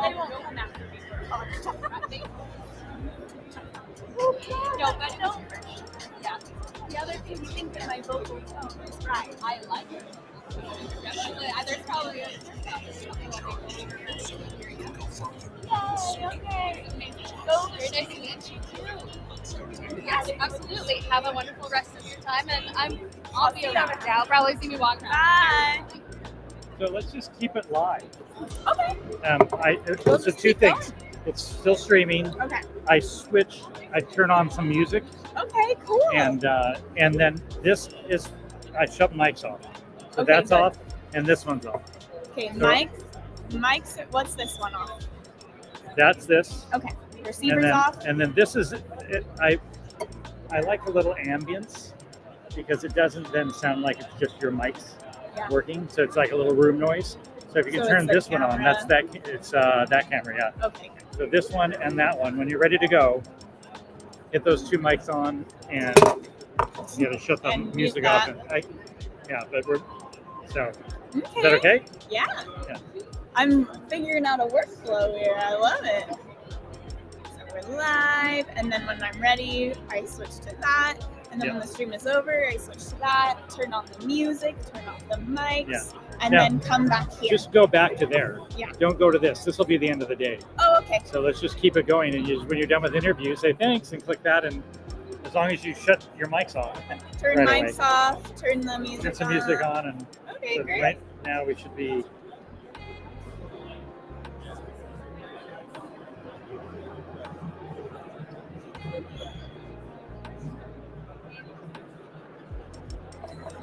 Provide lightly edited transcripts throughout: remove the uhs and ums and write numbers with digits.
They won't come after me. No, but no. Yeah. The other thing you think that my vocal tone is right. I like it. Definitely. There's probably Yay, okay. So very nice to meet you too. Yes, absolutely. Have a wonderful rest of your time, and I'll be around. Yeah, I'll probably see me walk around. Bye. So let's just keep it live. Okay. So two things. It's still streaming. Okay. I turn on some music. Okay, cool. And then this is, I shut mics off. So Okay, that's good. off, and this one's off. Okay, So, mics, what's this one off? That's this. Okay, receivers off. And then this is, I like a little ambience because it doesn't then sound like it's just your mics working. So it's like a little room noise. So if you can turn this one on, it's that camera, yeah. Okay. So this one and that one, when you're ready to go, get those two mics on and you gotta shut the music off. Is that okay? Yeah. I'm figuring out a workflow here. I love it. So we're live, and then when I'm ready, I switch to that. And then when the stream is over, I switch to that, turn on the music, turn off the mics, and then come back here. Just go back to there. Yeah. Don't go to this. This will be the end of the day. Oh, okay. So let's just keep it going. And when you're done with the interview, say thanks and click that. And as long as you shut your mics off. Turn mics off, turn the music on. Get some music on. And okay, great. Right now we should be...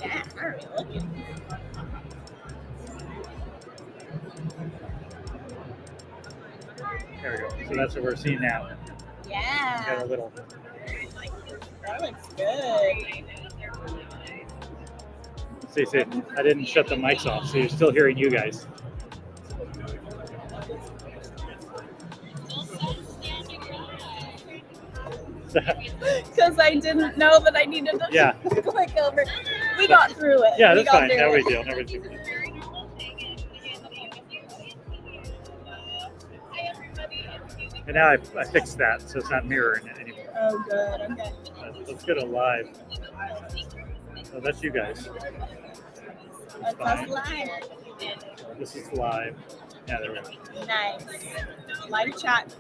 Yeah, how are we looking? There we go. So that's what we're seeing now. Yeah. Got a little... That looks good. See, I didn't shut the mics off, so you're still hearing you guys. Because I didn't know that I needed to click over. We got through it. Yeah, that's fine. No big deal. And now I fixed that, so it's not mirroring it anymore. Oh, good. Okay. Let's go to live. So that's you guys. That's us live. This is live. Yeah, there we go. Nice. Live chat.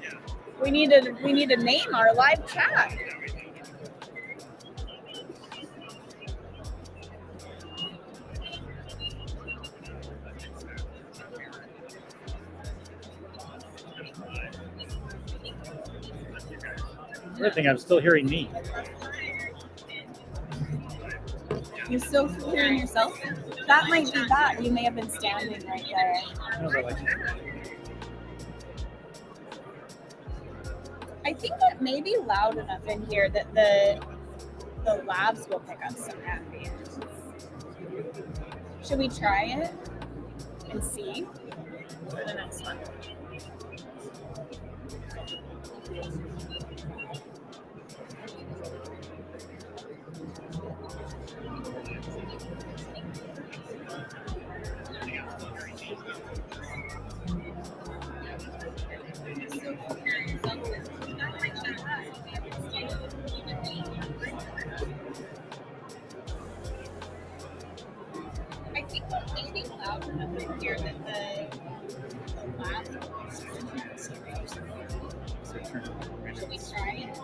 We need to name our live chat. Everything, I'm still hearing me. You're still hearing yourself? That might be that. You may have been standing right there. I think it may be loud enough in here that the labs will pick up some ambience. Should we try it and see for the next one? I think it may be loud enough in here that the labs will pick up some ambience. Should we try it?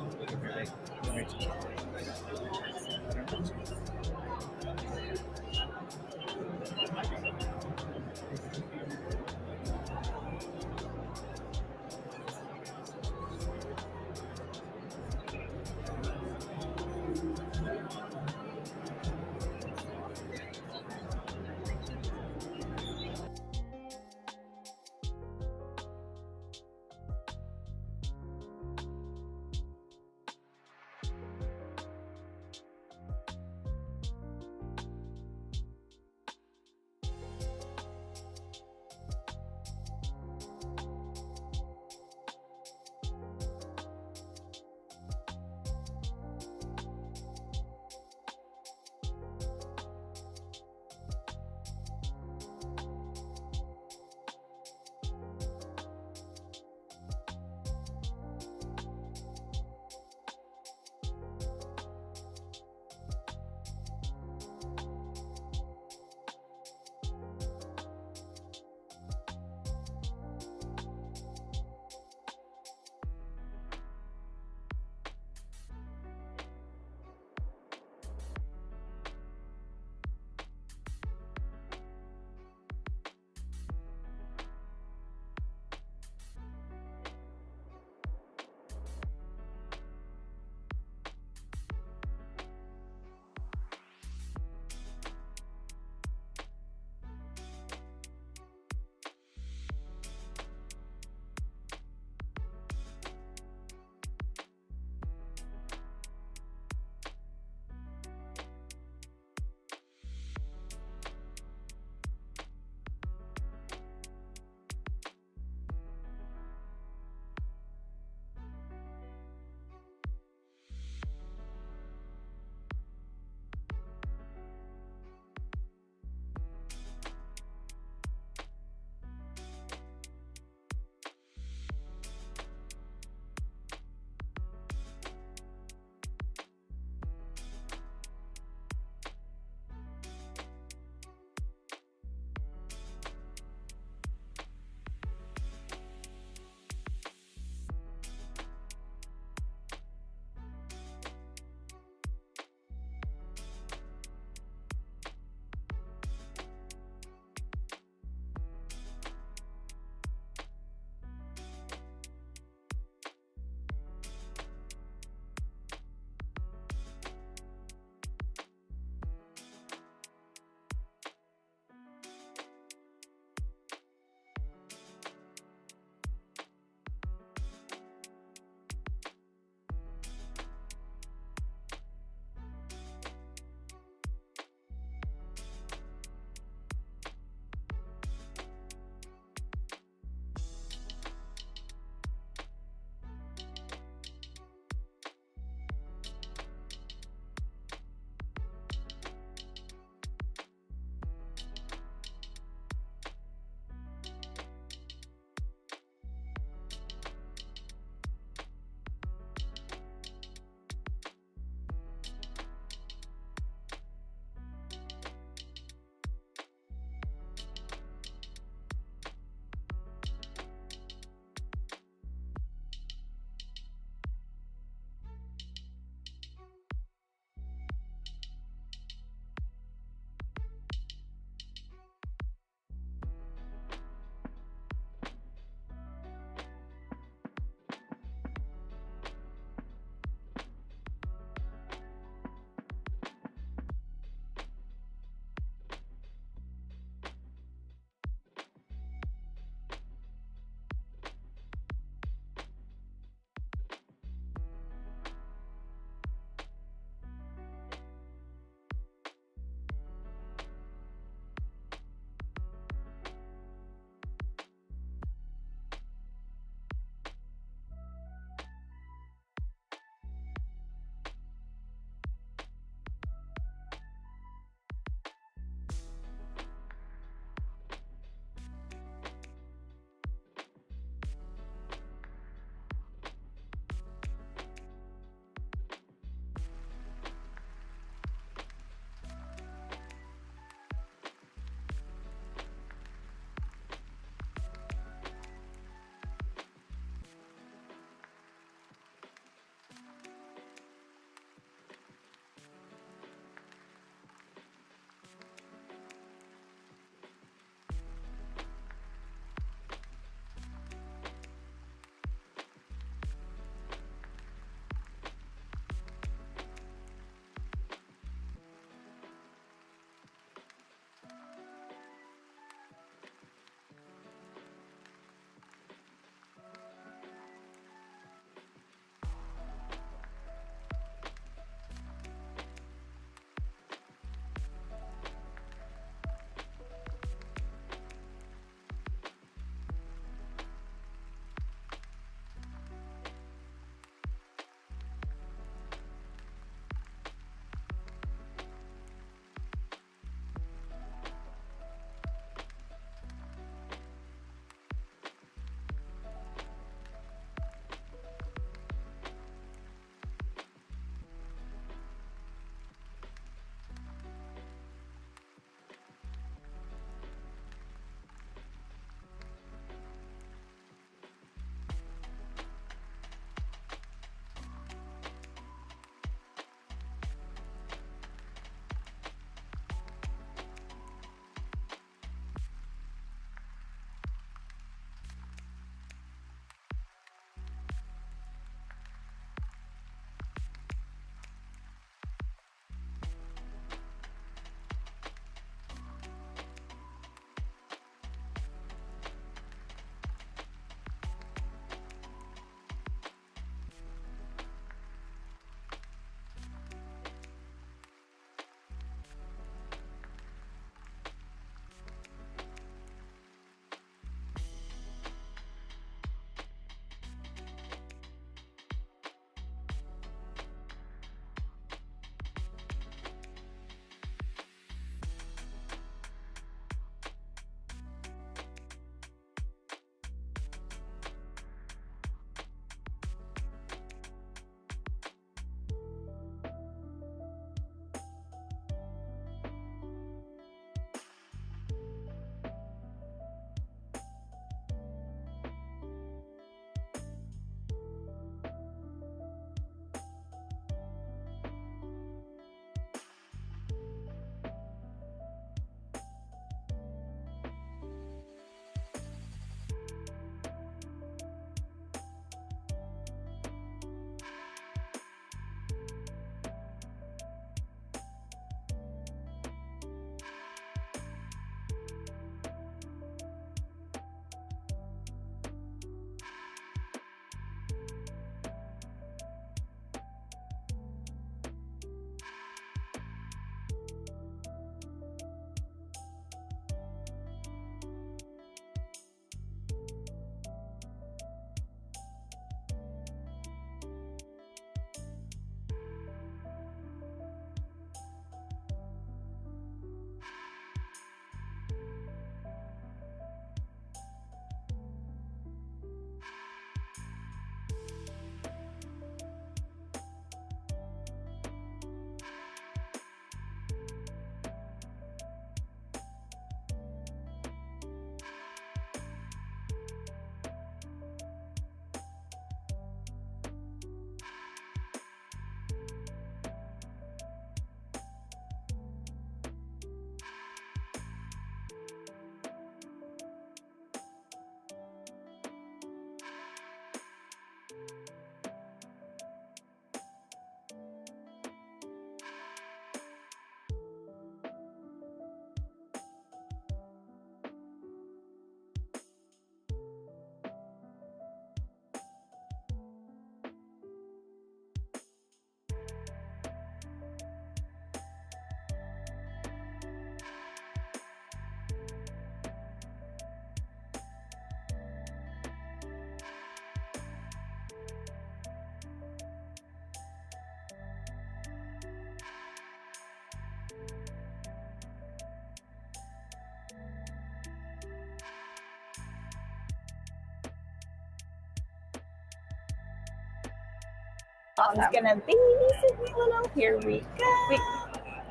Mom's gonna babysit me a little. Here we go.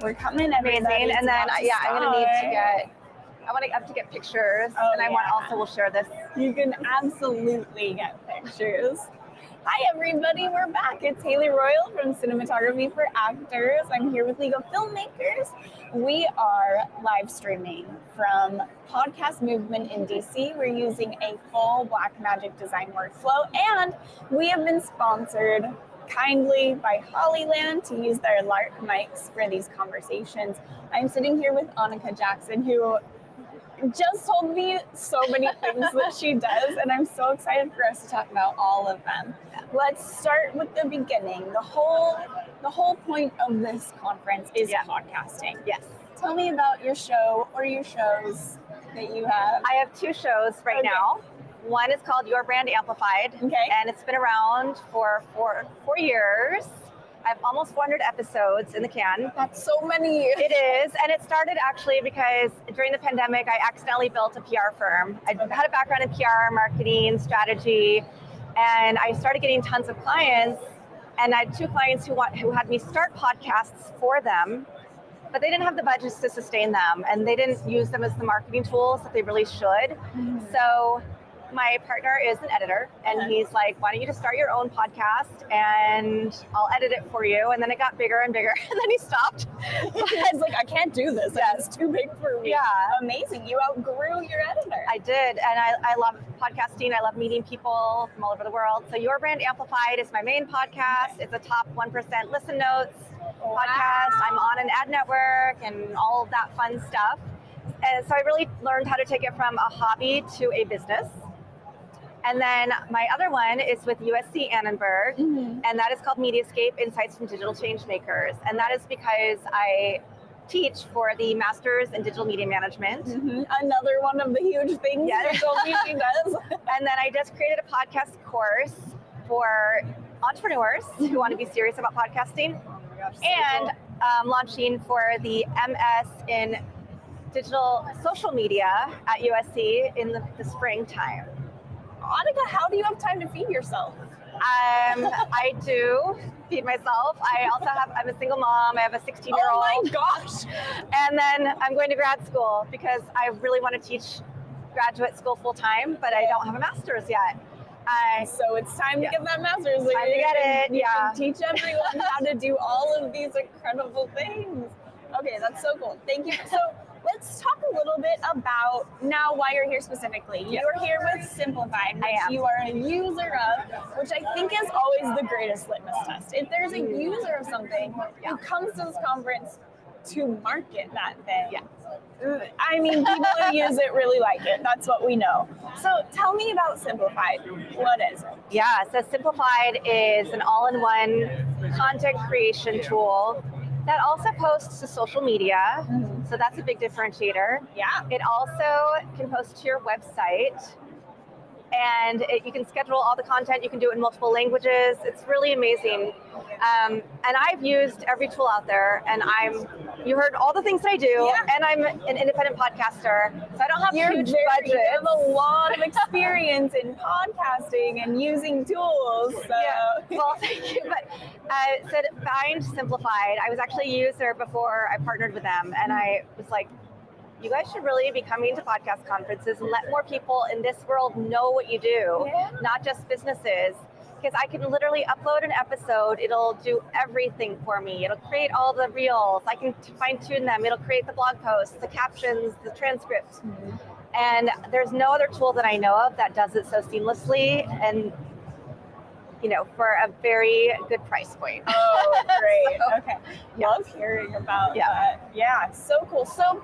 We're coming, amazing. And then I'm gonna need to get. I have to get pictures, and I want also we'll share this. You can absolutely get pictures. Hi everybody, we're back. It's Haley Royal from Cinematography for Actors. I'm here with Legal Filmmakers. We are live streaming from Podcast Movement in DC. We're using a full Blackmagic design workflow, and we have been sponsored kindly by Hollyland to use their LARC mics for these conversations. I'm sitting here with Annika Jackson, who just told me so many things that she does, and I'm so excited for us to talk about all of them. Let's start with the beginning. The whole point of this conference is podcasting. Yes. Tell me about your show or your shows that you have. I have 2 shows right now. One is called Your Brand Amplified, and it's been around for four years. I have almost 400 episodes in the can. That's so many. It is, and it started actually because during the pandemic, I accidentally built a PR firm. I had a background in PR, marketing, strategy, and I started getting tons of clients. And I had 2 clients who had me start podcasts for them, but they didn't have the budgets to sustain them, and they didn't use them as the marketing tools that they really should. So my partner is an editor, and he's like, why don't you just start your own podcast and I'll edit it for you. And then it got bigger and bigger, and then he stopped. He's like, I can't do this. It's too big for me. Yeah. Amazing. You outgrew your editor. I did. And I love podcasting. I love meeting people from all over the world. So Your Brand Amplified is my main podcast. It's a top 1% listen notes podcast. I'm on an ad network and all of that fun stuff. And so I really learned how to take it from a hobby to a business. And then my other one is with USC Annenberg, and that is called Mediascape, Insights from Digital Change Makers. And that is because I teach for the Masters in Digital Media Management. Another one of the huge things that she does. And then I just created a podcast course for entrepreneurs who want to be serious about podcasting, and launching for the MS in Digital Social Media at USC in the springtime. Annika, how do you have time to feed yourself? I do feed myself. I'm a single mom. I have a 16-year-old. Oh my gosh. And then I'm going to grad school because I really want to teach graduate school full time, but I don't have a master's yet. So it's time to get that master's. Time to get it, you can teach everyone how to do all of these incredible things. Okay, that's so cool. Thank you. So let's talk a little bit about now why you're here specifically. You're here with Simplified, which you are a user of, which I think is always the greatest litmus test. If there's a user of something who comes to this conference to market that thing, I mean, people who use it really like it. That's what we know. So tell me about Simplified. What is it? Yeah, so Simplified is an all-in-one content creation tool that also posts to social media, so that's a big differentiator. Yeah. It also can post to your website, and you can schedule all the content. You can do it in multiple languages. It's really amazing. And I've used every tool out there, and you heard all the things that I do, and I'm an independent podcaster, so I don't have huge budgets. You have a lot of experience in podcasting and using tools. So. Yeah. Well, thank you. But said find Simplified. I was actually a user before I partnered with them, and I was like, you guys should really be coming to podcast conferences and let more people in this world know what you do, not just businesses. Because I can literally upload an episode, it'll do everything for me. It'll create all the reels, I can fine tune them, it'll create the blog posts, the captions, the transcripts. And there's no other tool that I know of that does it so seamlessly and for a very good price point. Oh, great. Okay. Love hearing about that. Yeah, so cool. So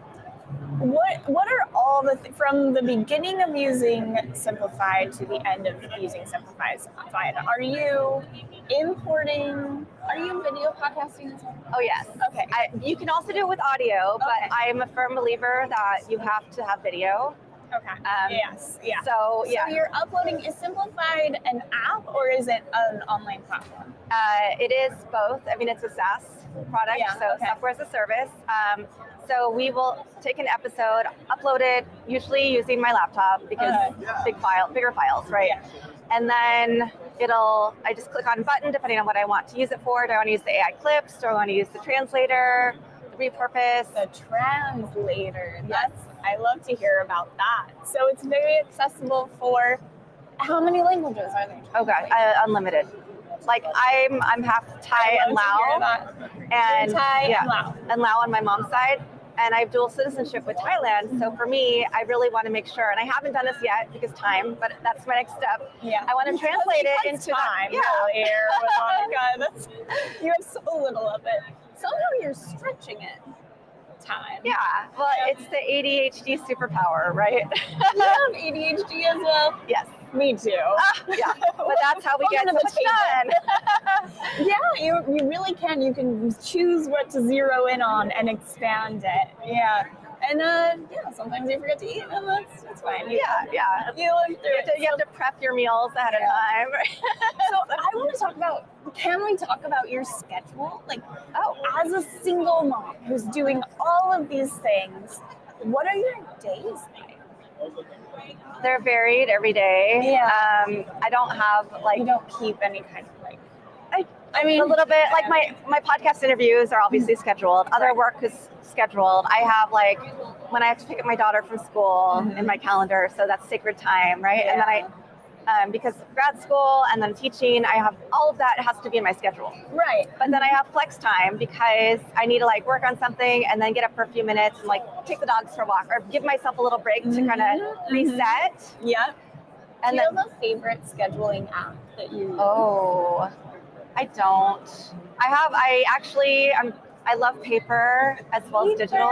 what are all from the beginning of using Simplified to the end of using Simplified? Are you video podcasting as well? Oh, yes. Okay. You can also do it with audio, but I am a firm believer that you have to have video. Okay. Yes. Yeah. So you're uploading. Is Simplified an app or is it an online platform? It is both. I mean, it's a SaaS product, software as a service. So we will take an episode, upload it, usually using my laptop because bigger files, right? Yeah. And then I just click on a button depending on what I want to use it for. Do I want to use the AI clips? Do I want to use the translator, the repurpose? The translator. I love to hear about that. So it's very accessible for, how many languages are there? Oh God, unlimited. Like I'm half Thai and Lao, and Thai and Lao. And Lao on my mom's side, and I have dual citizenship with Thailand. So for me, I really want to make sure, and I haven't done this yet because time, but that's my next step. Yeah, I want to translate it into time. Here with Monica, you have so little of it. Somehow you're stretching it. Time. Yeah, well, it's the ADHD superpower, right? You have ADHD as well? Yes. Me too. Yeah, but that's how we get so much done. Yeah, you really can. You can choose what to zero in on and expand it. Yeah. And sometimes you forget to eat, and that's fine. Yeah. You live through it. You have to prep your meals ahead of time. So I want to talk about, can we talk about your schedule? Like, as a single mom who's doing all of these things, what are your days like? They're varied every day. Yeah. I don't have you don't keep any kind of like, I mean, a little bit like my podcast interviews are obviously scheduled. Other work is scheduled. I have when I have to pick up my daughter from school in my calendar, so that's sacred time, right? Yeah. And then because of grad school and then teaching, I have all of that has to be in my schedule. Right. But then I have flex time because I need to work on something and then get up for a few minutes and take the dogs for a walk or give myself a little break to kind of reset. Yep. And do you have a favorite scheduling app that you use? Oh, I don't. I love paper as well as digital.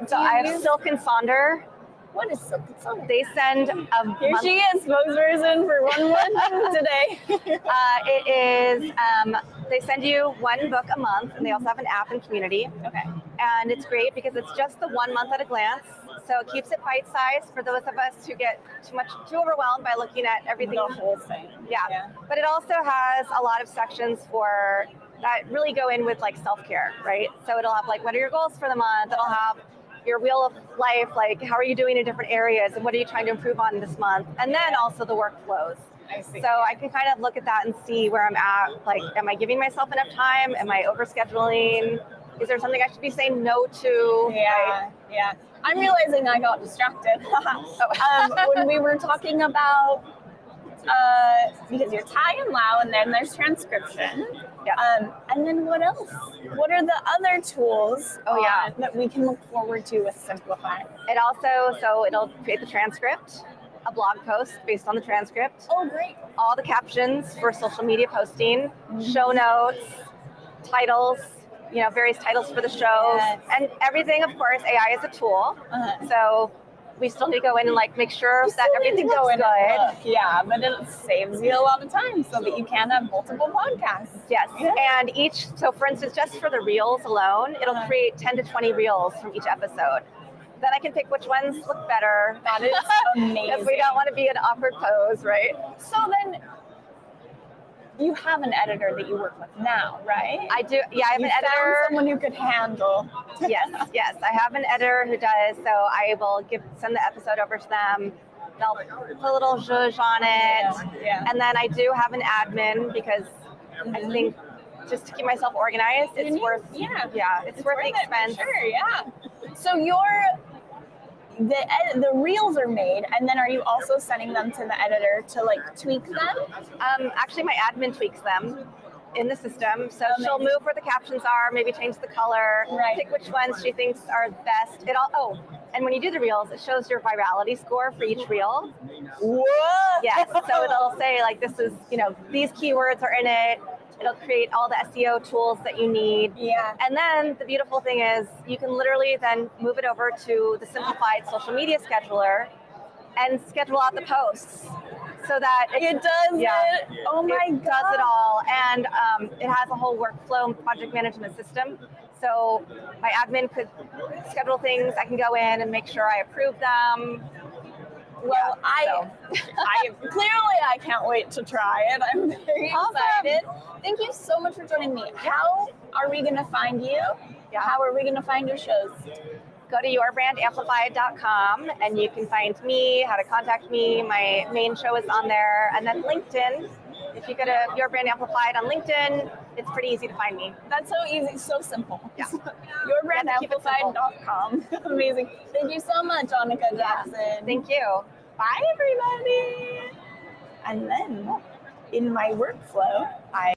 So I have Silk and Sonder. What is Silk and Sonder? They send Here she is, spokesperson for one more today. It is, they send you one book a month, and they also have an app and community. Okay. And it's great because it's just the 1 month at a glance. So it keeps it bite-sized for those of us who get too overwhelmed by looking at everything. The whole thing. Yeah. But it also has a lot of sections that really go in with self-care, right? So it'll have what are your goals for the month? It'll have your wheel of life, how are you doing in different areas and what are you trying to improve on this month? And then also the workflows. I see. So I can kind of look at that and see where I'm at. Am I giving myself enough time? Am I overscheduling? Is there something I should be saying no to? Yeah. I'm realizing I got distracted when we were talking about, because you're Thai and Lao, and then there's transcription. Yeah. And then what else? What are the other tools that we can look forward to with Simplify? It also, it'll create the transcript, a blog post based on the transcript. Oh, great. All the captions for social media posting, show notes, titles, various titles for the shows, and everything, of course, AI is a tool. So we still need to go in and make sure that everything looks good. Yeah, but it saves you a lot of time so that you can have multiple podcasts. Yes, and so for instance, just for the reels alone, it'll create 10 to 20 reels from each episode. Then I can pick which ones look better. That is amazing. Because we don't want to be in an awkward pose, right? So then you have an editor that you work with now, right? I do. Yeah, I have an editor. Someone who could handle. Yes. I have an editor who does. So I will send the episode over to them. They'll put a little zhuzh on it. Yeah. And then I do have an admin because I think just to keep myself organized, it's worth. It's worth the expense. Sure. Yeah. So the reels are made, and then are you also sending them to the editor to tweak them? Actually, my admin tweaks them in the system. So she'll move where the captions are, maybe change the color, pick which ones she thinks are best. And when you do the reels, it shows your virality score for each reel. What? Yes. So it'll say this is, these keywords are in it. It'll create all the SEO tools that you need. Yeah. And then the beautiful thing is you can literally then move it over to the simplified social media scheduler and schedule out the posts so that it does it. Oh my God. It does it all. And it has a whole workflow and project management system. So my admin could schedule things. I can go in and make sure I approve them. Well, I can't wait to try it. I'm very excited. Thank you so much for joining me. How are we going to find you? How are we going to find your shows? Go to yourbrandamplified.com and you can find me, how to contact me. My main show is on there. And then LinkedIn. If you go to Your Brand Amplified on LinkedIn, it's pretty easy to find me. That's so easy, so simple. Yeah. Yourbrandamplified.com. Amazing. Thank you so much, Annika Jackson. Thank you. Bye, everybody. And then in my workflow, I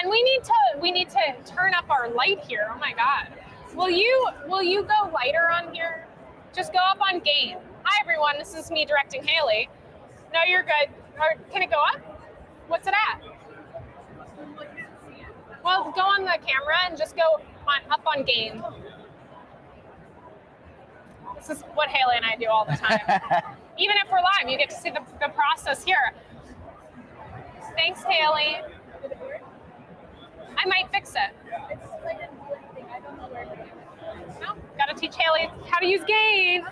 And we need to turn up our light here. Oh my God. Will you go lighter on here? Just go up on gain. Hi everyone, this is me directing Haley. No, you're good. Or can it go up? What's it at? Well, go on the camera and just go up on gain. This is what Haley and I do all the time. Even if we're live, you get to see the process here. Thanks, Haley. I might fix it. No, gotta teach Haley how to use gain.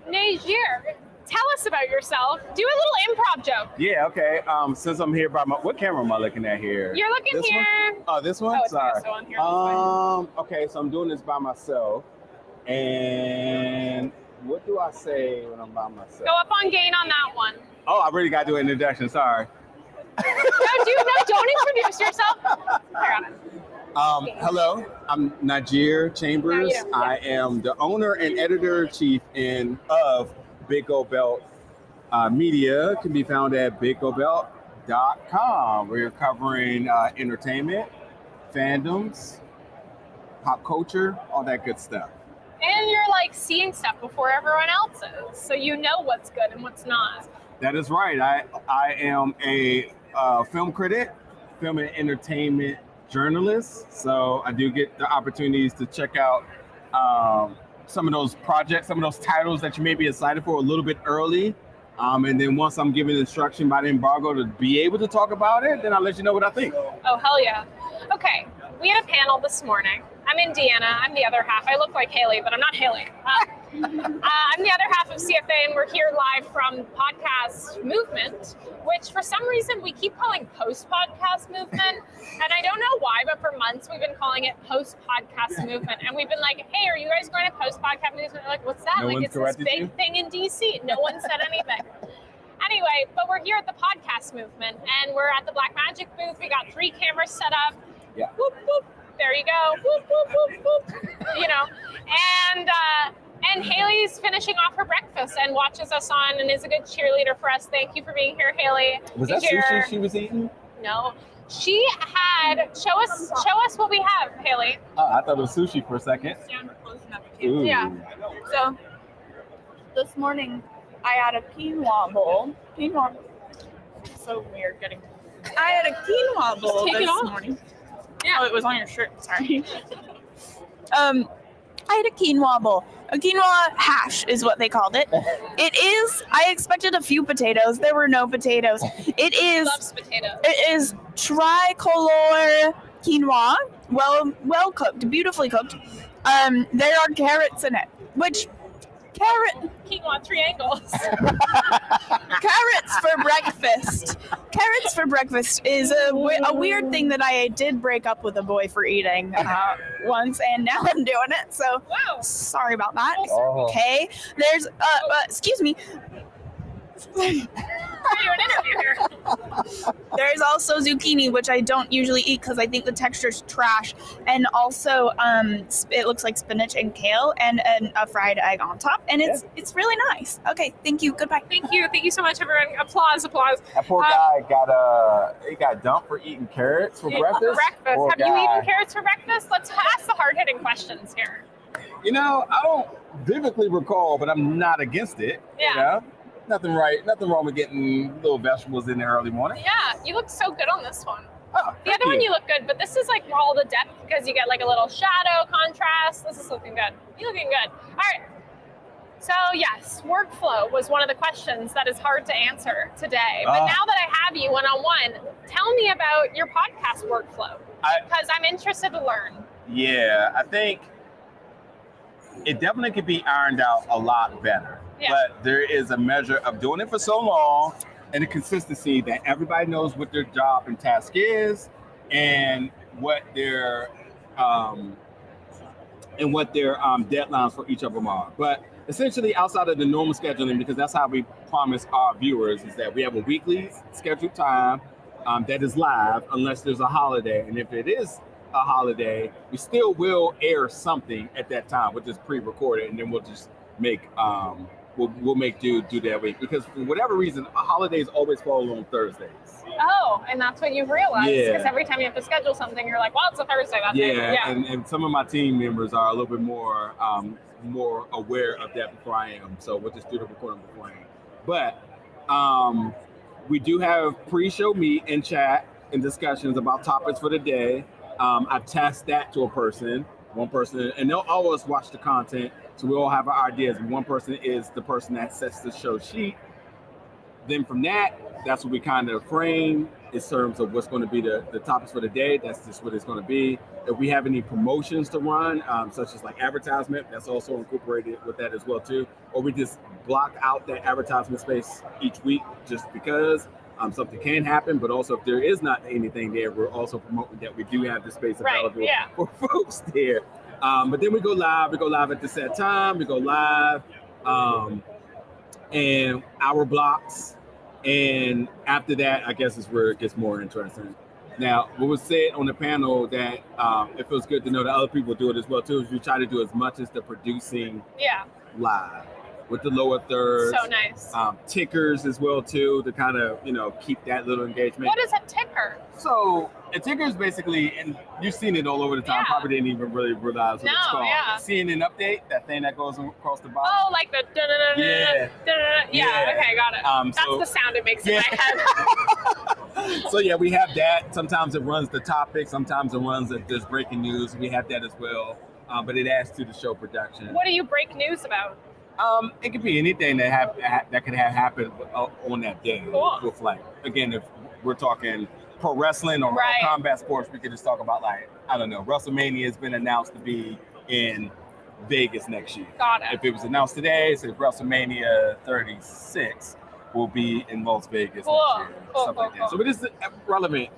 Najir, tell us about yourself. Do a little improv joke. Yeah, okay. Since I'm here by what camera am I looking at here? You're looking this here. One? Oh, this one? Oh, it's Sorry. also on here. Okay, so I'm doing this by myself. And what do I say when I'm by myself? Go up on gain on that one. Oh, I really got to do an introduction. Sorry. Don't introduce yourself. I got it. Hello, I'm Najir Chambers. I am the owner and editor-in-chief of Big Gold Belt Media. Can be found at biggobelt.com. We're covering entertainment, fandoms, pop culture, all that good stuff. And you're like seeing stuff before everyone else is, so you know what's good and what's not. That is right. I am a film critic, film and entertainment journalist. So I do get the opportunities to check out some of those projects, some of those titles that you may be excited for a little bit early. And then once I'm given instruction by the embargo to be able to talk about it, then I'll let you know what I think. Oh, hell yeah. Okay, we had a panel this morning. I'm in Deanna. I'm the other half. I look like Haley, but I'm not Haley. I'm the other half of CFA, and we're here live from Podcast Movement, which for some reason we keep calling post-podcast movement. And I don't know why, but for months we've been calling it post-podcast movement. And we've been like, hey, are you guys going to post-podcast movement? They're like, what's that? No like, it's this big thing in DC. No one said anything. Anyway, but we're here at the Podcast Movement, and we're at the Black Magic booth. We got 3 cameras set up. Yeah. Whoop, whoop. There you go. Whoop, whoop, whoop, whoop. You know, and Haley's finishing off her breakfast and watches us on and is a good cheerleader for us. Thank you for being here, Haley. Was that sushi she was eating? No. She had, show us what we have, Haley. I thought it was sushi for a second. Ooh. Yeah. So this morning I had a quinoa bowl. Quinoa. So weird getting. I had a quinoa bowl this morning. Yeah. Oh, it was on your shirt. Sorry. I had a quinoa bowl. A quinoa hash is what they called it. It is. I expected a few potatoes. There were no potatoes. It is. Loves potatoes. It is tricolor quinoa. Well cooked, beautifully cooked. There are carrots in it, which. Quinoa triangles. Carrots for breakfast. Carrots for breakfast is a weird thing that I did break up with a boy for eating once, and now I'm doing it. So, wow. Sorry about that. Oh. Okay. There's excuse me. Are you an interview here? There's also zucchini, which I don't usually eat because I think the texture's trash. And also, it looks like spinach and kale and a fried egg on top. And it's really nice. Okay, thank you. Goodbye. Thank you so much, everyone. Applause. That poor guy got dumped for eating carrots for breakfast. Poor Have you eaten carrots for breakfast? Let's ask the hard-hitting questions here. You know, I don't vividly recall, but I'm not against it. Yeah. You know? Nothing wrong with getting little vegetables in the early morning. Yeah, you look so good on this one. Oh, the other one you look good, but this is like all the depth because you get like a little shadow contrast. This is looking good. You're looking good. All right. So yes, workflow was one of the questions that is hard to answer today. But now that I have you one-on-one, tell me about your podcast workflow because I'm interested to learn. Yeah, I think it definitely could be ironed out a lot better. Yeah. But there is a measure of doing it for so long and the consistency that everybody knows what their job and task is and what their deadlines for each of them are. But essentially outside of the normal scheduling, because that's how we promise our viewers, is that we have a weekly scheduled time that is live unless there's a holiday. And if it is a holiday, we still will air something at that time, which is pre-recorded, and then we'll just make we'll make do that week, because for whatever reason holidays always fall on Thursdays. Oh, and that's what you've realized. Yeah. Because every time you have to schedule something, you're like, well, it's a Thursday that day. Yeah. And some of my team members are a little bit more aware of that before I am. So we'll just do the recording beforehand. But we do have pre-show meet and chat and discussions about topics for the day. I've tasked that to one person, and they'll always watch the content. So we all have our ideas. And one person is the person that sets the show sheet. Then from that's what we kind of frame in terms of what's going to be the topics for the day. That's just what it's going to be. If we have any promotions to run, such as like advertisement, that's also incorporated with that as well too. Or we just block out that advertisement space each week just because something can happen. But also if there is not anything there, we're also promoting that we do have the space available for folks there. But then we go live. We go live at the set time. We go live and hour blocks. And after that, I guess is where it gets more interesting. Now, what was said on the panel that it feels good to know that other people do it as well too, is we try to do as much as the producing live with the lower thirds. So nice. Tickers as well too, to kind of, keep that little engagement. What is a ticker? So a ticker is basically, and you've seen it all over the time, probably didn't even really realize what it's called. CNN update, that thing that goes across the bottom. Oh, like the yeah, okay, got it. That's the sound it makes in my head. So yeah, we have that. Sometimes it runs the topic, sometimes it runs there's breaking news. We have that as well. But it adds to the show production. What do you break news about? It could be anything that could have happened on that day. Cool. With like, again, if we're talking pro wrestling or combat sports, we could just talk about like, I don't know, WrestleMania has been announced to be in Vegas next year. Got it. If it was announced today, so WrestleMania 36 will be in Las Vegas next year. Stuff like that. So it is relevant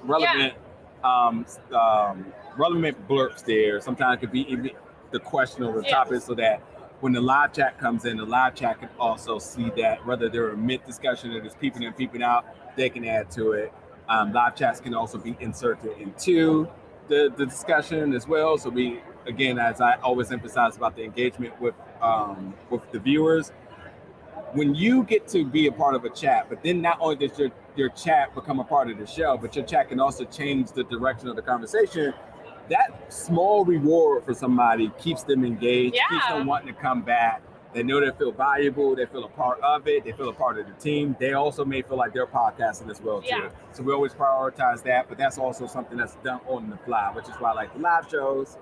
blurbs there. Sometimes it could be even the question or the topic, so that when the live chat comes in, the live chat can also see that whether they're a mid-discussion or just peeping in, peeping out, they can add to it. Live chats can also be inserted into the discussion as well. So we, again, as I always emphasize about the engagement with the viewers, when you get to be a part of a chat, but then not only does your chat become a part of the show, but your chat can also change the direction of the conversation. That small reward for somebody keeps them engaged, keeps them wanting to come back. They know they feel valuable, they feel a part of it, they feel a part of the team. They also may feel like they're podcasting as well too. So we always prioritize that, but that's also something that's done on the fly, which is why I like the live shows,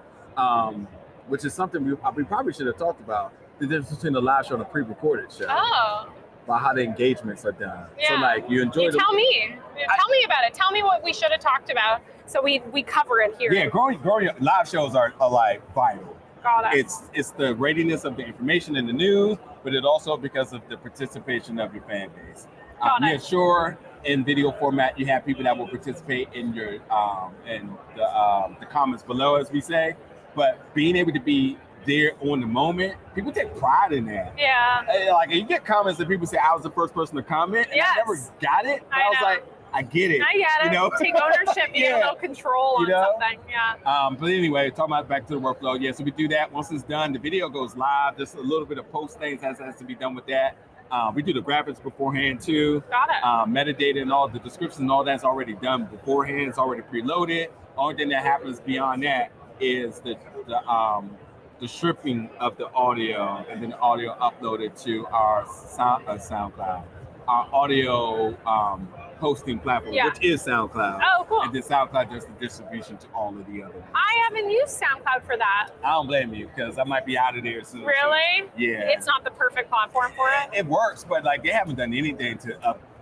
which is something we probably should have talked about, the difference between the live show and a pre-recorded show. Oh. About how the engagements are done. So like you enjoy tell me about it. Tell me what we should have talked about so we cover it here. Yeah, growing live shows are like vital. Got it. It's the readiness of the information in the news, but it also because of the participation of your fan base. Yeah, sure. In video format, you have people that will participate in your in the comments below, as we say. But being able to be there on the moment, people take pride in that. Yeah. Like you get comments that people say, "I was the first person to comment," and I never got it. But I was like, I get it. I get it. Take ownership, you have no control on something. Yeah. But anyway, talking about back to the workflow. Yeah, so we do that. Once it's done, the video goes live. Just a little bit of post things has to be done with that. We do the graphics beforehand too. Got it. Metadata and all the descriptions and all that's already done beforehand. It's already preloaded. Only thing that happens beyond that is the stripping of the audio, and then the audio uploaded to our SoundCloud, our audio hosting platform, which is SoundCloud. Oh, cool. And then SoundCloud does the distribution to all of the others. I haven't used SoundCloud for that. I don't blame you, because I might be out of there soon. Really? Yeah. It's not the perfect platform for it? It works, but like they haven't done anything to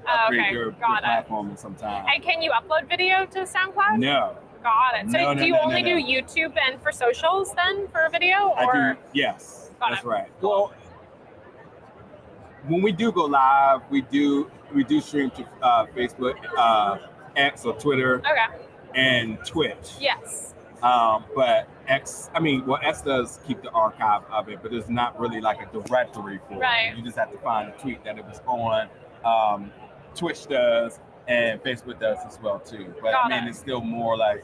upgrade your platform in some time. And can you upload video to SoundCloud? No. Got it. So do you only do YouTube and for socials then for a video? Or? I do, yes. That's right. Well, when we do go live, we do stream to Facebook, X or Twitter, and Twitch. Yes. But X does keep the archive of it, but it's not really like a directory for it. You just have to find a tweet that it was on. Twitch does, and Facebook does as well too. But it's still more like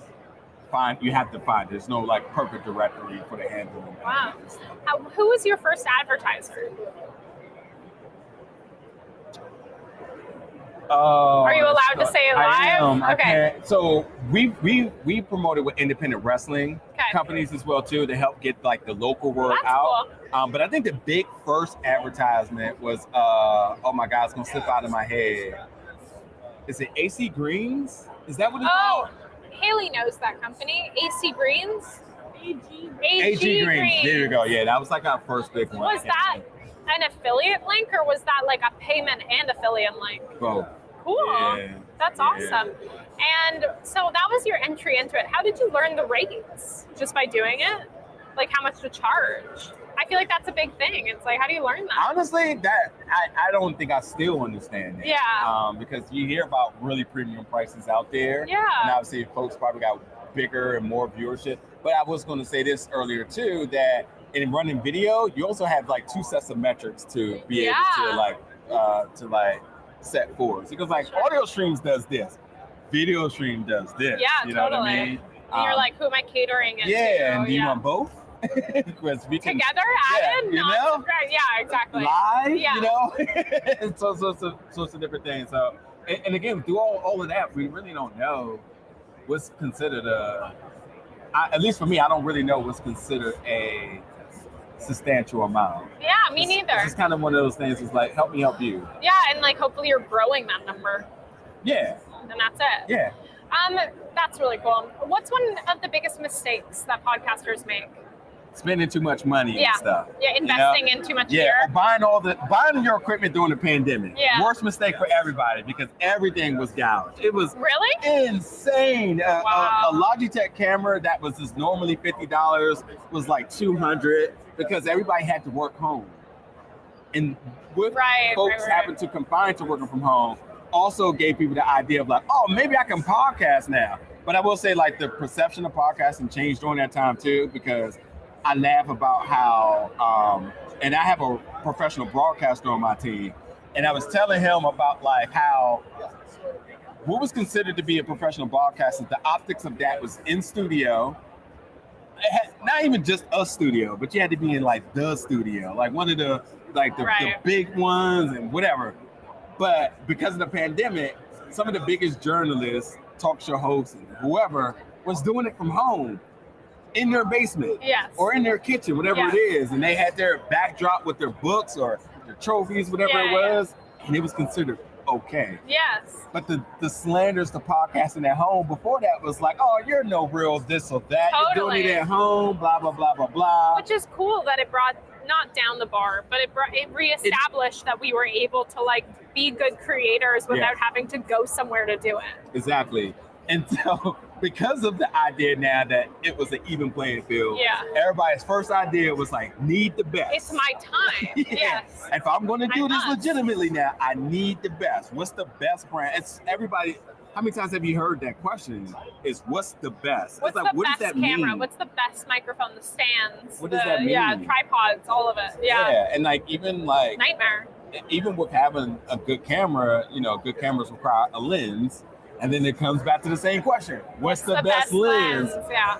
you have to find. There's no like perfect directory for the handling. Wow. Who was your first advertiser? Are you allowed to say it live? I am. Okay. So we promoted with independent wrestling companies as well too to help get like the local word That's out. Cool. But I think the big first advertisement was oh my God, it's gonna slip out of my head. Is it AC Greens? Is that what it's called? Haley knows that company. AC Greens? AG Greens. There you go. Yeah, that was like our first big one. Was that an affiliate link or was that like a payment and affiliate link? Both. Cool. Yeah. That's awesome. And so that was your entry into it. How did you learn the rates? Just by doing it? Like how much to charge? I feel like that's a big thing. It's like, how do you learn that? Honestly, that I don't think I still understand it. Yeah. Because you hear about really premium prices out there. Yeah. And obviously folks probably got bigger and more viewership. But I was going to say this earlier too, that in running video, you also have like two sets of metrics to be able to set forth. Because like audio streams does this, video stream does this. Yeah, you know totally. what I mean? And you're like, who am I catering it to? Yeah, and do you want both? Because we can together, added, you know? Yeah, exactly. Live, yeah. You know? so it's a different thing. So, and again, through all of that, we really don't know what's considered at least for me, I don't really know what's considered a substantial amount. Yeah, me neither. It's kind of one of those things. It's like, help me help you. Yeah, and like hopefully you're growing that number. Yeah. And that's it. Yeah. That's really cool. What's one of the biggest mistakes that podcasters make? Spending too much money and stuff. Yeah, investing in too much gear. Yeah, buying your equipment during the pandemic. Yeah. Worst mistake for everybody because everything was gouged. It was really insane. Wow. A Logitech camera that was just normally $50 was like $200 because everybody had to work home. And with folks having to confine to working from home, also gave people the idea of like, oh, maybe I can podcast now. But I will say like the perception of podcasting changed during that time too, because I laugh about how, and I have a professional broadcaster on my team, and I was telling him about like how what was considered to be a professional broadcaster, the optics of that was in studio. It had, not even just a studio, but you had to be in like the studio, like one of the big ones and whatever. But because of the pandemic, some of the biggest journalists, talk show hosts, and whoever was doing it from home. In their basement, or in their kitchen, whatever it is, and they had their backdrop with their books or their trophies, whatever it was, and it was considered okay. Yes. But the slanders to podcasting at home before that was like, oh, you're no real this or that. Totally. You're doing it at home, blah blah blah blah blah. Which is cool that it brought not down the bar, but it reestablished that we were able to like be good creators without having to go somewhere to do it. Exactly. And so, because of the idea now that it was an even playing field, everybody's first idea was like, need the best. It's my time. Yes. If I'm going to do this legitimately now, I need the best. What's the best brand? It's everybody. How many times have you heard that question? Is what's the best? What's like, the what best does that camera? mean? What's the best microphone? The stands. What does that mean? Yeah, tripods, all of it. Yeah. And like even like nightmare. Even with having a good camera, good cameras require a lens. And then it comes back to the same question. What's the best lens? Yeah.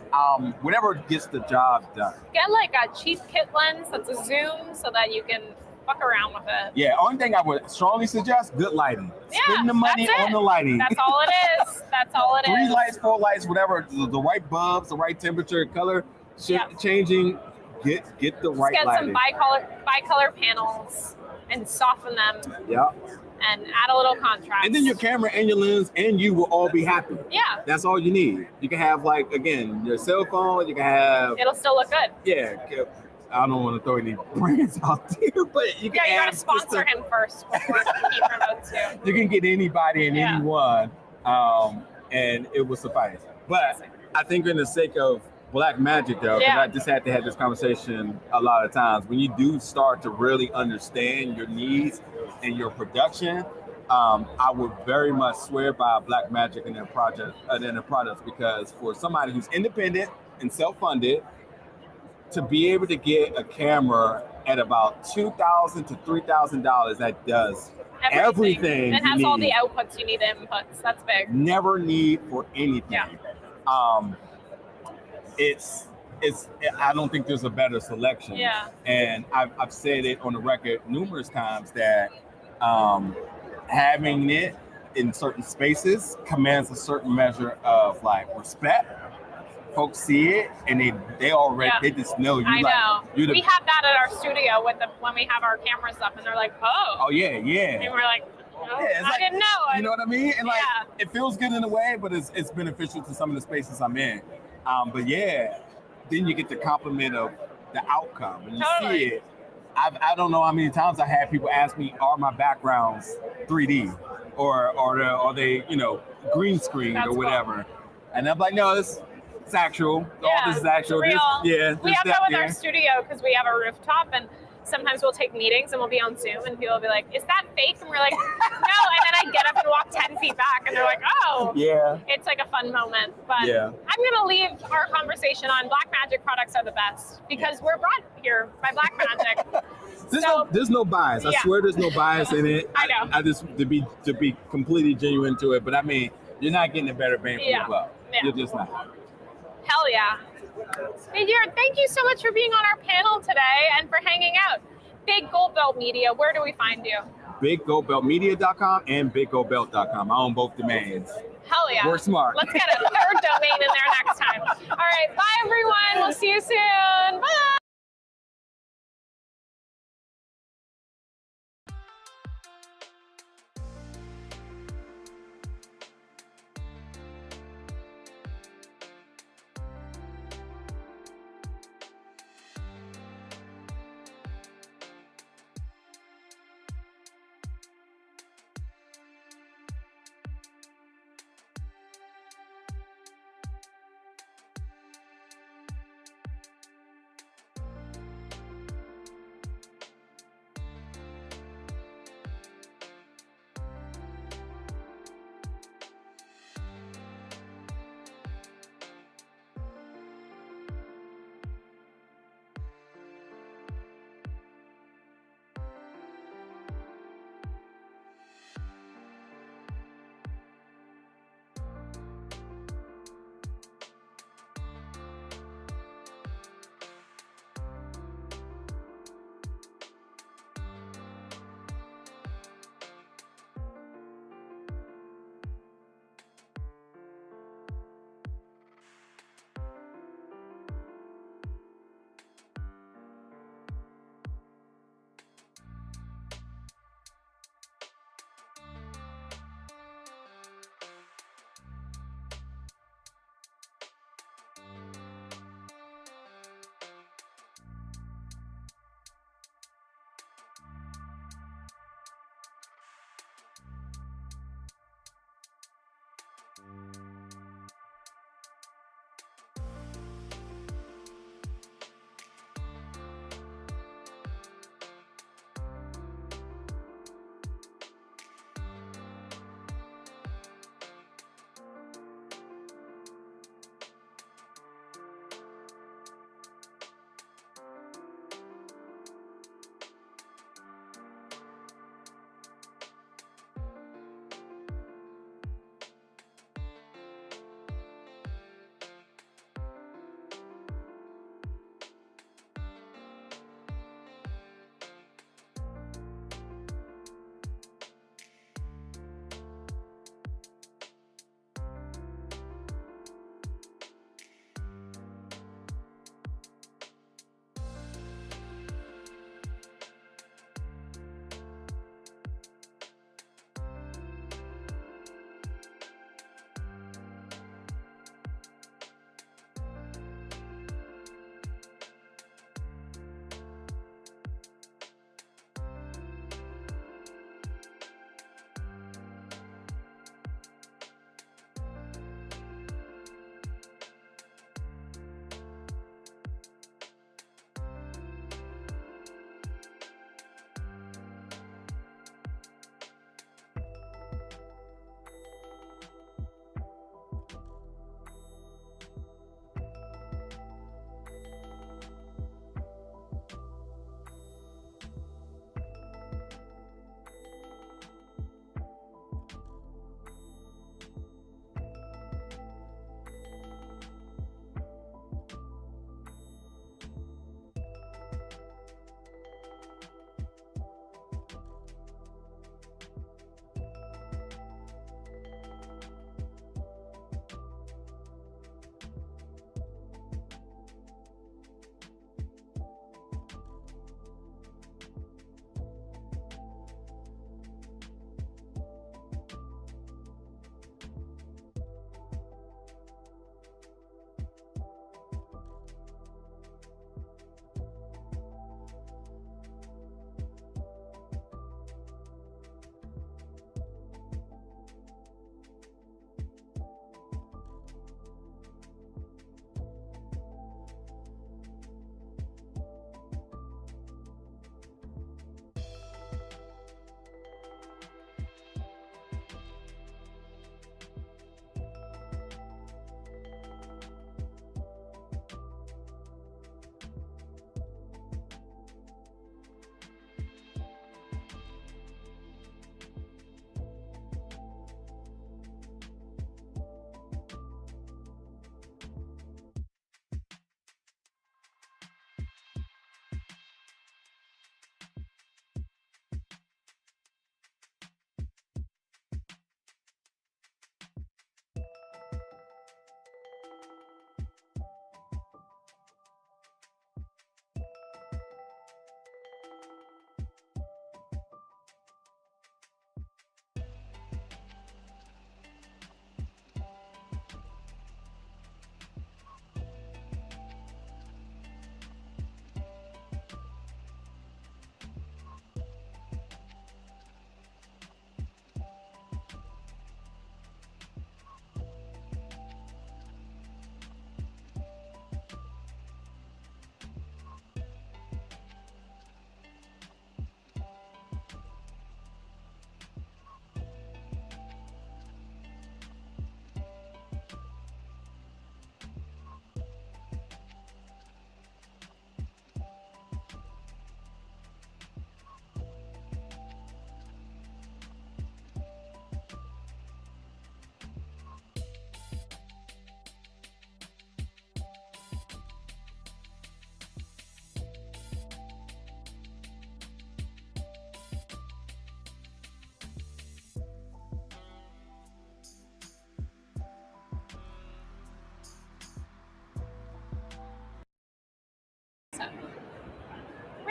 Whatever gets the job done. Get like a cheap kit lens that's a zoom so that you can fuck around with it. Yeah, only thing I would strongly suggest, good lighting. Yeah, spend the money on the lighting. That's all it is. That's all it is. 3 lights, 4 lights, whatever, the right bulbs, the right temperature, color, changing, get the right lighting. Get some bicolor panels and soften them. Yeah. And add a little contrast. And then your camera and your lens and you will all be happy. Yeah. That's all you need. You can have like, again, your cell phone, you can have... It'll still look good. Yeah. I don't want to throw any brands out there, but you can you got to sponsor him first before he promotes you. You can get anybody and anyone, and it will suffice. But I think in the sake of Black Magic, though, because I just had to have this conversation a lot of times, when you do start to really understand your needs and your production, I would very much swear by Black Magic and their project and their products, because for somebody who's independent and self-funded, to be able to get a camera at about $2,000 to $3,000 that does everything. It has all the outputs you need, inputs. That's big. Never need for anything. Yeah. It's I don't think there's a better selection. Yeah. And I've said it on the record numerous times that having it in certain spaces commands a certain measure of like respect. Folks see it and they already they just know you. I know. You're we have that at our studio when we have our cameras up, and they're like, "Oh, yeah, and we're like, oh, I didn't know." You know what I mean? And like, it feels good in a way, but it's beneficial to some of the spaces I'm in. But yeah, then you get the compliment of the outcome, and you see it. I don't know how many times I had people ask me, "Are my backgrounds 3D, or are they green screen or whatever?" Cool. And I'm like, "No, it's actual. All this is actual. Real. We have that with our studio because we have a rooftop, and sometimes we'll take meetings and we'll be on Zoom, and people will be like, "Is that fake?" And we're like, "No." And then I get up and walk 10 feet back, and they're like, "Oh." Yeah. It's like a fun moment. But I'm gonna leave our conversation on Blackmagic products are the best because we're brought here by Blackmagic. There's no bias. I swear there's no bias in it. I know. I just to be completely genuine to it, but I mean, you're not getting a better bang for your buck. You're just not. Hell yeah. Hey, Jared, thank you so much for being on our panel today and for hanging out. Big Gold Belt Media, where do we find you? BigGoldBeltMedia.com and BigGoldBelt.com. I own both domains. Hell yeah. We're smart. Let's get a third domain in there next time. All right, bye everyone. We'll see you soon. Bye.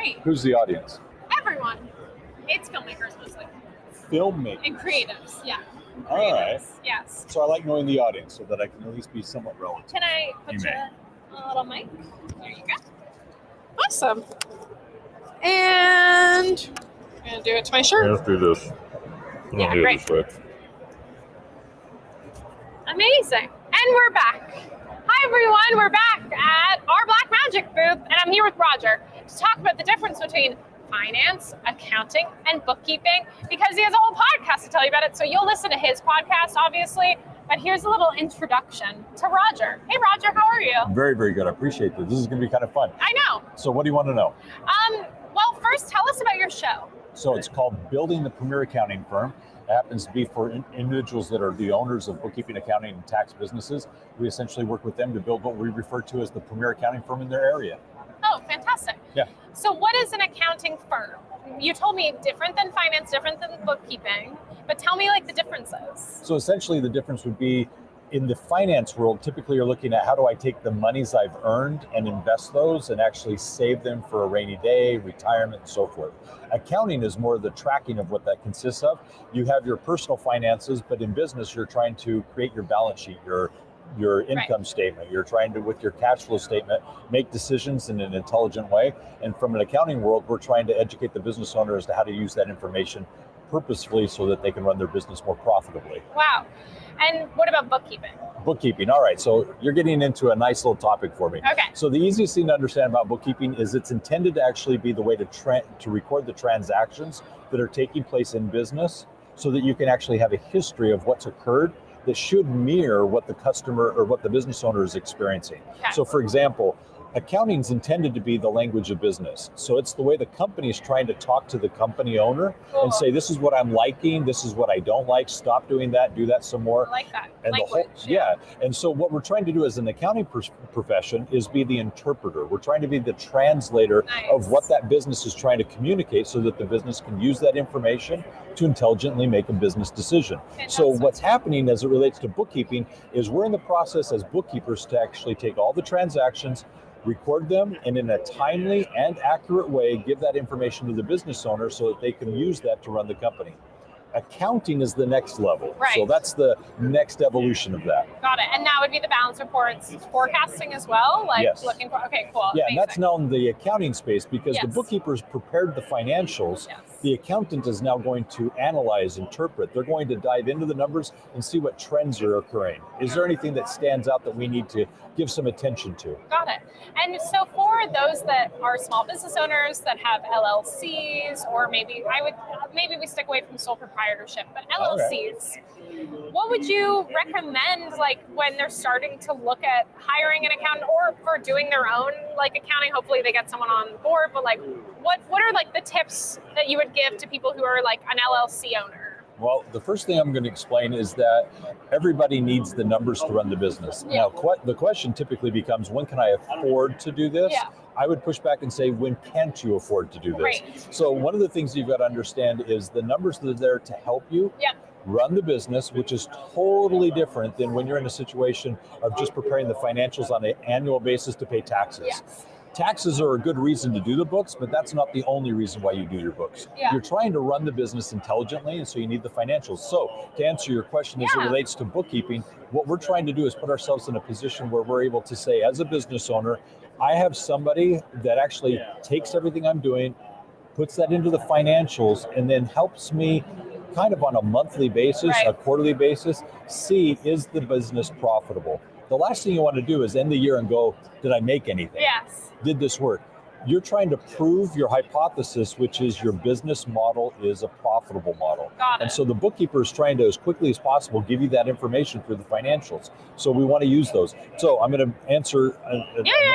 Great. Who's the audience? Everyone. It's filmmakers mostly. Filmmakers. And creatives, yeah. All right. Yes. So I like knowing the audience so that I can at least be somewhat relevant. Can I put you on a little mic? There you go. Awesome. And I'm going to do it to my shirt. Let's do this. Yeah, great. This way. Amazing. And we're back. Hi, everyone. We're back at our Black Magic booth, and I'm here with Roger to talk about the difference between finance, accounting, and bookkeeping, because he has a whole podcast to tell you about it. So you'll listen to his podcast, obviously, but here's a little introduction to Roger. Hey, Roger, how are you? Very, very good. I appreciate this. This is going to be kind of fun. I know. So what do you want to know? Well, first, tell us about your show. So it's called Building the Premier Accounting Firm. It happens to be for individuals that are the owners of bookkeeping, accounting, and tax businesses. We essentially work with them to build what we refer to as the premier accounting firm in their area. Oh, fantastic. Yeah. So what is an accounting firm? You told me different than finance, different than bookkeeping, but tell me like the differences. So essentially the difference would be in the finance world, typically you're looking at how do I take the monies I've earned and invest those and actually save them for a rainy day, retirement, and so forth. Accounting is more the tracking of what that consists of. You have your personal finances, but in business, you're trying to create your balance sheet, your income statement. You're trying to, with your cash flow statement, make decisions in an intelligent way. And from an accounting world, we're trying to educate the business owner as to how to use that information purposefully so that they can run their business more profitably. Wow. And what about bookkeeping? Bookkeeping. All right. So you're getting into a nice little topic for me. Okay. So the easiest thing to understand about bookkeeping is it's intended to actually be the way to record the transactions that are taking place in business so that you can actually have a history of what's occurred that should mirror what the customer or what the business owner is experiencing. Okay. So for example, accounting is intended to be the language of business. So it's the way the company is trying to talk to the company owner and say, this is what I'm liking, this is what I don't like, stop doing that, do that some more. I like that. And language. And so what we're trying to do as an accounting profession is be the interpreter. We're trying to be the translator of what that business is trying to communicate so that the business can use that information to intelligently make a business decision. Fantastic. So what's happening as it relates to bookkeeping is we're in the process as bookkeepers to actually take all the transactions, record them, and in a timely and accurate way, give that information to the business owner so that they can use that to run the company. Accounting is the next level. Right. So that's the next evolution of that. Got it. And that would be the balance reports, forecasting as well? Like Yes. looking for, okay, cool. Yeah, Amazing. and that's now in the accounting space because the Yes. bookkeepers prepared the financials. Yes. The accountant is now going to analyze, interpret. They're going to dive into the numbers and see what trends are occurring. Is there anything that stands out that we need to give some attention to? Got it. And so for those that are small business owners that have LLCs, or maybe we stick away from sole proprietorship, but LLCs, what would you recommend like when they're starting to look at hiring an accountant or for doing their own like accounting? Hopefully they get someone on board, but like what are like the tips that you would give to people who are like an LLC owner? Well, the first thing I'm going to explain is that everybody needs the numbers to run the business. Yeah. Now, the question typically becomes, when can I afford to do this? Yeah. I would push back and say, when can't you afford to do this? Right. So one of the things you've got to understand is the numbers that are there to help you run the business, which is totally different than when you're in a situation of just preparing the financials on an annual basis to pay taxes. Yes. Taxes are a good reason to do the books, but that's not the only reason why you do your books. Yeah. You're trying to run the business intelligently, and so you need the financials. So to answer your question as it relates to bookkeeping, what we're trying to do is put ourselves in a position where we're able to say, as a business owner, I have somebody that actually takes everything I'm doing, puts that into the financials, and then helps me kind of on a monthly basis, a quarterly basis, see, is the business profitable? The last thing you want to do is end the year and go, did I make anything? Yes. Did this work? You're trying to prove your hypothesis, which is your business model is a profitable model. Got it. And so the bookkeeper is trying to, as quickly as possible, give you that information through the financials. So we want to use those. So I'm going to answer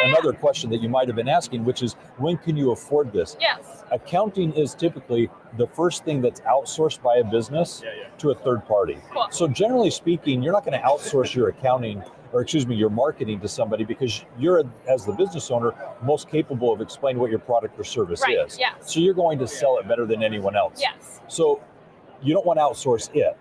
another question that you might have been asking, which is, when can you afford this? Yes. Accounting is typically the first thing that's outsourced by a business to a third party. Cool. So generally speaking, you're not going to outsource your accounting your marketing to somebody because you're, as the business owner, most capable of explaining what your product or service is. Yes. So you're going to sell it better than anyone else. Yes. So you don't want to outsource it.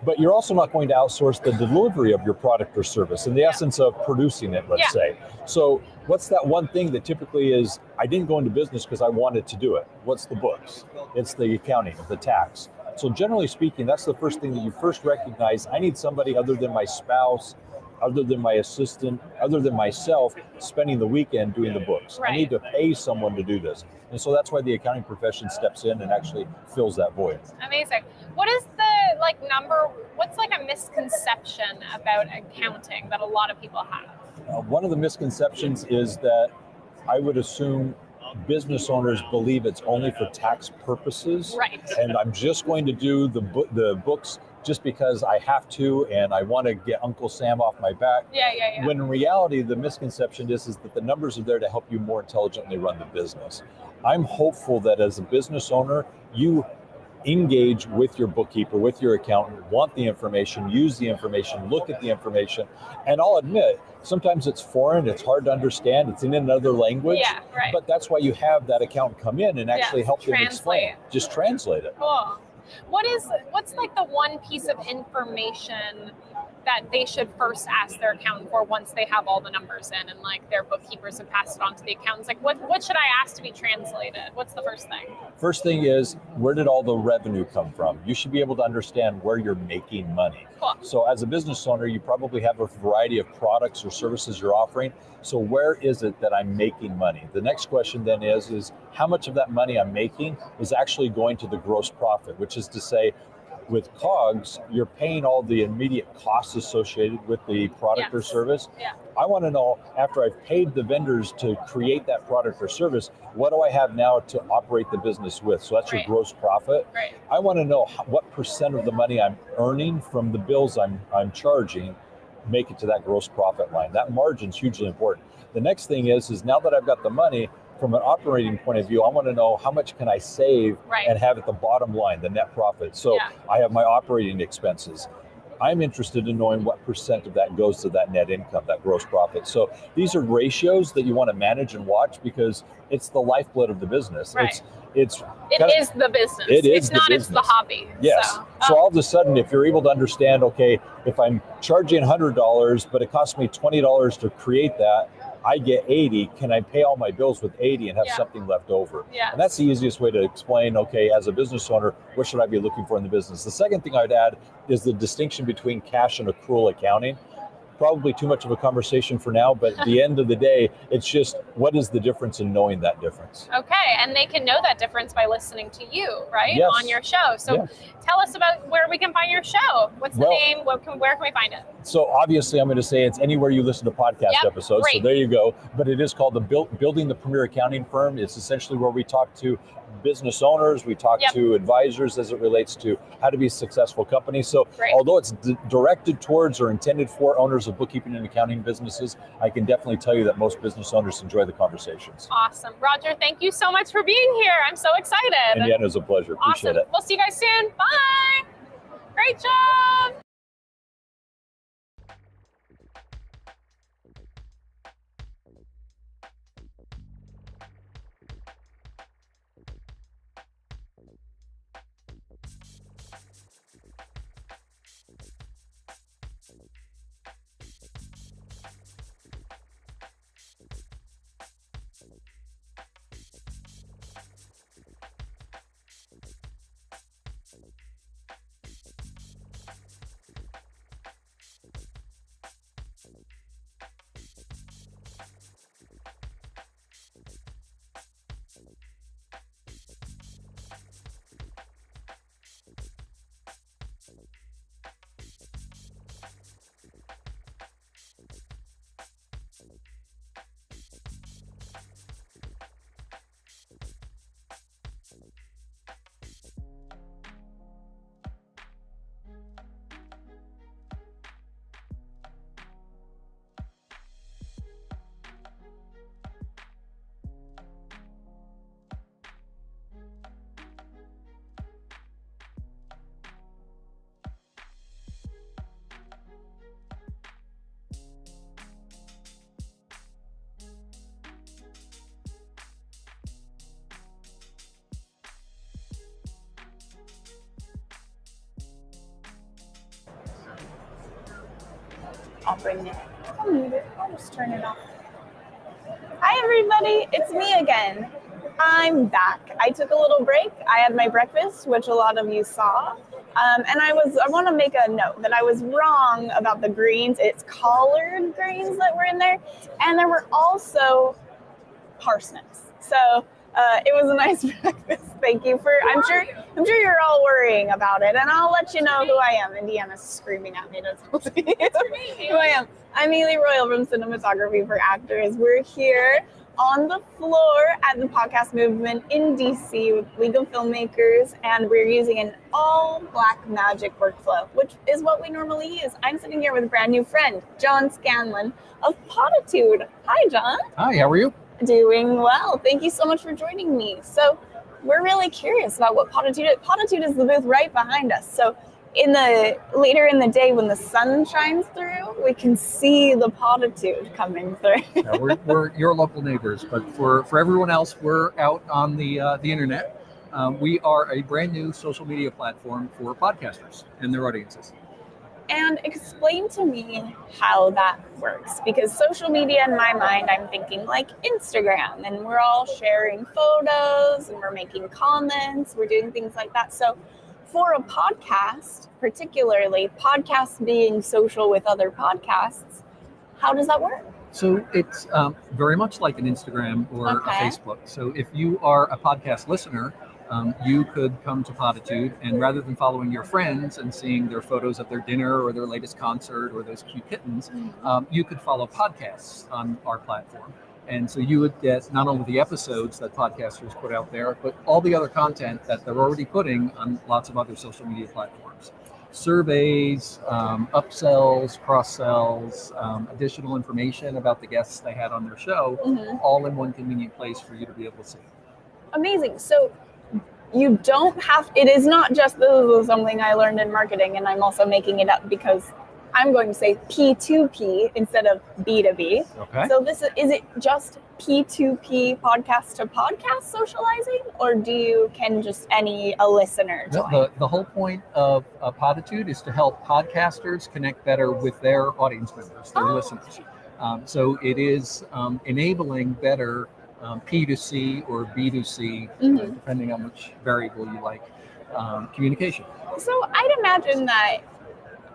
But you're also not going to outsource the delivery of your product or service in the essence of producing it, let's say. So what's that one thing that typically is, I didn't go into business because I wanted to do it? What's the books? It's the accounting, the tax. So generally speaking, that's the first thing that you first recognize. I need somebody other than my spouse, other than my assistant, other than myself, spending the weekend doing the books. I need to pay someone to do this. And so that's why the accounting profession steps in and actually fills that void. Amazing. What is the what's like a misconception about accounting that a lot of people have? One of the misconceptions is that I would assume business owners believe it's only for tax purposes. Right. And I'm just going to do the books just because I have to and I want to get Uncle Sam off my back. Yeah. When in reality, the misconception is that the numbers are there to help you more intelligently run the business. I'm hopeful that as a business owner, you engage with your bookkeeper, with your accountant, want the information, use the information, look at the information. And I'll admit, sometimes it's foreign, it's hard to understand, it's in another language. Yeah, right. But that's why you have that accountant come in and actually help them explain. Just translate it. Cool. What's like the one piece of information that they should first ask their accountant for once they have all the numbers in and like their bookkeepers have passed it on to the accountants? Like what should I ask to be translated? What's the first thing? First thing is, where did all the revenue come from? You should be able to understand where you're making money. Cool. So as a business owner, you probably have a variety of products or services you're offering. So where is it that I'm making money? The next question then is how much of that money I'm making is actually going to the gross profit, which is to say, with COGS, you're paying all the immediate costs associated with the product or service. Yeah. I want to know, after I've paid the vendors to create that product or service, what do I have now to operate the business with? So that's your gross profit. Right. I want to know what percent of the money I'm earning from the bills I'm charging make it to that gross profit line. That margin's hugely important. The next thing is now that I've got the money, from an operating point of view, I want to know how much can I save and have at the bottom line, the net profit. So I have my operating expenses. I'm interested in knowing what percent of that goes to that net income, that gross profit. So these are ratios that you want to manage and watch because it's the lifeblood of the business. Right. It is the business. It's the hobby. Yes. So all of a sudden, if you're able to understand, okay, if I'm charging $100, but it costs me $20 to create that, I get 80, can I pay all my bills with 80 and have something left over? Yes. And that's the easiest way to explain, okay, as a business owner, what should I be looking for in the business? The second thing I'd add is the distinction between cash and accrual accounting. Probably too much of a conversation for now, but at the end of the day, it's just what is the difference in knowing that difference? Okay, and they can know that difference by listening to you, right? Yes. On your show. So tell us about where we can find your show. What's the name? Where can we find it? So obviously I'm going to say it's anywhere you listen to podcast episodes. Great. So there you go. But it is called the Building the Premier Accounting Firm. It's essentially where we talk to business owners, we talk to advisors as it relates to how to be successful companies. So although it's directed towards or intended for owners of bookkeeping and accounting businesses, I can definitely tell you that most business owners enjoy the conversations. Awesome. Roger, thank you so much for being here. I'm so excited. And yeah, it was a pleasure. Appreciate it. We'll see you guys soon. Bye. Great job. I'll bring it. I'll mute it. I'll just turn it off. Hi, everybody. It's me again. I'm back. I took a little break. I had my breakfast, which a lot of you saw. And I want to make a note that I was wrong about the greens. It's collard greens that were in there. And there were also parsnips. So it was a nice breakfast. Thank you for, I'm sure you're all worrying about it. And I'll let you know who I am. Indiana's screaming at me to tell you who I am. I'm Ely Royal from Cinematography for Actors. We're here on the floor at the podcast movement in DC with League of Filmmakers, and we're using an all black magic workflow, which is what we normally use. I'm sitting here with a brand new friend, John Scanlon of Potitude. Hi, John. Hi, how are you? Doing well. Thank you so much for joining me. So we're really curious about what Potitude is. Potitude is the booth right behind us. So later in the day when the sun shines through, we can see the Potitude coming through. Yeah, we're your local neighbors, but for everyone else, we're out on the internet. We are a brand new social media platform for podcasters and their audiences. And explain to me how that works, because social media in my mind, I'm thinking like Instagram, and we're all sharing photos and we're making comments, we're doing things like that. So for a podcast, particularly podcasts being social with other podcasts, how does that work? So it's very much like an Instagram or a Facebook. So if you are a podcast listener, you could come to Potitude, and rather than following your friends and seeing their photos of their dinner or their latest concert or those cute kittens, you could follow podcasts on our platform. And so you would get not only the episodes that podcasters put out there, but all the other content that they're already putting on lots of other social media platforms. Surveys, upsells, cross-sells, additional information about the guests they had on their show, all in one convenient place for you to be able to see. Amazing. So you don't have, it is not just, this is something I learned in marketing, and I'm also making it up because I'm going to say P2P instead of B2B. Okay. So is it just P2P podcast to podcast socializing, or can just a listener join? The whole point of Potitude is to help podcasters connect better with their audience members, their listeners. So it is enabling better P2C or B2C, depending on which variable you like, communication. So I'd imagine that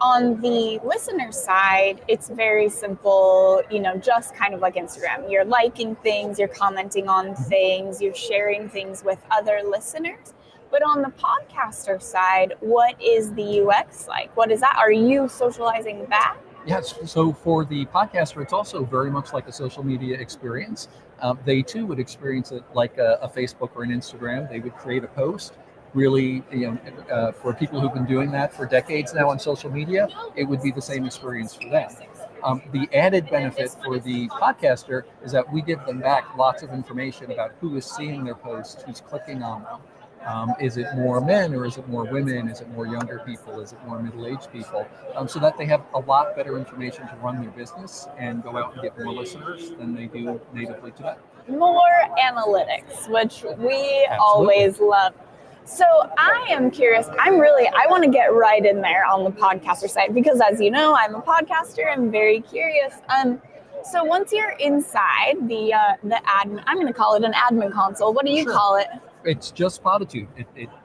on the listener side, it's very simple, just kind of like Instagram. You're liking things, you're commenting on things, you're sharing things with other listeners. But on the podcaster side, what is the UX like? What is that? Are you socializing back? Yes. So for the podcaster, it's also very much like a social media experience. They too would experience it like a Facebook or an Instagram. They would create a post. Really, for people who've been doing that for decades now on social media, it would be the same experience for them. The added benefit for the podcaster is that we give them back lots of information about who is seeing their posts, who's clicking on them. Is it more men or is it more women? Is it more younger people? Is it more middle-aged people? So that they have a lot better information to run their business and go out and get more listeners than they do natively today. More analytics, which we always love. So I am curious. I want to get right in there on the podcaster side because, as you know, I'm a podcaster. I'm very curious. So once you're inside the admin, I'm going to call it an admin console. What do you call it? It's just Potitude.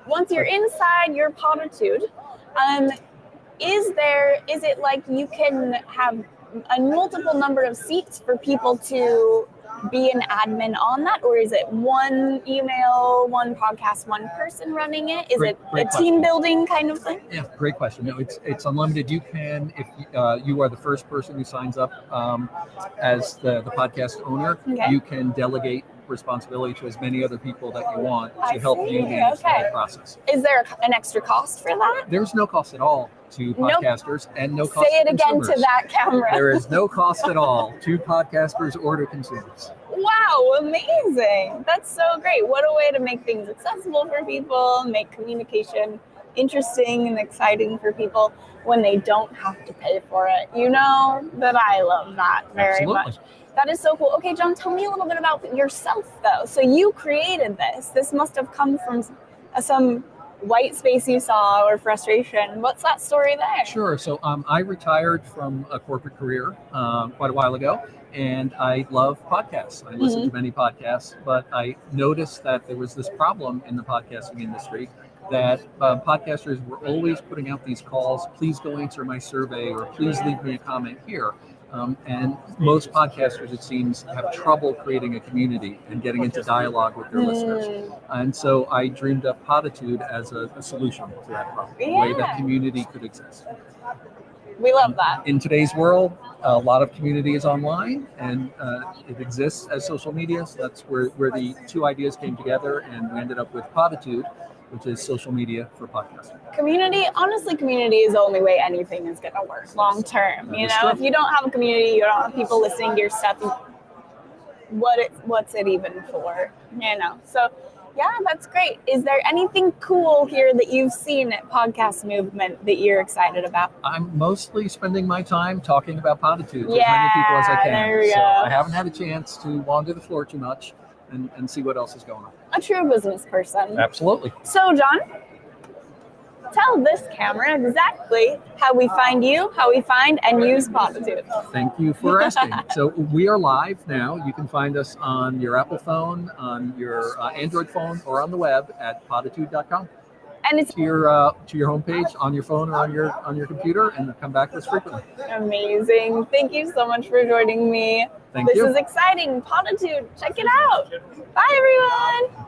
Once you're inside your Potitude, is it like you can have a multiple number of seats for people to be an admin on that, or is it one email, one podcast, one person running it? Is it a team building kind of thing? Yeah, great question. No, it's unlimited. You can, if you are the first person who signs up as the podcast owner, you can delegate responsibility to as many other people that you want to help you manage the whole process. Is there an extra cost for that? There's no cost at all to podcasters and no cost Say it to again consumers. to that camera. There is no cost at all to podcasters or to consumers. Wow, amazing. That's so great. What a way to make things accessible for people, make communication interesting and exciting for people when they don't have to pay for it. You know that I love that very much. That is so cool. Okay, John, tell me a little bit about yourself, though. So you created this. This must have come from some white space you saw or frustration. What's that story there? Sure. So I retired from a corporate career quite a while ago, and I love podcasts. I listen to many podcasts, but I noticed that there was this problem in the podcasting industry that podcasters were always putting out these calls, please go answer my survey, or please leave me a comment here. And most podcasters, it seems, have trouble creating a community and getting into dialogue with their listeners. And so I dreamed up Poditude as a solution to that problem, a way that community could exist. We love that. In today's world, a lot of community is online, and it exists as social media. So that's where the two ideas came together, and we ended up with Poditude, which is social media for podcasting. Community is the only way anything is going to work long term. You know, if you don't have a community, you don't have people listening to your stuff, what's it even for? You know, so yeah, that's great. Is there anything cool here that you've seen at Podcast Movement that you're excited about? I'm mostly spending my time talking about Poditude with as many people as I can. There we go. I haven't had a chance to wander the floor too much and see what else is going on. A true business person. Absolutely. So, John, tell this camera exactly how we find you, how we find and use Poditude. Thank you for asking. So we are live now. You can find us on your Apple phone, on your Android phone, or on the web at poditude.com. And it's to your homepage on your phone or on your computer, and come back to us frequently. Amazing. Thank you so much for joining me. Thank you. This is exciting. Poditude, check it out. Bye, everyone.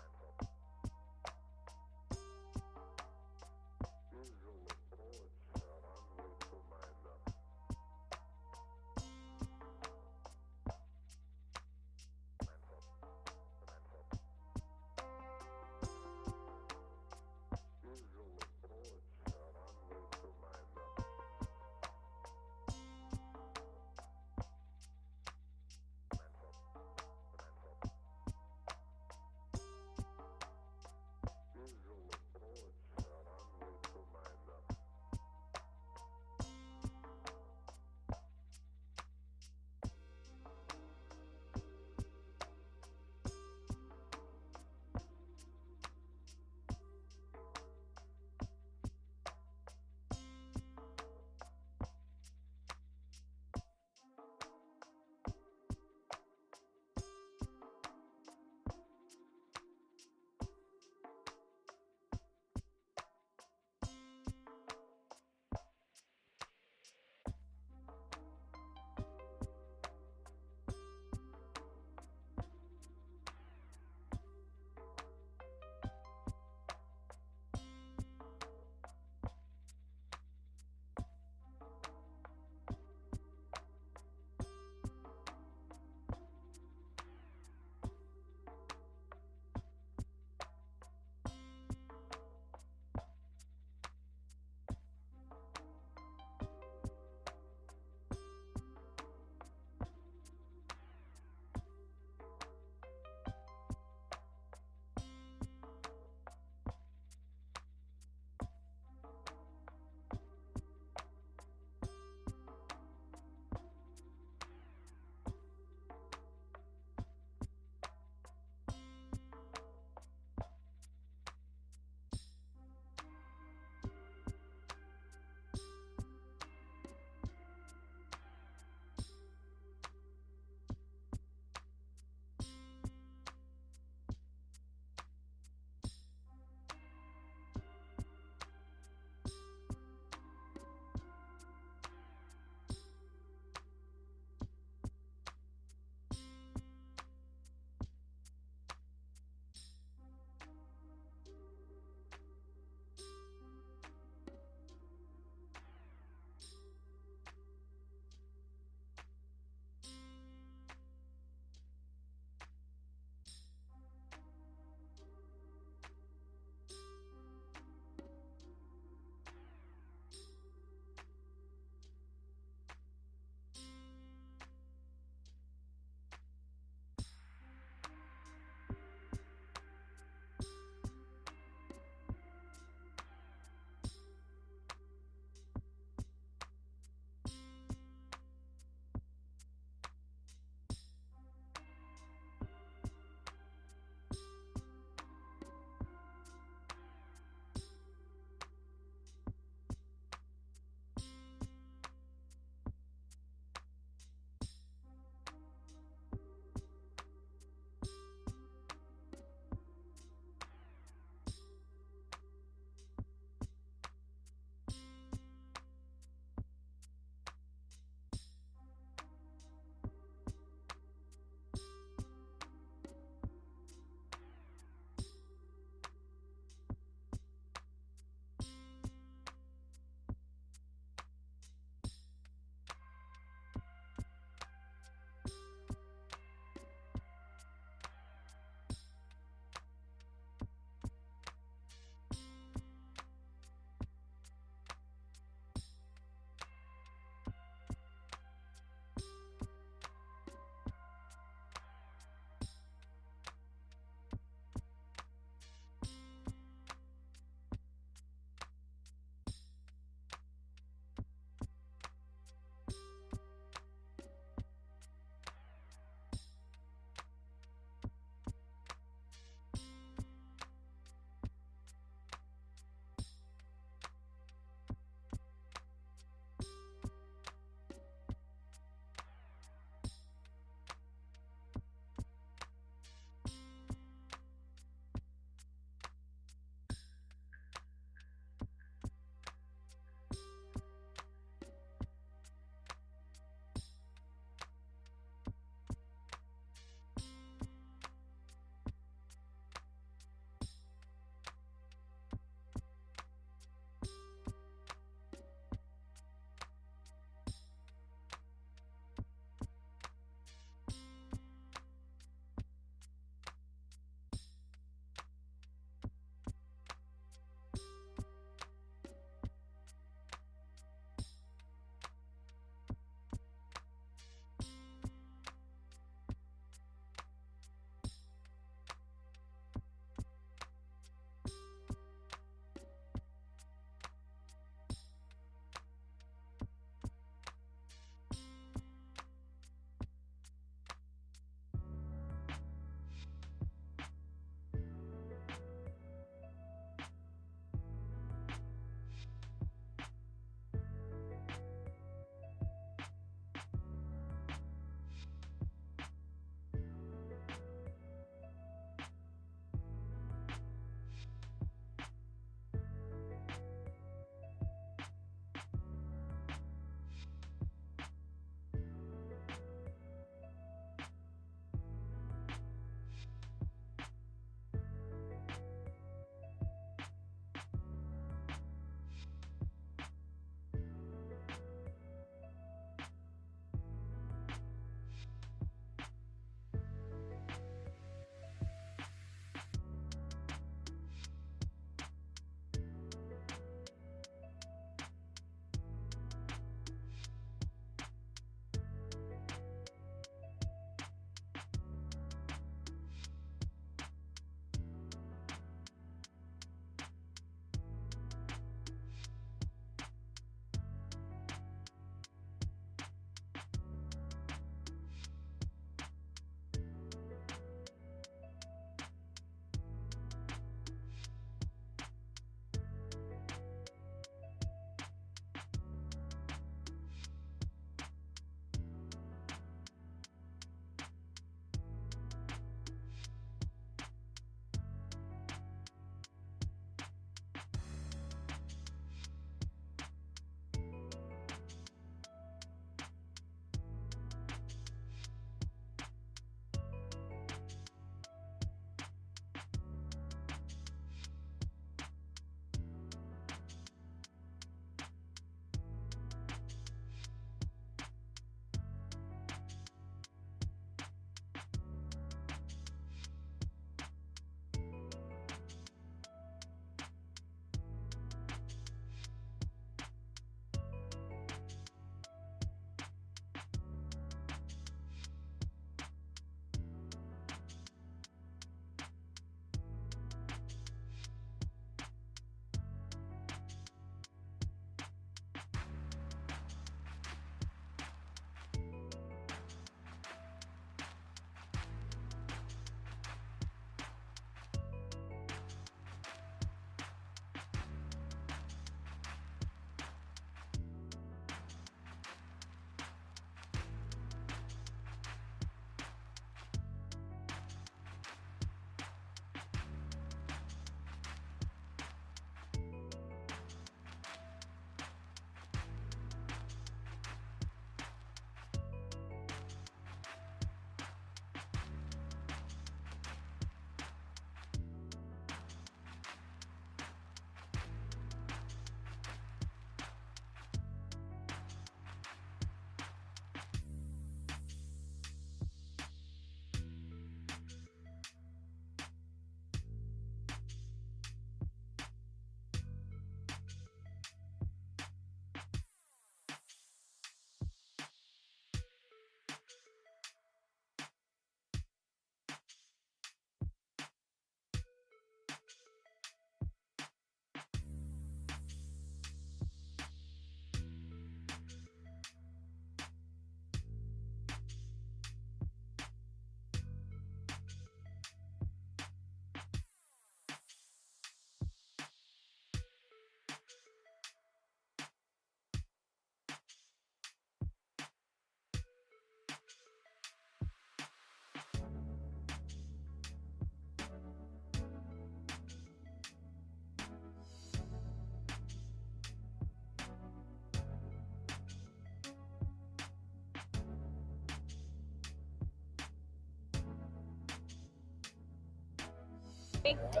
Thank you.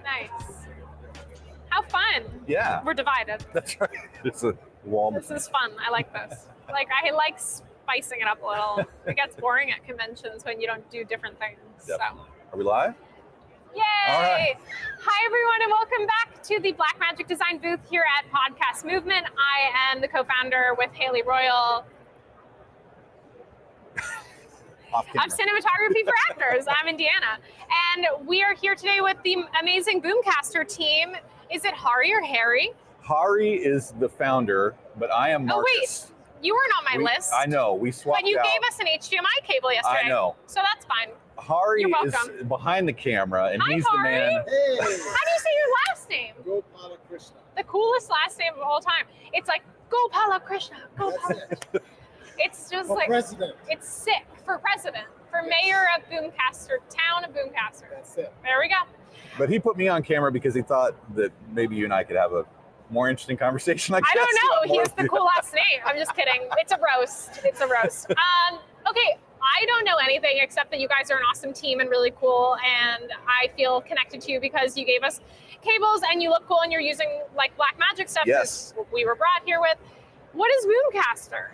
Nice. How fun. Yeah. We're divided. That's right. It's a wall. This is fun. I like this. Like, I like spicing it up a little. It gets boring at conventions when you don't do different things. Yep. So. Are we live? Yay! All right. Hi, everyone, and welcome back to the Blackmagic Design booth here at Podcast Movement. I am the co-founder with Haley Royal of Cinematography for Actors. I'm Indiana. And we are here today with the amazing Boomcaster team. Is it Hari or Harry? Hari is the founder, but I am Marcus. Oh, wait. You weren't on my list. I know. We swapped But you out. gave us an HDMI cable yesterday. I know. So that's fine. Hari You're is welcome. behind the camera, and Hi, he's Hari. the man. Hey, How do you say your last name? Gopala Krishna. The coolest last name of all time. It's like Gopala Krishna. That's Gopala. it. It's just For like president. it's sick for president, for mayor of Boomcaster, town of Boomcaster. That's it. There we go. But he put me on camera because he thought that maybe you and I could have a more interesting conversation. I guess. I don't know. He More- has the cool last name. I'm just kidding. It's a roast. It's a roast. Okay. I don't know anything except that you guys are an awesome team and really cool, and I feel connected to you because you gave us cables and you look cool and you're using like Blackmagic stuff. Yes. We were brought here with. What is Boomcaster?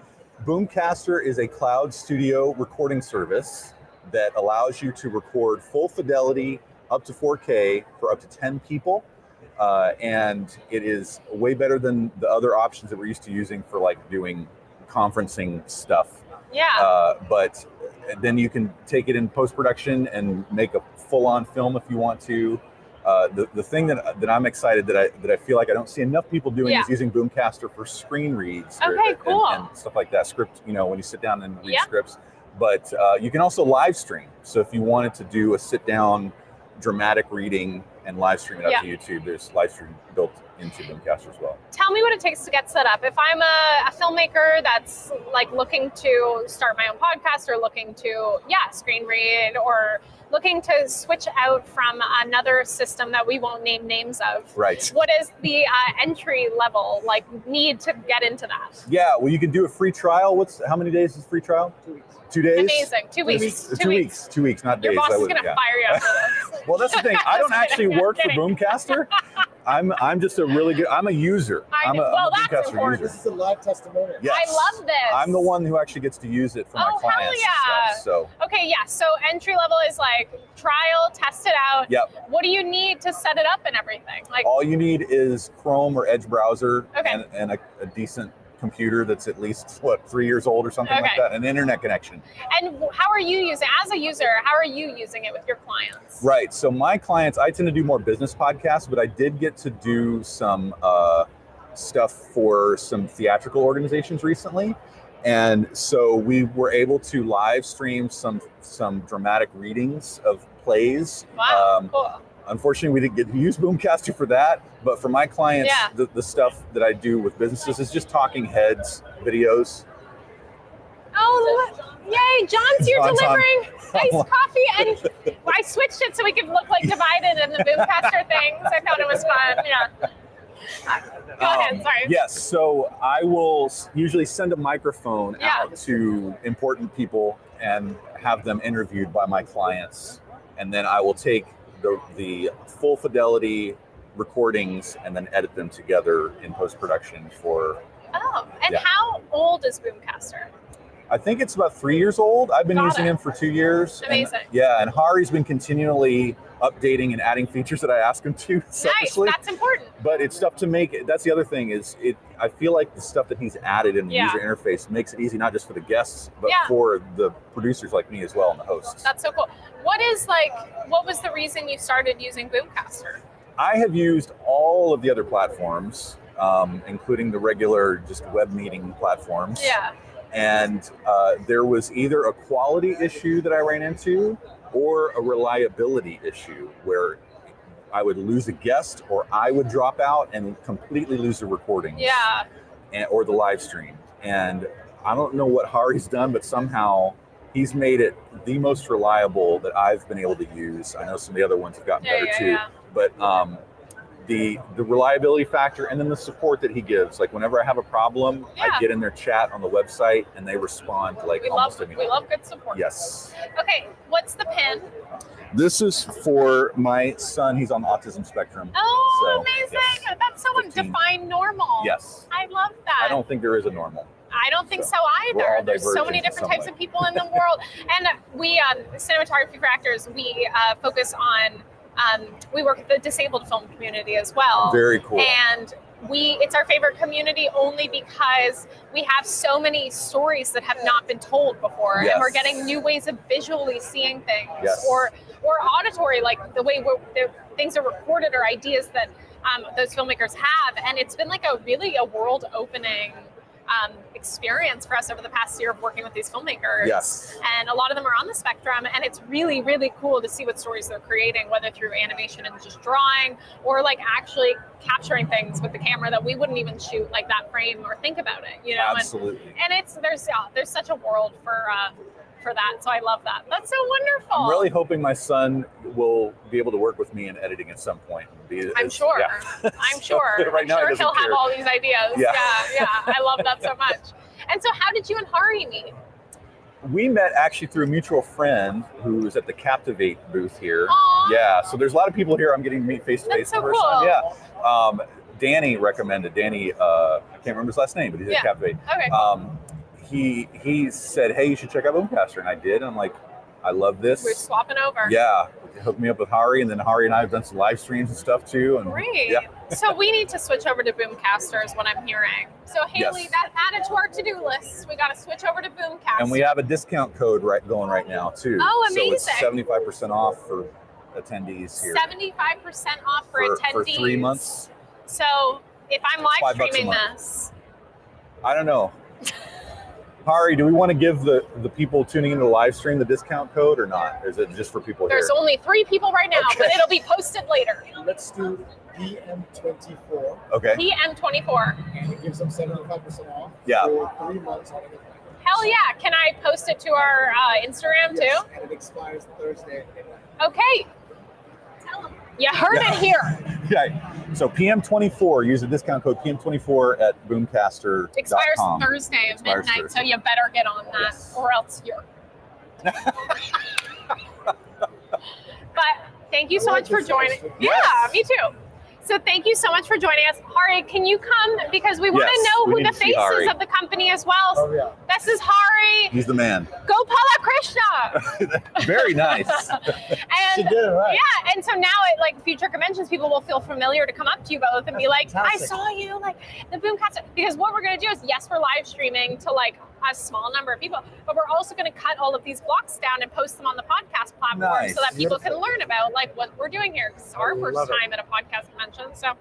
Boomcaster is a cloud studio recording service that allows you to record full fidelity up to 4K for up to 10 people. And it is way better than the other options that we're used to using for like doing conferencing stuff. Yeah. But then you can take it in post-production and make a full-on film if you want to. The thing that I'm excited that I feel like I don't see enough people doing is using Boomcaster for screen reads. Okay, cool. And stuff like that. Script, when you sit down and read scripts. But you can also live stream. So if you wanted to do a sit-down dramatic reading and live stream it up to YouTube, there's live stream built into Boomcaster as well. Tell me what it takes to get set up. If I'm a filmmaker that's like looking to start my own podcast or looking to, screen read or looking to switch out from another system that we won't name names of. Right. What is the entry level need to get into that? Yeah, well, you can do a free trial. How many days is free trial? 2 weeks. 2 days? Amazing. 2 weeks. 2 weeks. 2 weeks, not Your days. boss I is wouldn't- going to fire you after this. Well, that's the thing. I don't Just actually kidding. work for Kidding. Boomcaster. I'm just a really good. I'm a user. I'm a that's Boomcaster important. This user. is a live testimonial. Yes. I love this. I'm the one who actually gets to use it for my Oh, hell clients yeah. and stuff. So Okay, so entry level is like trial, test it out. Yep. What do you need to set it up and everything? Like, all you need is Chrome or Edge browser Okay. and a decent computer that's at least 3 years old or something like Okay. that, an internet connection. and how are you using, as a user, how are you using it with your clients? Right. So my clients, I tend to do more business podcasts, but I did get to do some stuff for some theatrical organizations recently. And so we were able to live stream some dramatic readings of plays. Wow, cool. Unfortunately, we didn't get to use Boomcaster for that, but for my clients, Yeah. the stuff that I do with businesses is just talking heads videos. Oh, yay, John's here John's on. delivering iced coffee, and I switched it so we could look like divided in the Boomcaster things. I thought it was fun, Go ahead, sorry. Yes, so I will usually send a microphone Yeah. out to important people and have them interviewed by my clients. And then I will take the full fidelity recordings and then edit them together in post-production for, Oh, and Yeah. how old is Boomcaster? I think it's about 3 years old. I've been Got using it. him for 2 years. Amazing. And Hari's been continually updating and adding features that I ask him to Nice, selfishly. that's important. But it's stuff to make. That's the other thing is I feel like the stuff that he's added in the Yeah. user interface makes it easy not just for the guests, but Yeah. for the producers like me as well and the hosts. That's so cool. What was the reason you started using Boomcaster? I have used all of the other platforms, including the regular just web meeting platforms. Yeah. And there was either a quality issue that I ran into or a reliability issue where I would lose a guest or I would drop out and completely lose the recordings. Yeah. Or the live stream. And I don't know what Hari's done, but somehow he's made it the most reliable that I've been able to use. I know some of the other ones have gotten better too. Yeah. But the reliability factor, and then the support that he gives. Like whenever I have a problem, I get in their chat on the website and they respond like almost immediately. We love good support. Yes. Okay, what's the pin? This is for my son. He's on the autism spectrum. Oh, so, amazing. Yes. That's so 15. Define normal. Yes. I love that. I don't think there is a normal. I don't think so We're all either. There's so many divergent in different some types way. of people in the world. And we, Cinematography for Actors, we focus on, we work with the disabled film community as well. Very cool. And it's our favorite community only because we have so many stories that have not been told before. Yes. And we're getting new ways of visually seeing things. Yes. Or auditory, like the way things are recorded or ideas that those filmmakers have. And it's been like a world-opening experience for us over the past year of working with these filmmakers. Yes. And a lot of them are on the spectrum, and it's really, really cool to see what stories they're creating, whether through animation and just drawing, or like actually capturing things with the camera that we wouldn't even shoot like that frame or think about it, you know? Absolutely. And there's such a world for that, so I love that. That's so wonderful. I'm really hoping my son will be able to work with me in editing at some point. I'm sure. Yeah. I'm sure. Right now, I'm he sure he'll doesn't have care. all these ideas. Yeah. Yeah. I love that so much. And so how did you and Hari meet? We met actually through a mutual friend who's at the Captivate booth here. Aww. Yeah, so there's a lot of people here I'm getting to meet face to face. That's so cool. Yeah. Danny recommended. Danny, I can't remember his last name, but he's at Captivate. Okay. He said, hey, you should check out Boomcaster, and I did. And I'm like, I love this. We're swapping over. Yeah, hooked me up with Hari, and then Hari and I have done some live streams and stuff too. And Great. Yeah. So we need to switch over to Boomcaster is what I'm hearing. So Haley, Yes. that added to our to-do list. We got to switch over to Boomcaster. And we have a discount code going right now too. Oh, So it's amazing. 75% off for attendees here 75% off for attendees. for 3 months. So if I'm live $5 a streaming month. this, I don't know. Hari, do we want to give the people tuning into the live stream the discount code or not? Or is it just for people there's here? only 3 people right now, Okay. but it'll be posted later. Let's do PM24, Okay. PM24. and it gives them 75% off Yeah. for 3 months on it. Hell yeah. Can I post it to our Instagram Yes, too? and it expires Thursday at midnight. Okay. You heard it here. Yeah. So PM24, use the discount code PM24 at boomcaster.com. Expires Thursday at Expires midnight, Thursday. so you better get on that, Yes. or else you're. But thank you so I much like for this joining. question. Yeah, Yes. me too. So thank you so much for joining us. Hari, can you come? Because we want Yes, to know we who need the to see face Hari. is of the company as well. Oh, yeah. This is Hari. He's the man. Gopala Krishna. Very nice. She And did it right. yeah, and so now at like future conventions, people will feel familiar to come up to you both and be like, Fantastic. I saw you like the Boomcaster. Because what we're gonna do is, yes, we're live streaming to like a small number of people, but we're also gonna cut all of these blocks down and post them on the podcast platform Nice. so that people Beautiful. can learn about like what we're doing here. Because it's our first love it. time at a podcast convention. So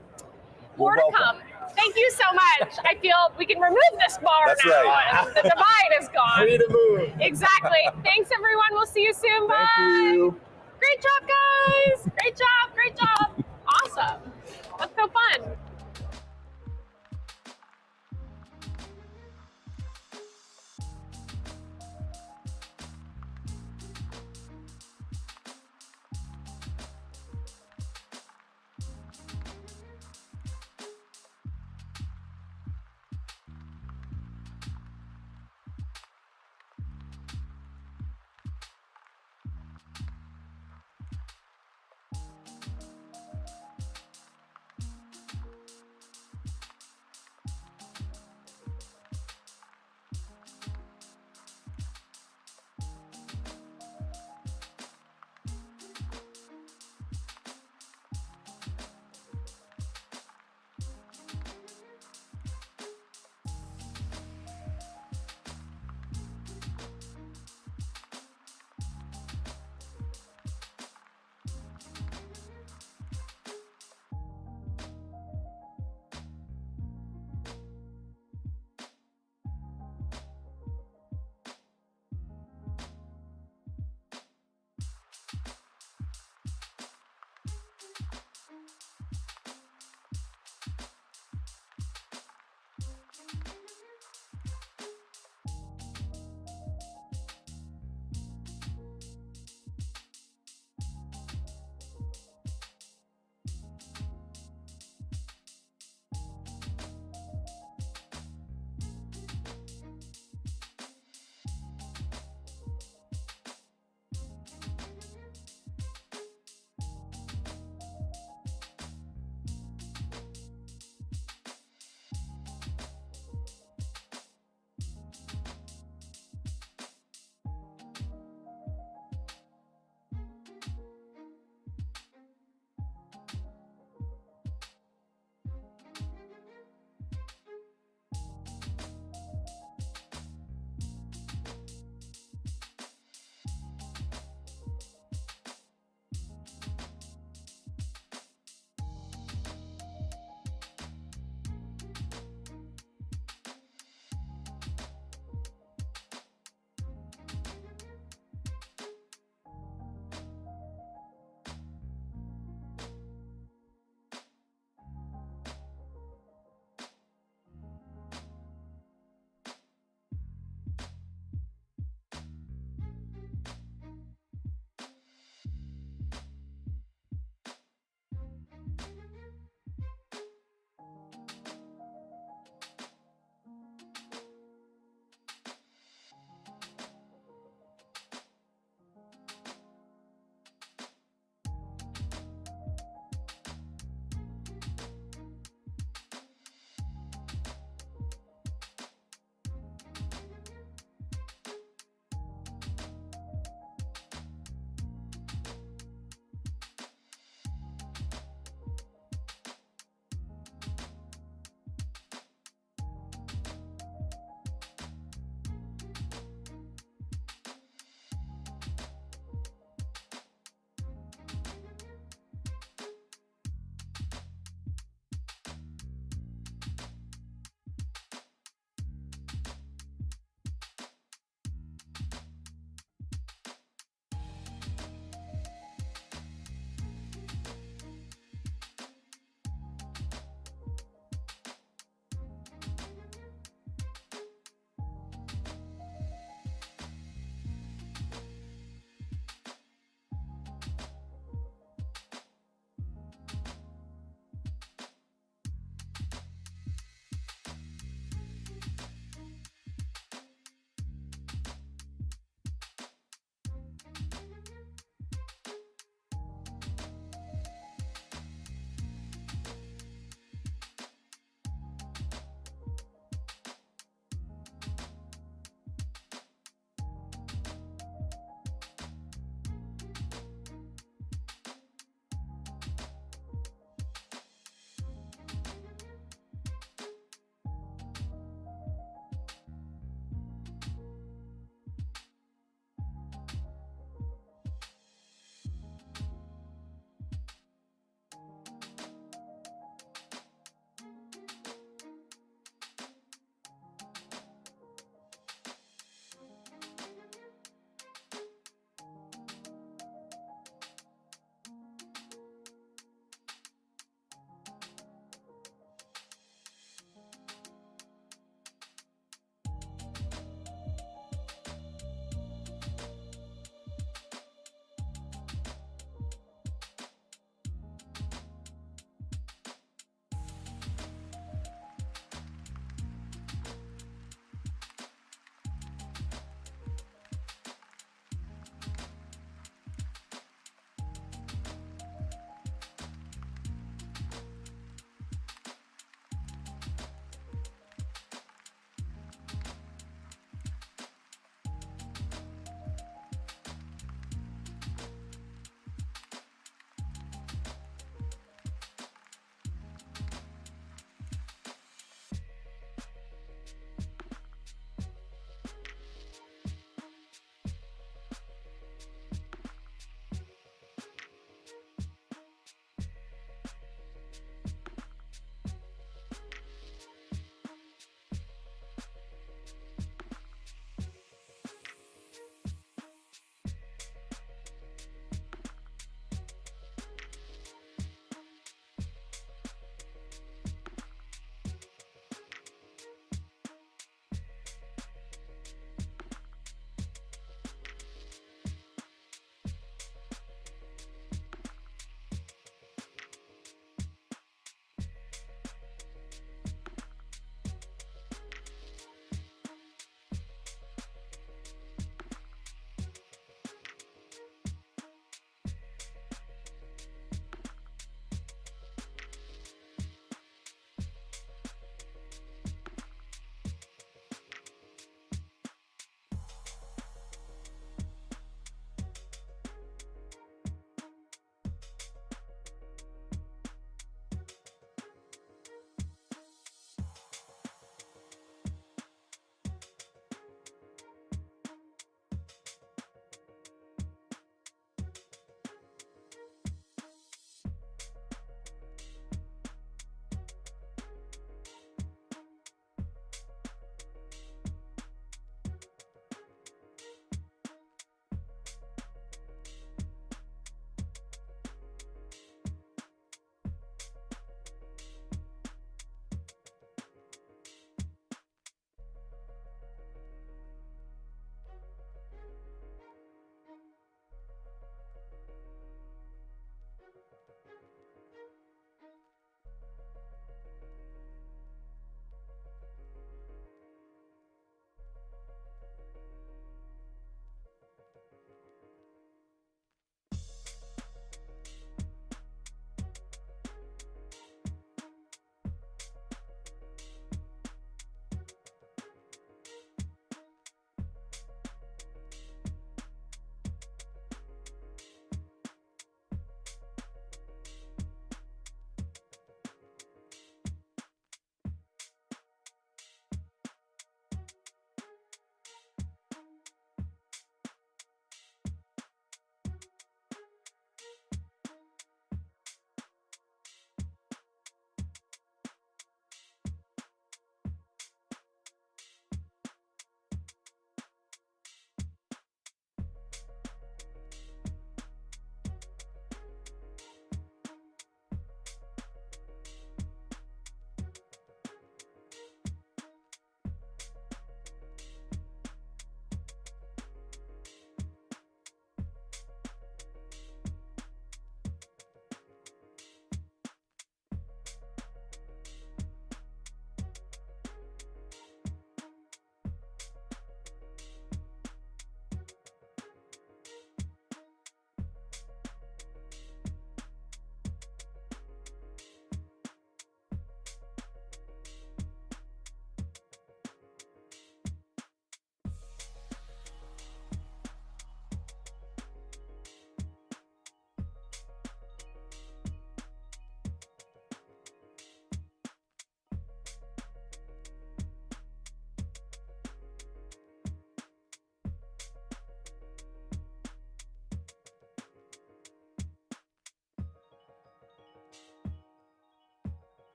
more to welcome. come. Thank you so much. I feel we can remove this bar That's now. right. And the divide is gone. Free to move. Exactly. Thanks, everyone. We'll see you soon. Bye. Thank you. Great job, guys. Great job. Great job. Awesome. That's so fun.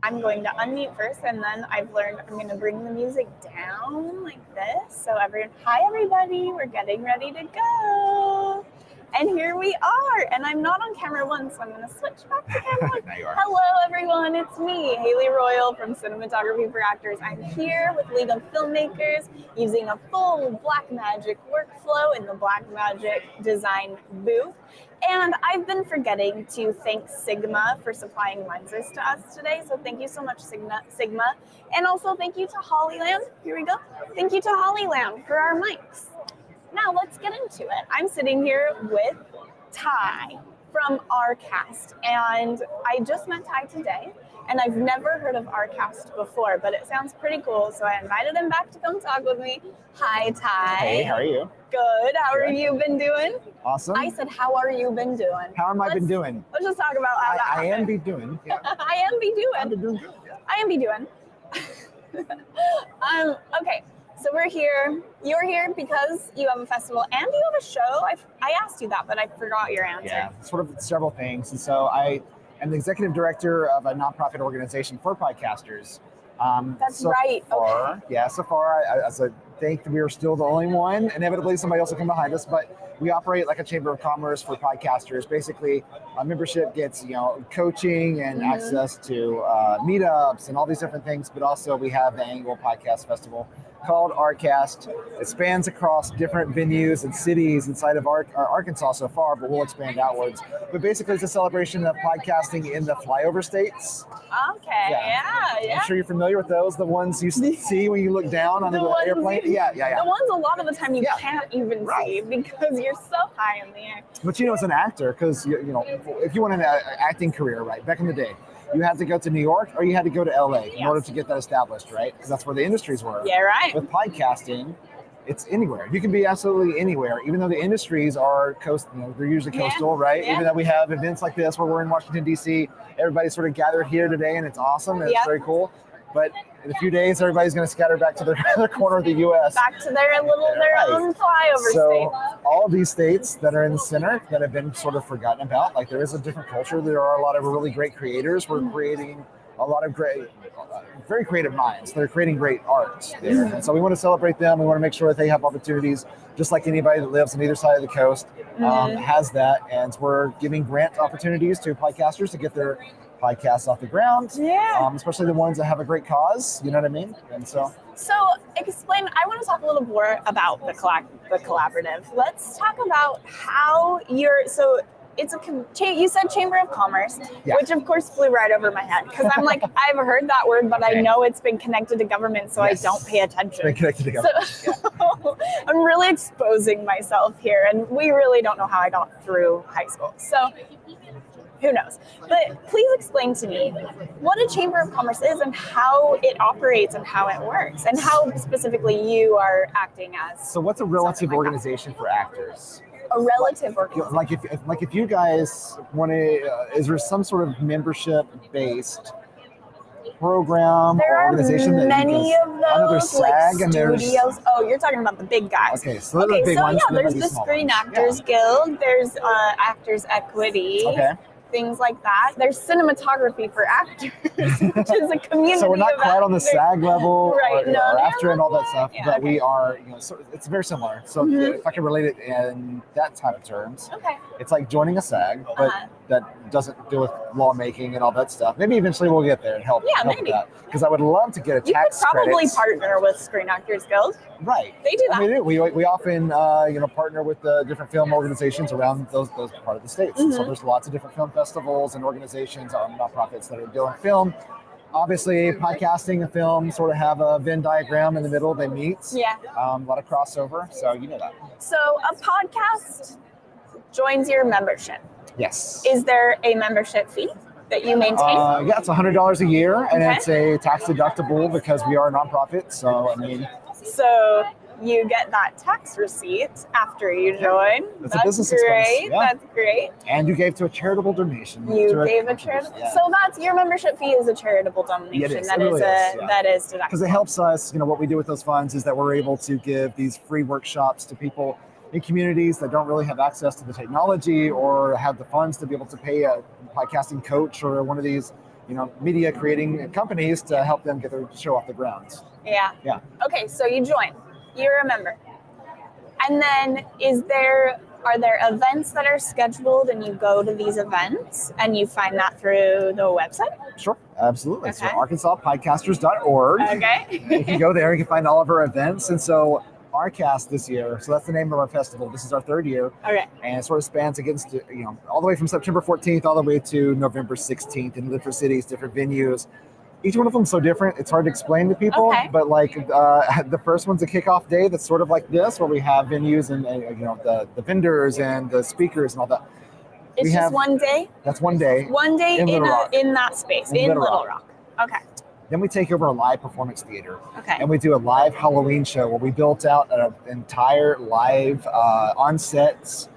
I'm going to unmute first, and then I've learned I'm going to bring the music down like this. So hi everybody, we're getting ready to go. And here we are. And I'm not on camera one, so I'm going to switch back to camera one. Now you are. Hello everyone, it's me, Haley Royal from Cinematography for Actors. I'm here with League of Filmmakers using a full Blackmagic workflow in the Blackmagic design booth. And I've been forgetting to thank Sigma for supplying lenses to us today. So thank you so much, Sigma. And also thank you to Hollyland. Here we go. Thank you to Hollyland for our mics. Now let's get into it. I'm sitting here with Ty from RCast. And I just met Ty today. And I've never heard of RCast before, but it sounds pretty cool. So I invited him back to come talk with me. Hi, Ty. Hey, how are you? Good. How are you been doing? Awesome. I said, how are you been doing? How am I been doing? Let's just talk about how that I am happened. be doing. Yeah. I am be doing. I've been doing good. Yeah. I am be doing. Okay, so we're here. You're here because you have a festival and you have a show. I asked you that, but I forgot your answer. Yeah, sort of several things. And so I am the executive director of a nonprofit organization for podcasters. That's so right. Far, Okay. Yeah, so far, I think we are still the only one. Inevitably, somebody else will come behind us, but we operate like a chamber of commerce for podcasters. Basically, a membership gets coaching and access to meetups and all these different things, but also we have the annual podcast festival called RCast. It spans across different venues and cities inside of Arkansas so far, but we'll expand outwards. But basically, it's a celebration of podcasting in the flyover states. Okay. Yeah. I'm sure you're familiar with those, the ones you see when you look down on the airplane. Yeah. The ones a lot of the time you can't even see because you're so high in the air. But as an actor, because if you want an acting career, right, back in the day, you had to go to New York or you had to go to LA in order to get that established, right? Because that's where the industries were. Yeah, right. With podcasting, it's anywhere. You can be absolutely anywhere, even though the industries are they're usually coastal, right? Even though we have events like this where we're in Washington, D.C., everybody's sort of gathered here today and it's awesome and it's very cool. But in a few days, everybody's going to scatter back to their corner of the U.S. Back to their own flyover So state. all of these states that are in the center that have been sort of forgotten about, like there is a different culture. There are a lot of really great creators. We're creating a lot of very creative minds. They're creating great art there. And so we want to celebrate them. We want to make sure that they have opportunities, just like anybody that lives on either side of the coast has that. And we're giving grant opportunities to podcasters to get their podcasts off the ground, especially the ones that have a great cause, you know what I mean? And so explain, I want to talk a little more about the collaborative. Let's talk about how you said Chamber of Commerce, which of course flew right over my head because I'm like, I've heard that word, but I know it's been connected to government, so I don't pay attention. It's been connected to government. So I'm really exposing myself here, and we really don't know how I got through high school. So who knows? But please explain to me what a Chamber of Commerce is and how it operates and how it works and how specifically you are acting as. So what's a relative organization for actors? A relative organization. Like if you guys want to, is there some sort of membership-based program or organization? There are many of those. I know there's SAG and there's studios. Oh, you're talking about the big guys. Okay, so they're the big ones. Yeah, there's the Screen Actors Guild. There's Actors Equity. Okay. Things like that. There's cinematography for actors, which is a community. So we're not quite on the SAG level or after and all that stuff, but we are. So it's very similar. So if I can relate it in that type of terms, it's like joining a SAG, but that doesn't deal with lawmaking and all that stuff. Maybe eventually we'll get there and help with that. Because I would love to get a tax credit. You could probably partner with Screen Actors Guild. Right. They do that. We often partner with the different film organizations around those part of the states. So there's lots of different film festivals and organizations, nonprofits that are doing film. Obviously, podcasting and film sort of have a Venn diagram in the middle. They meet. Yeah. A lot of crossover. So you know that. So a podcast joins your membership. Yes. Is there a membership fee that you maintain? Yeah, it's $100 a year, and it's a tax deductible because we are a nonprofit. So So you get that tax receipt after you join. That's a business expense. Yeah. That's great. And you gave to a charitable donation. You gave a charitable. Yeah. So that's your membership fee is a charitable donation. That is deductible. Because it helps us. What we do with those funds is that we're able to give these free workshops to people in communities that don't really have access to the technology or have the funds to be able to pay a podcasting coach or one of these media creating companies to help them get their show off the ground. Yeah. Yeah. Okay, so you join. You're a member. And then are there events that are scheduled and you go to these events and you find that through the website? Sure, absolutely. Okay. So ArkansasPodcasters.org. Okay. If you go there, you can find all of our events. And so RCast this year, so that's the name of our festival. This is our third year. Okay. And it sort of spans against, all the way from September 14th all the way to November 16th in different cities, different venues. Each one of them is so different. It's hard to explain to people, Okay. but the first one's a kickoff day that's sort of like this, where we have venues and the vendors and the speakers and all that. It's just one day? That's one day. One day in Little Rock. in that space, in Little Rock. Okay. Then we take over a live performance theater. Okay. And we do a live Halloween show where we built out an entire live on sets.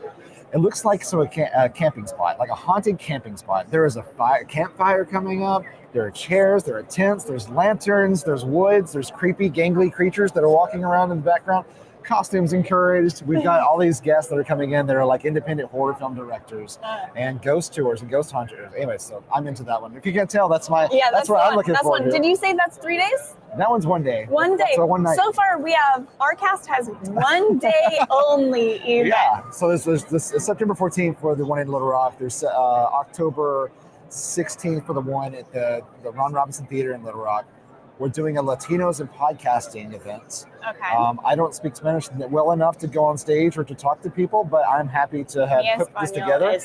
It looks like a camping spot, like a haunted camping spot. There is a campfire coming up. There are chairs, there are tents, there's lanterns, there's woods, there's creepy, gangly creatures that are walking around in the background. Costumes encouraged. We've got all these guests that are coming in that are like independent horror film directors and ghost tours and ghost hunters. Anyway, so I'm into that one. If you can't tell, that's what I'm looking for. Did you say that's 3 days? That one's one day. One day. So one night. So far, RCast has 1 day only event. Yeah. So there's this September 14th for the one in Little Rock. There's October 16th for the one at the Ron Robinson Theater in Little Rock. We're doing a Latinos in podcasting event. Okay. I don't speak Spanish well enough to go on stage or to talk to people, but I'm happy to have put this together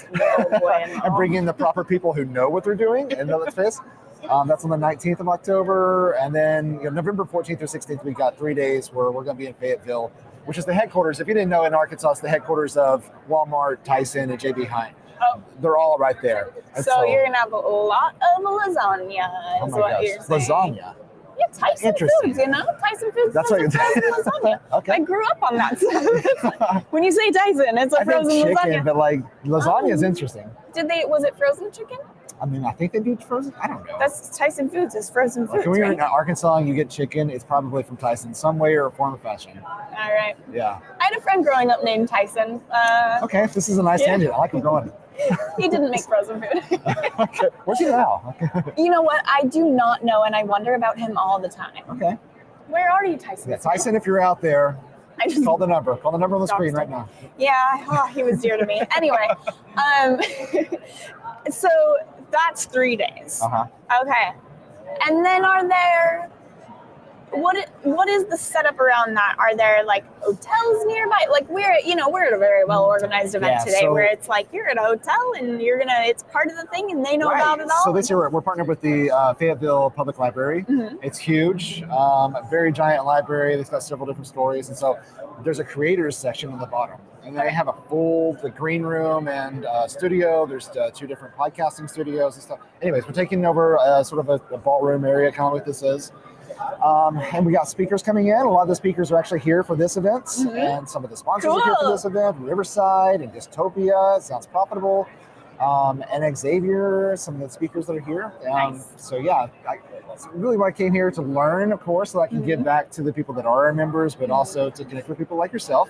and bring in the proper people who know what they're doing and know the space. That's on the 19th of October. And then November 14th or 16th, we got 3 days where we're going to be in Fayetteville, which is the headquarters. If you didn't know, in Arkansas, it's the headquarters of Walmart, Tyson, and J.B. Hunt. Oh. They're all right there. And so you're going to have a lot of lasagna, is what you're saying. Lasagna. Yeah, Tyson Foods, Tyson Foods does frozen lasagna. Okay. I grew up on that stuff. When you say Tyson, it's a frozen chicken, lasagna. But lasagna is interesting. Was it frozen chicken? I mean, I think they do frozen. I don't know. That's Tyson Foods. It's frozen foods. When you're in Arkansas and you get chicken, it's probably from Tyson, some way or form or fashion. All right. Yeah. I had a friend growing up named Tyson. Okay, this is a nice tangent. I like him growing. He didn't make frozen food. Okay. Where's he now? You know what? I do not know, and I wonder about him all the time. Okay. Where are you, Tyson? Yeah, Tyson, if you're out there, call the number. Call the number on the screen right now. Yeah, he was dear to me. Anyway, so that's 3 days. Uh-huh. Okay. And then what is the setup around that? Are there hotels nearby? We're at a very well organized event today where it's you're at a hotel and it's part of the thing and they know about it all. So this year we're partnered with the Fayetteville Public Library. Mm-hmm. It's huge, a very giant library. It's got several different stories, and so there's a creators section on the bottom, and they have the green room and studio. There's 2 different podcasting studios and stuff. Anyways, we're taking over sort of a ballroom area, kind of like this is. And we got speakers coming in. A lot of the speakers are actually here for this event, and some of the sponsors are here for this event. Riverside and Dystopia, it sounds profitable. And Xavier, some of the speakers that are here. Nice. So yeah, that's really why I came here to learn, of course, so I can give back to the people that are our members, but also to connect with people like yourself.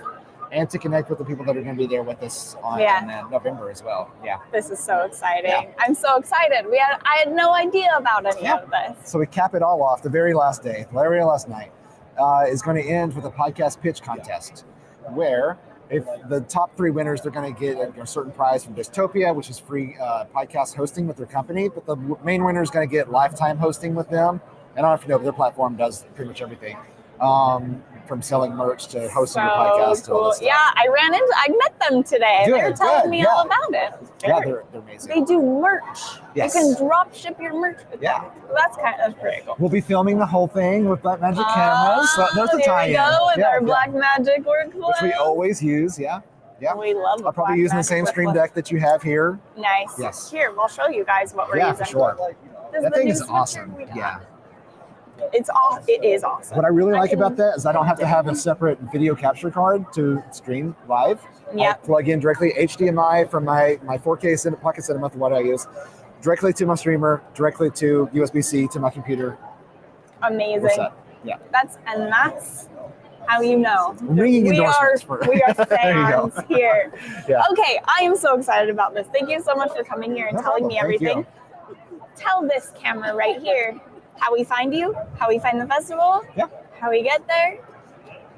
And to connect with the people that are going to be there with us in November as well. Yeah. This is so exciting. Yeah. I'm so excited. I had no idea about any of this. So we cap it all off the very last day, the very last night, is going to end with a podcast pitch contest, where if the top 3 winners, they're going to get a certain prize from Dystopia, which is free podcast hosting with their company. But the main winner is going to get lifetime hosting with them. And I don't know if you know, but their platform does pretty much everything. From selling merch to hosting your podcast. Cool. To all this stuff. Yeah, I met them today. Good, they were telling me all about it. They're amazing. They do merch. Yes. You can drop ship your merch with them. So that's pretty cool. We'll be filming the whole thing with Black Magic cameras. So there's the tie-in. Here we go with our Black Magic workflow. Which we always use, yeah. We love I'll probably using the same Stream Deck that you have here. Nice. Yes. Here, we'll show you guys what we're using. Yeah, for sure. That thing is awesome. Yeah. It is awesome. What I really like about that is I don't have to have a separate video capture card to stream live. Yeah. I plug in directly HDMI from my 4K Pocket Cinema, what I use, directly to my streamer, directly to USB-C to my computer. Amazing. Yeah. That's how you know. Ringing endorsements we are fans here. Yeah. Okay, I am so excited about this. Thank you so much for coming here and telling me everything. tell this camera right here how we find you, how we find the festival, Yeah. how we get there.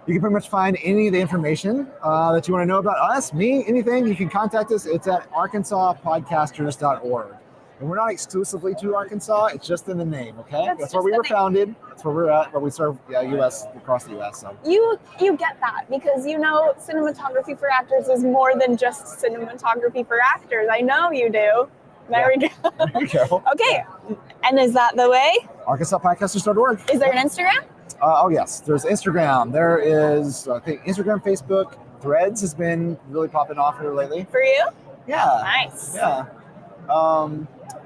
You can pretty much find any of the information that you want to know about us, me, anything. You can contact us. It's at arkansaspodcasters.org. And we're not exclusively to Arkansas. It's just in the name, okay? That's where we were founded. That's where we're at, but we serve U.S. across the U.S. So You get that because you know cinematography for actors is more than just cinematography for actors. I know you do. There we go. There you go. Okay. And is that the way? arkansaspodcasters.org. Is there an Instagram? Oh, yes. There's Instagram. There is, I think, Instagram, Facebook. Threads has been really popping off here lately. For you? Yeah. Nice. Yeah.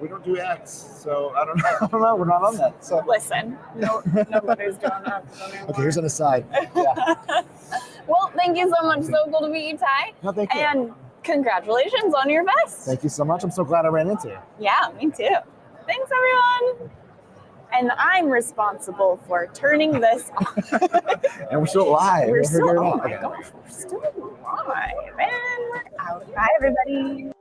We don't do X, so I don't know. I don't know. We're not on that. So Listen, nobody's doing that. Okay, here's an aside. Yeah. Well, thank you so much. So cool to meet you, Ty. No, thank you. And congratulations on your vest. Thank you so much. I'm so glad I ran into you. Yeah, me too. Thanks, everyone. And I'm responsible for turning this off. And we're still live. We're still, figuring it oh out. my gosh, we're still live. And we're out. Bye, everybody.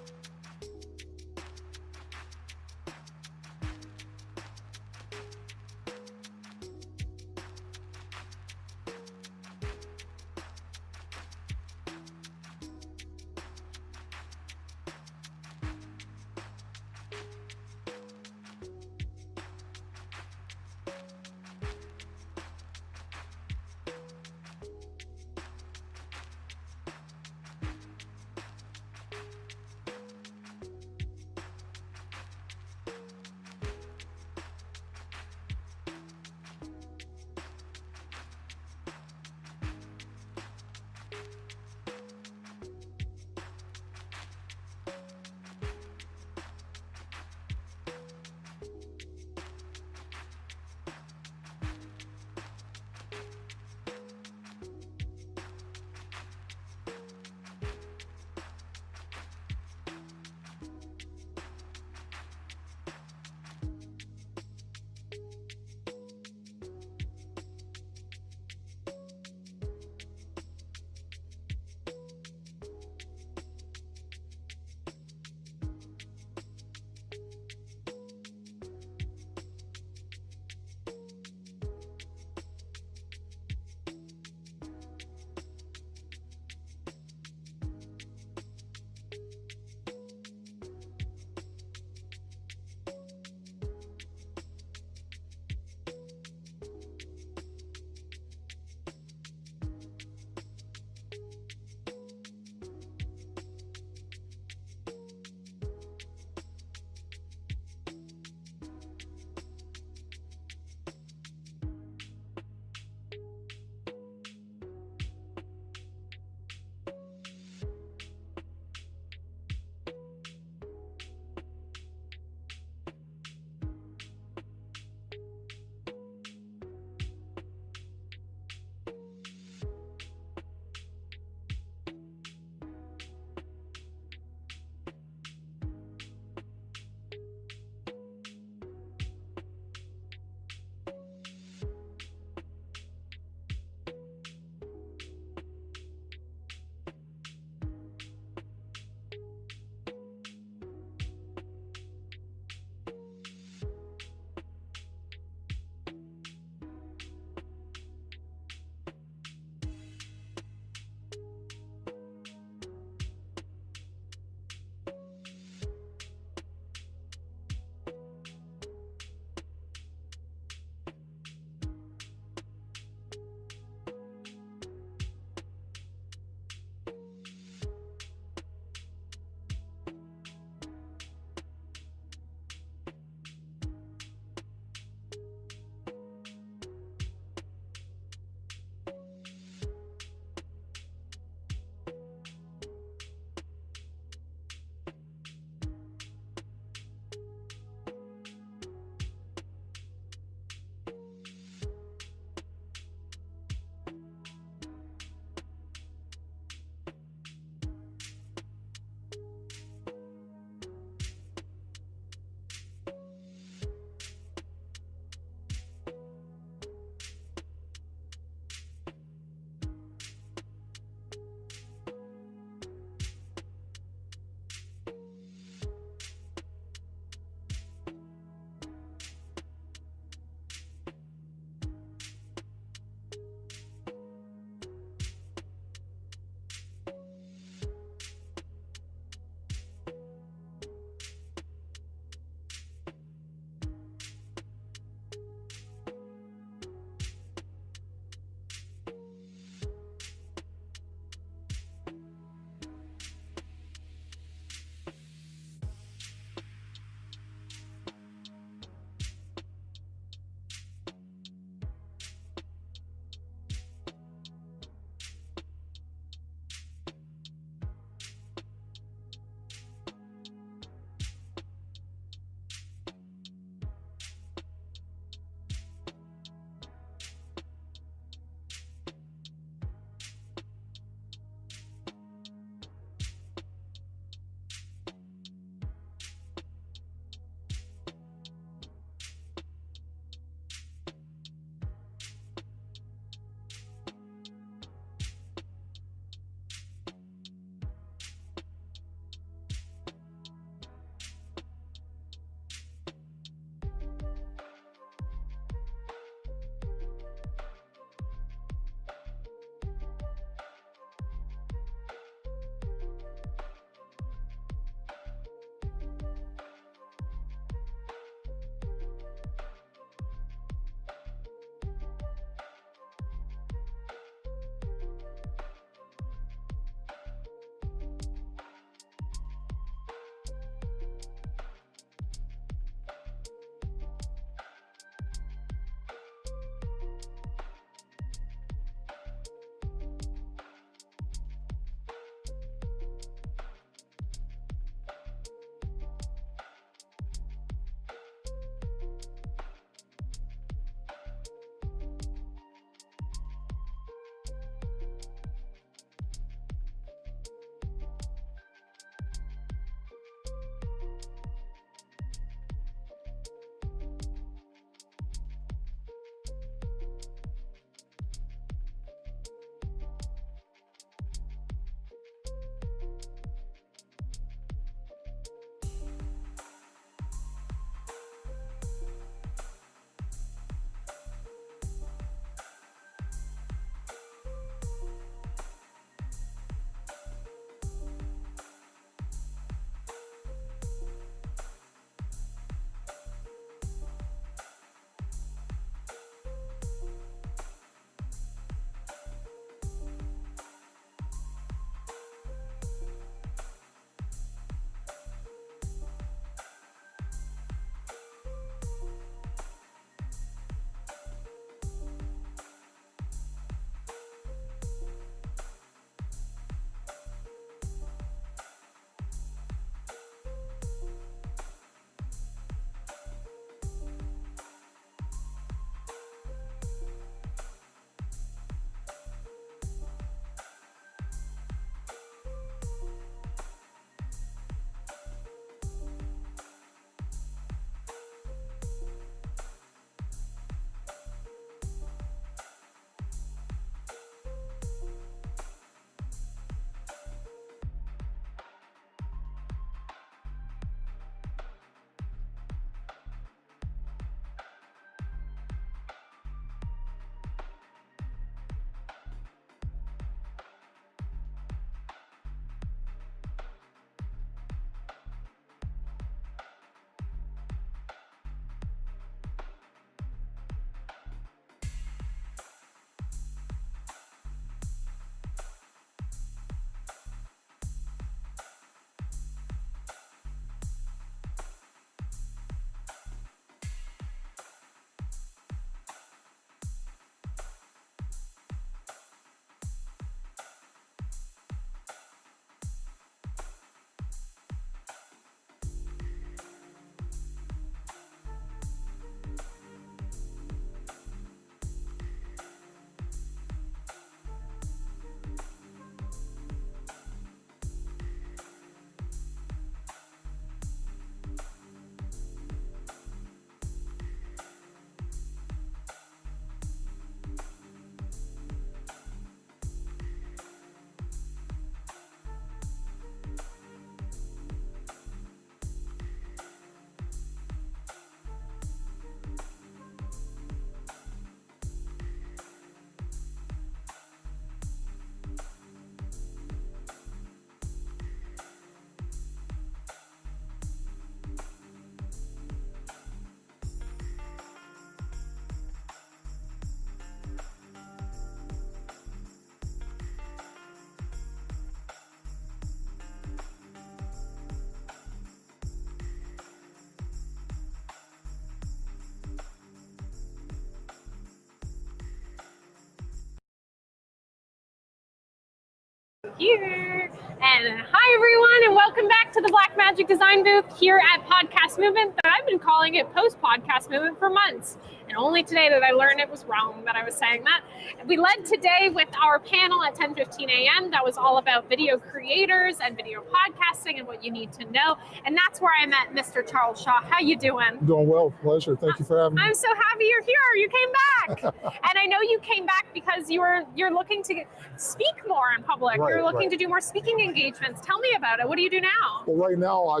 here. And hi, everyone, and welcome back to the Black Magic Design booth here at Podcast Movement. That I've been calling it Post-Podcast Movement for months. And only today that I learned it was wrong that I was saying that. We led today with our panel at 10:15 a.m. that was all about video creators and video podcasting and what you need to know. And that's where I met Mr. Charles Shaw. How you doing? Doing well. Pleasure. Thank you for having me. I'm so happy you're here. You came back. And I know you came back because you're looking to speak more in public. Right, you're looking right. to do more speaking engagements. Tell me about it. What do you do now? Well, right now, I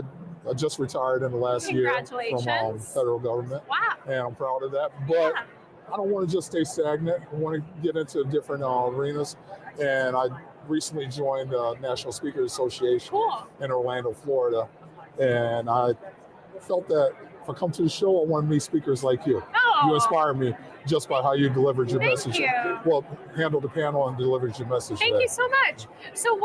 just retired in the last year from Congratulations. federal government. Wow. And I'm proud of that. But Yeah. I don't want to just stay stagnant. I want to get into different arenas. And I recently joined the National Speakers Association Cool. in Orlando, Florida. And I felt that if I come to the show, I want to meet speakers like you. Oh. You inspire me just by how you delivered your Thank message. you. Well, handled the panel and delivered your message. Thank today. you so much. So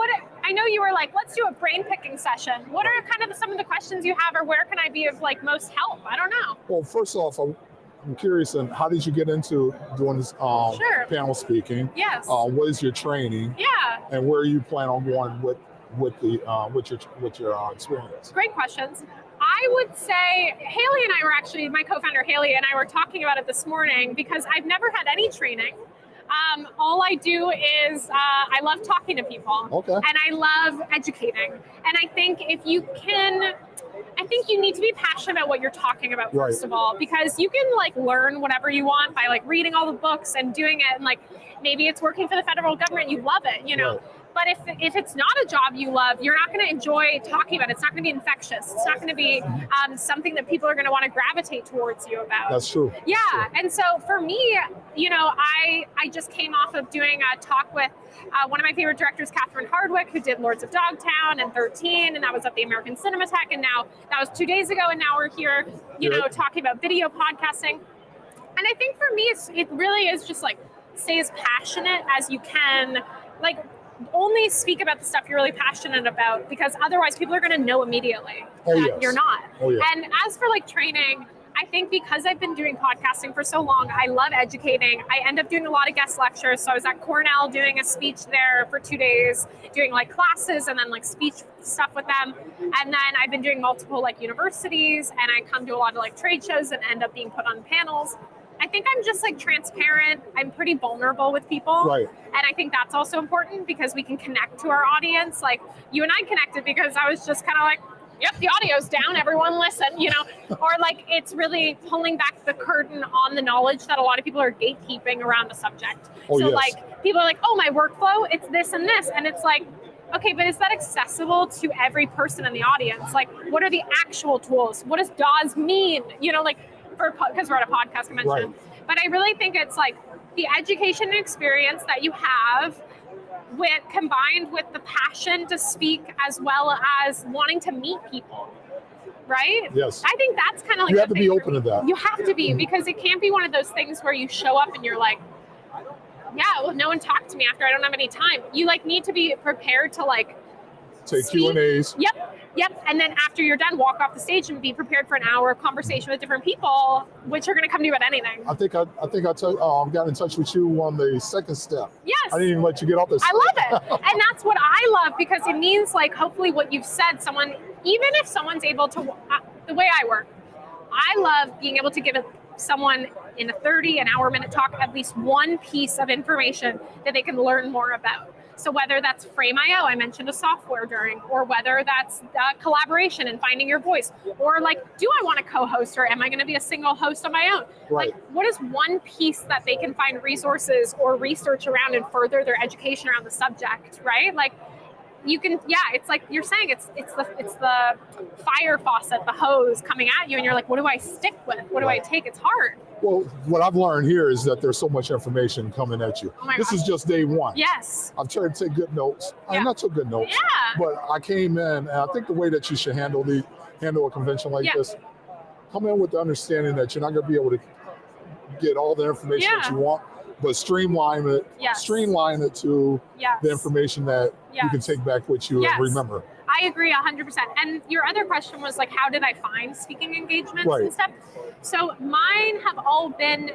I know you were like, let's do a brain picking session. What are kind of some of the questions you have, or where can I be of like most help? I don't know. Well, first off, I'm curious, and how did you get into doing this Sure. panel speaking? Yes. What is your training? Yeah. And where you plan on going with your experience? Great questions. I would say Haley and I were actually, my co-founder Haley and I were talking about it this morning because I've never had any training. All I do is I love talking to people. Okay. And I love educating. And I think you need to be passionate about what you're talking about, first Right. of all, because you can like learn whatever you want by like reading all the books and doing it. And like, maybe it's working for the federal government. You love it, you know? Right. But if it's not a job you love, you're not going to enjoy talking about it. It's not going to be infectious. It's not going to be something that people are going to want to gravitate towards you about. That's true. Yeah. Sure. And so for me, you know, I just came off of doing a talk with one of my favorite directors, Catherine Hardwick, who did Lords of Dogtown and 13, and that was at the American Cinematheque. And now that was 2 days ago, and now we're here, you know, talking about video podcasting. And I think for me, it really is just like stay as passionate as you can. Like, only speak about the stuff you're really passionate about, because otherwise people are going to know immediately that you're not. Oh, yeah. And as for like training, I think because I've been doing podcasting for so long, I love educating. I end up doing a lot of guest lectures. So I was at Cornell doing a speech there for 2 days, doing like classes and then like speech stuff with them. And then I've been doing multiple like universities, and I come to a lot of like trade shows and end up being put on panels. I think I'm just like transparent. I'm pretty vulnerable with people. Right. And I think that's also important because we can connect to our audience. Like you and I connected because I was just kind of like, yep, the audio's down, everyone listen, you know? Or like it's really pulling back the curtain on the knowledge that a lot of people are gatekeeping around a subject. Oh, so yes. like people are like, oh, my workflow, it's this and this. And it's like, okay, but is that accessible to every person in the audience? Like, what are the actual tools? What does DAWs mean? You know, like, because we're at a podcast convention. Right. But I really think it's like the education and experience that you have combined with the passion to speak, as well as wanting to meet people, right? Yes. I think that's kind of like You have the to be thing for open me. to that. You have to be, because it can't be one of those things where you show up and you're like, yeah, well, no one talked to me after, I don't have any time. You like need to be prepared to like Take speak. Q&As. Yep. And then after you're done, walk off the stage and be prepared for an hour of conversation with different people, which are going to come to you about anything. I think I got in touch with you on the second step. Yes. I didn't even let you get off this. I love it. And that's what I love, because it means like hopefully what you've said, even if someone's able to, the way I work, I love being able to give someone in a 30-minute talk at least one piece of information that they can learn more about. So whether that's Frame.io, I mentioned a software during, or whether that's collaboration and finding your voice, or like, do I want to co-host, or am I going to be a single host on my own? Right. Like, what is one piece that they can find resources or research around and further their education around the subject, right? Like, you can, it's like you're saying, it's the fire faucet, the hose coming at you, and you're like, what do I stick with? What do I take? It's hard. Well, what I've learned here is that there's so much information coming at you. Oh my This gosh. is just day one. Yes. I've tried to take good notes. Yeah. I took good notes. Yeah. But I came in, and I think the way that you should handle a convention like Yeah. this, come in with the understanding that you're not going to be able to get all the information that Yeah. you want, but streamline it. Yes. Streamline it to Yes. the information that you can Yes. take back with you Yes. and remember. I agree 100%. And your other question was like, how did I find speaking engagements Right. and stuff? So mine have all been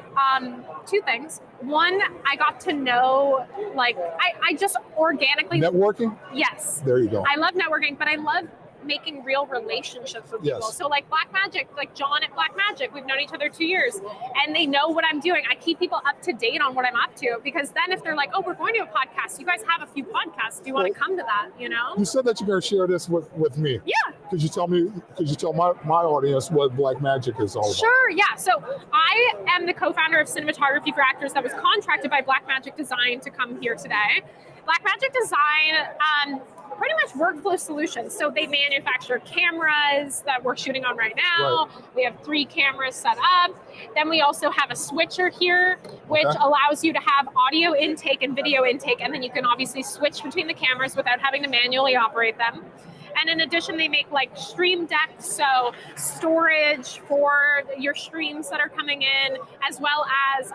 two things. One, I got to know, like, I just organically. Networking? Yes. There you go. I love networking, but I love making real relationships with people. Yes. So like Black Magic, like John at Black Magic, we've known each other 2 years and they know what I'm doing. I keep people up to date on what I'm up to, because then if they're like, oh, we're going to a podcast, you guys have a few podcasts. Do you want to come to that? You know? You said that you're going to share this with me. Yeah. Could you tell my audience what Black Magic is all about? Sure, yeah. So I am the co-founder of Cinematography for Actors that was contracted by Black Magic Design to come here today. Black Magic Design, pretty much workflow solutions. So they manufacture cameras that we're shooting on right now. Right. We have 3 cameras set up. Then we also have a switcher here, which allows you to have audio intake and video intake. And then you can obviously switch between the cameras without having to manually operate them. And in addition, they make like stream decks, so storage for your streams that are coming in, as well as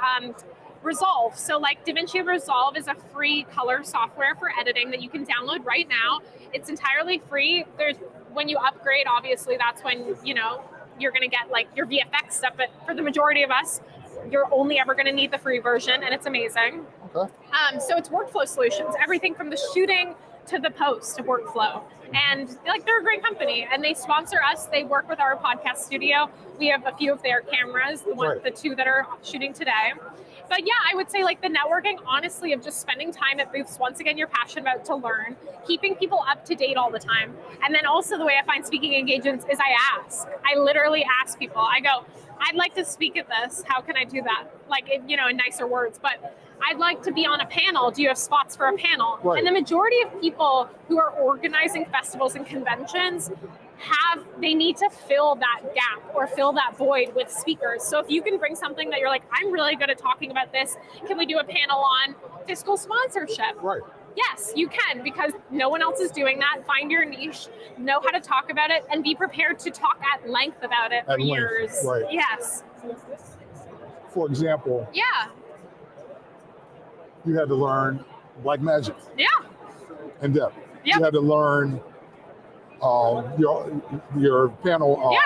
Resolve. So like DaVinci Resolve is a free color software for editing that you can download right now. It's entirely free. When you upgrade, obviously that's when, you know, you're going to get like your VFX stuff. But for the majority of us, you're only ever going to need the free version, and it's amazing. Okay. So it's workflow solutions, everything from the shooting to the post of workflow. And like, they're a great company and they sponsor us. They work with our podcast studio. We have a few of their cameras, the 2 that are shooting today. But yeah, I would say like the networking, honestly, of just spending time at booths, once again, you're passionate about to learn, keeping people up to date all the time. And then also the way I find speaking engagements is I literally ask people, I go, I'd like to speak at this. How can I do that? Like, in nicer words, but I'd like to be on a panel. Do you have spots for a panel? Right. And the majority of people who are organizing festivals and conventions they need to fill that gap or fill that void with speakers. So if you can bring something that you're like, I'm really good at talking about this, can we do a panel on fiscal sponsorship? Right. Yes, you can, because no one else is doing that. Find your niche, know how to talk about it, and be prepared to talk at length about it for years. Right. Yes. For example, yeah, you had to learn Black Magic. Yeah. In depth. Yep. You had to learn your panel.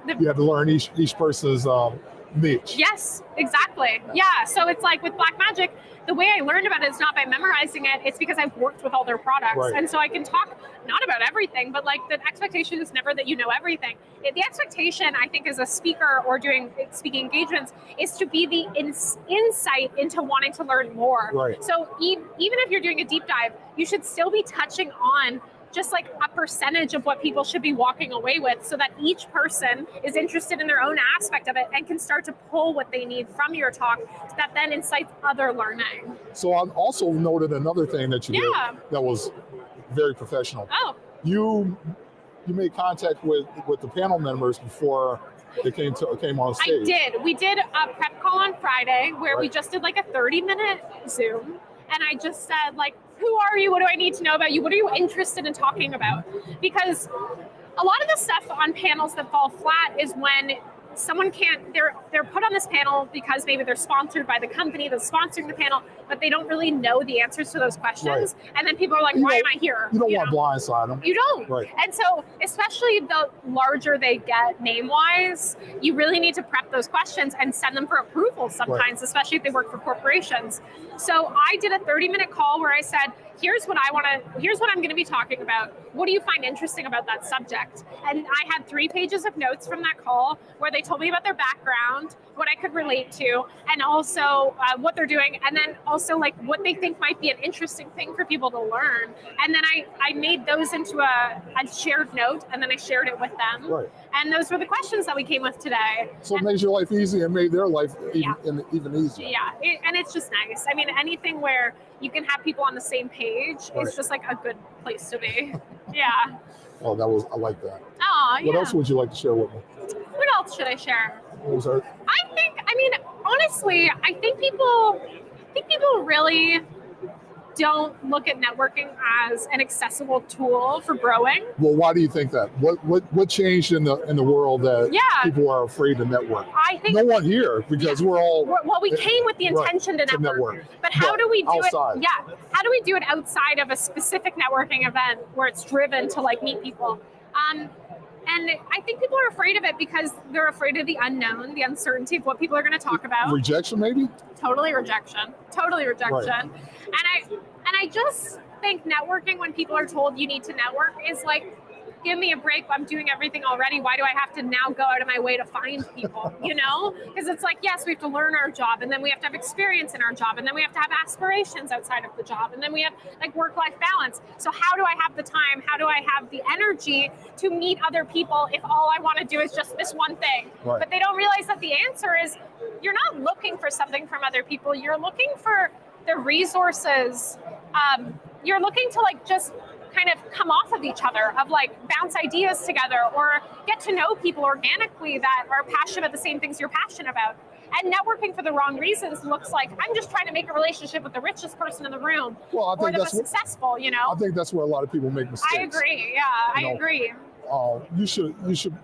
You had to learn each person's niche. Yes, exactly. Yeah. So it's like with Black Magic, the way I learned about it is not by memorizing it. It's because I've worked with all their products. Right. And so I can talk not about everything, but like the expectation is never that you know everything. The expectation, I think, as a speaker or doing speaking engagements is to be the insight into wanting to learn more. Right. So even if you're doing a deep dive, you should still be touching on just like a percentage of what people should be walking away with, so that each person is interested in their own aspect of it and can start to pull what they need from your talk that then incites other learning. So I also noted another thing that you did that was very professional. Oh. You made contact with the panel members before they came on stage. I did. We did a prep call on Friday where we just did like a 30-minute Zoom. And I just said, like, who are you? What do I need to know about you? What are you interested in talking about? Because a lot of the stuff on panels that fall flat is when someone they're put on this panel because maybe they're sponsored by the company that's sponsoring the panel, but they don't really know the answers to those questions. Right. And then people are like, why am I here? You don't want to blindside them. You don't. Right. And so, especially the larger they get name-wise, you really need to prep those questions and send them for approval sometimes, especially if they work for corporations. So I did a 30-minute call where I said, here's what I'm going to be talking about. What do you find interesting about that subject? And I had 3 pages of notes from that call where they told me about their background, what I could relate to, and also what they're doing, and then also like what they think might be an interesting thing for people to learn. And then I made those into a shared note, and then I shared it with them. Right. And those were the questions that we came with today. So it made your life easy and made their life even easier. Yeah, and it's just nice. I mean, anything where you can have people on the same page is just like a good place to be. Yeah. Oh, I like that. Oh, yeah. What else would you like to share with me? What else should I share? Honestly, I think people really don't look at networking as an accessible tool for growing. Well, why do you think that? What changed in the world that people are afraid to network? I think no one here, because we're all we came with the intention to network. But how do we do outside. it? Yeah, how do we do it outside of a specific networking event where it's driven to like meet people? And I think people are afraid of it because they're afraid of the unknown, the uncertainty of what people are going to talk about. Rejection, maybe? Totally rejection. Right. And I just think networking, when people are told you need to network, is like, give me a break. I'm doing everything already. Why do I have to now go out of my way to find people? You know? Because it's like, yes, we have to learn our job, and then we have to have experience in our job, and then we have to have aspirations outside of the job, and then we have like work-life balance. So how do I have the time? How do I have the energy to meet other people if all I want to do is just this one thing? Right. But they don't realize that the answer is you're not looking for something from other people. You're looking for the resources. You're looking to like just kind of come off of each other, of like bounce ideas together or get to know people organically that are passionate about the same things you're passionate about. And networking for the wrong reasons looks like I'm just trying to make a relationship with the richest person in the room or the most successful, you know? I think that's where a lot of people make mistakes. I agree, I agree. You should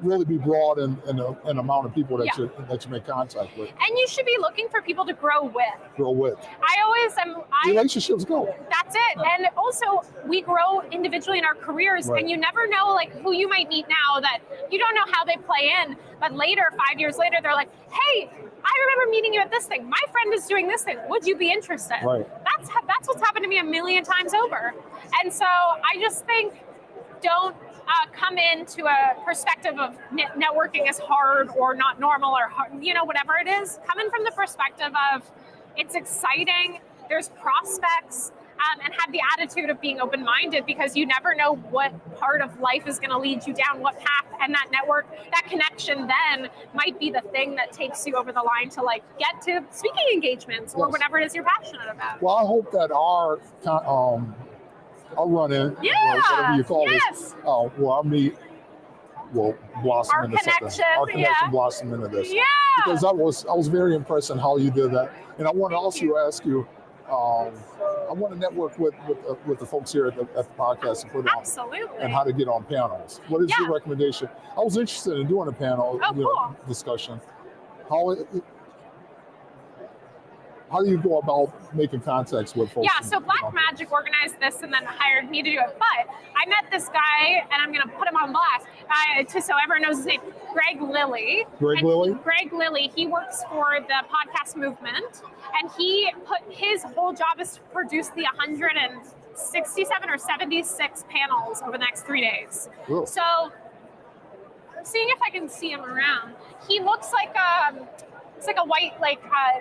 really be broad in an amount of people that you make contact with. And you should be looking for people to grow with. I always am. Relationships go. That's it. And also, we grow individually in our careers, and you never know like who you might meet now that you don't know how they play in, but later, 5 years later, they're like, hey, I remember meeting you at this thing. My friend is doing this thing. Would you be interested? Right. That's what's happened to me a million times over. And so I just think, don't come into a perspective of networking as hard or not normal or hard, you know, whatever it is. Come in from the perspective of it's exciting, there's prospects, and have the attitude of being open-minded, because you never know what part of life is going to lead you down what path, and that network, that connection then might be the thing that takes you over the line to like get to speaking engagements or whatever it is you're passionate about. Well, I hope that our run-in, whatever you call this, our meet will blossom into something. Our connection blossom into this. Yeah. Because I was very impressed in how you did that. And I want to also ask you, I want to network with the folks here at the podcast and put on and how to get on panels. What is your recommendation? I was interested in doing a panel discussion. How do you go about making contacts with folks? Yeah, so Black Magic organized this and then hired me to do it. But I met this guy, and I'm going to put him on blast, so everyone knows his name, Greg Lilly. Greg Lilly? Greg Lilly, he works for the podcast movement, and he put his whole job is to produce the 167 or 76 panels over the next 3 days. Cool. So, seeing if I can see him around, he looks like a white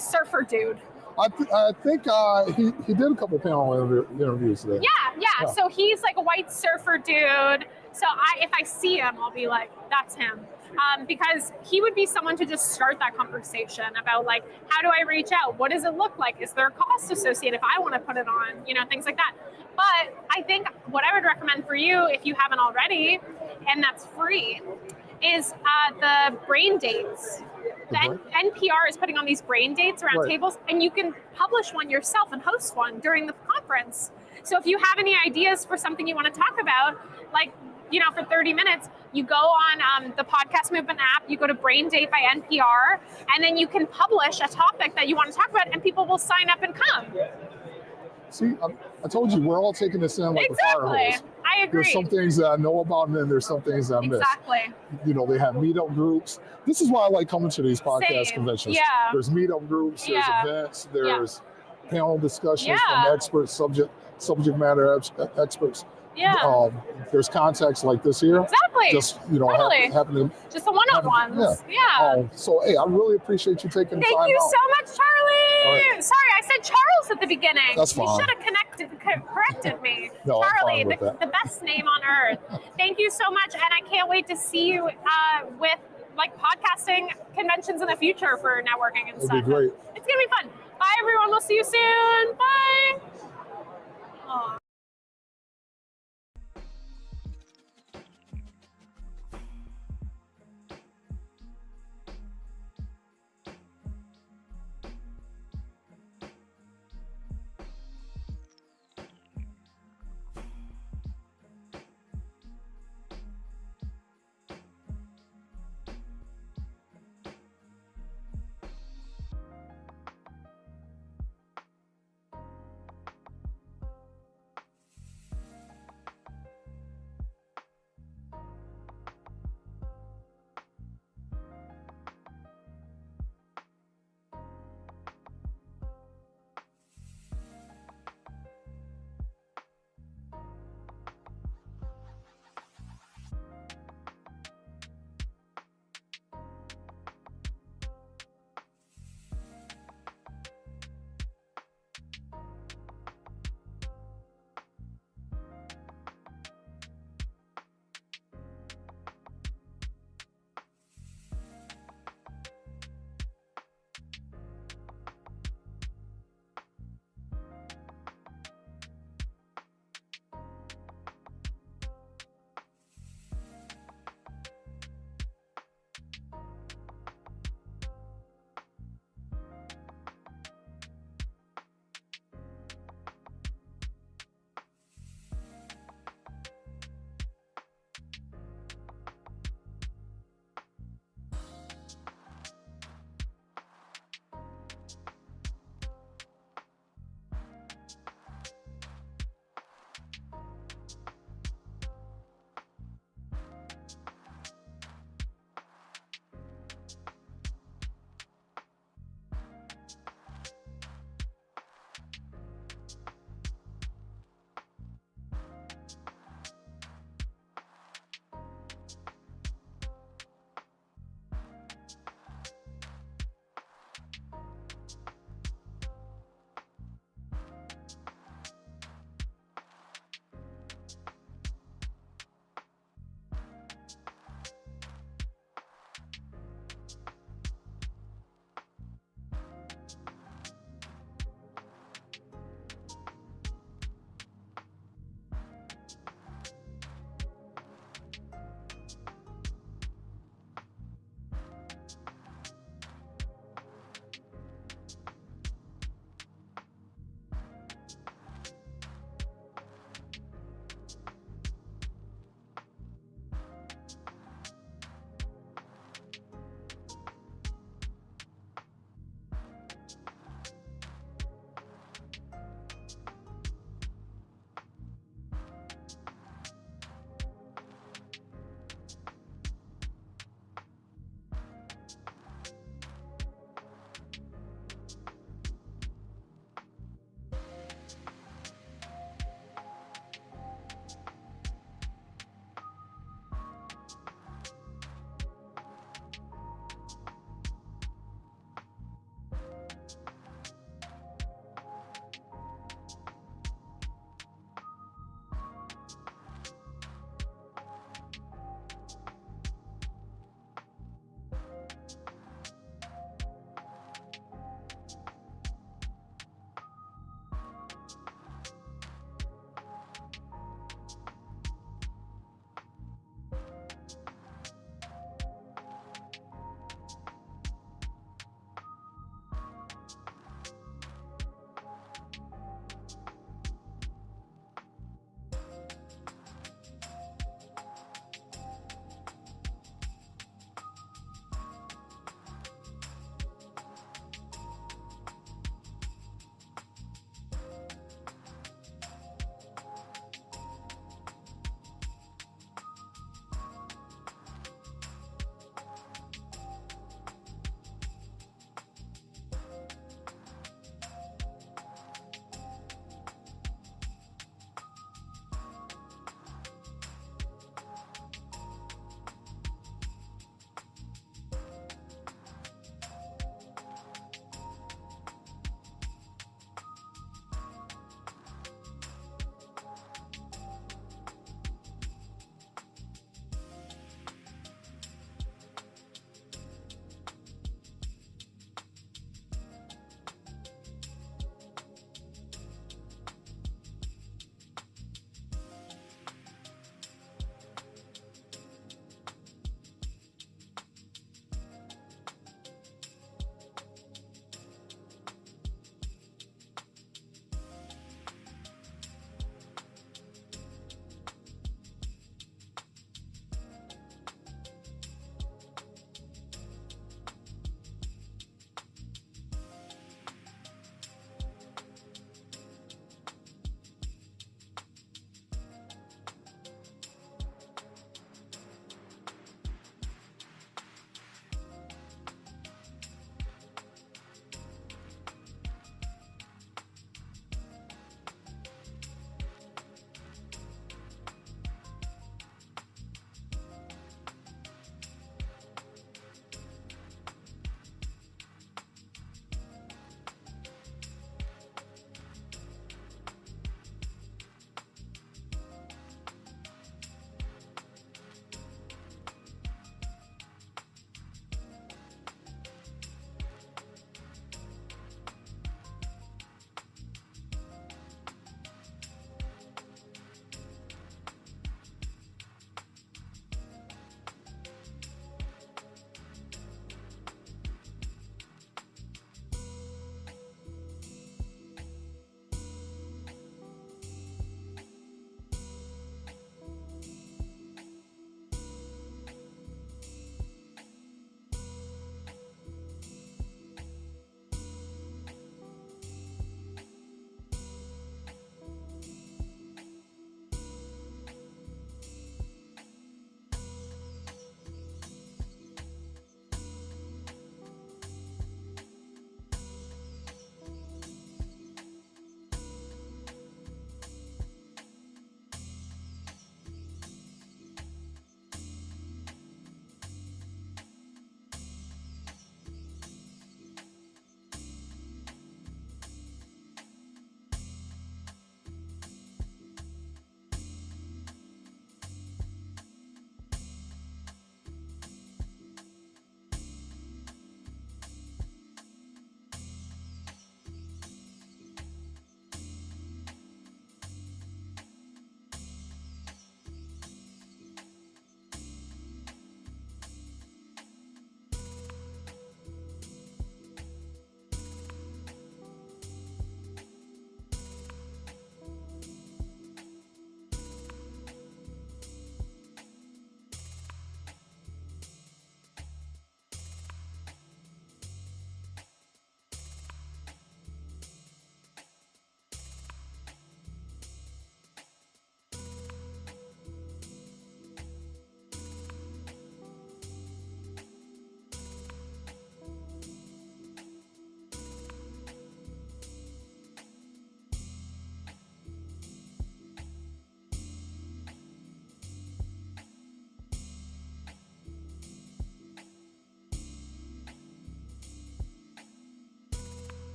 surfer dude. I think he did a couple panel interviews today. Yeah. So he's like a white surfer dude. So if I see him, I'll be like, that's him. Because he would be someone to just start that conversation about like, how do I reach out? What does it look like? Is there a cost associated if I want to put it on? You know, things like that. But I think what I would recommend for you, if you haven't already, and that's free, is the brain dates. The NPR is putting on these brain dates around tables, and you can publish one yourself and host one during the conference. So if you have any ideas for something you want to talk about, like, you know, for 30 minutes, you go on the Podcast Movement app, you go to Brain Date by NPR, and then you can publish a topic that you want to talk about, and people will sign up and come. See, I told you, we're all taking this in like a fire hose. I agree. There's some things that I know about, and then there's some things that I miss. Exactly. You know, they have meetup groups. This is why I like coming to these podcast conventions. Yeah. There's meetup groups, there's events, there's panel discussions from experts, subject matter experts. Yeah. There's contacts like this here. Exactly. Just, you know, happening. Just the one-on-ones. Yeah. So, hey, I really appreciate you taking the time out. Thank you so much, Charlie. Right. Sorry, I said Charles at the beginning. That's fine. You should have corrected me. No, Charlie, I'm fine with the best name on earth. Thank you so much, and I can't wait to see you with like podcasting conventions in the future for networking and stuff. It'd be great. It's gonna be fun. Bye, everyone. We'll see you soon. Bye. Aww.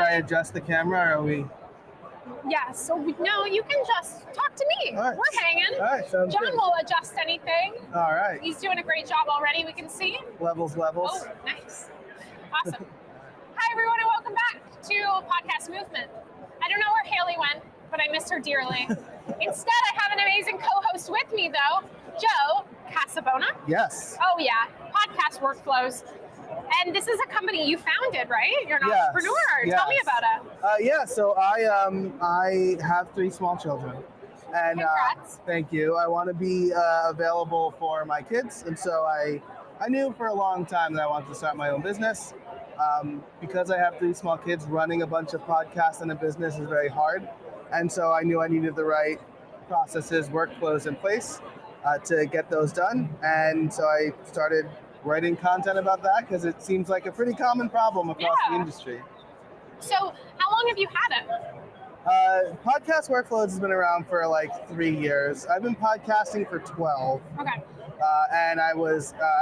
I adjust the camera, or are we? Yeah, so no, you can just talk to me. All right. We're hanging. All right, sounds John good. will adjust anything. All right. He's doing a great job already, we can see. Levels. Oh, nice. Awesome. Hi, everyone, and welcome back to Podcast Movement. I don't know where Haley went, but I miss her dearly. Instead, I have an amazing co-host with me, though, Joe Casabona. Yes. Oh, yeah, Podcast Workflows. And this is a company you founded, right? You're an entrepreneur. Yes. Tell me about it. Yeah. So I have 3 small children, and Congrats. thank you. I want to be available for my kids, and so I knew for a long time that I wanted to start my own business. Because I have 3 small kids, running a bunch of podcasts and a business is very hard, and so I knew I needed the right processes, workflows in place to get those done. And so I started writing content about that because it seems like a pretty common problem across the industry. So how long have you had it? Podcast Workflows has been around for like 3 years. I've been podcasting for 12. Okay. And I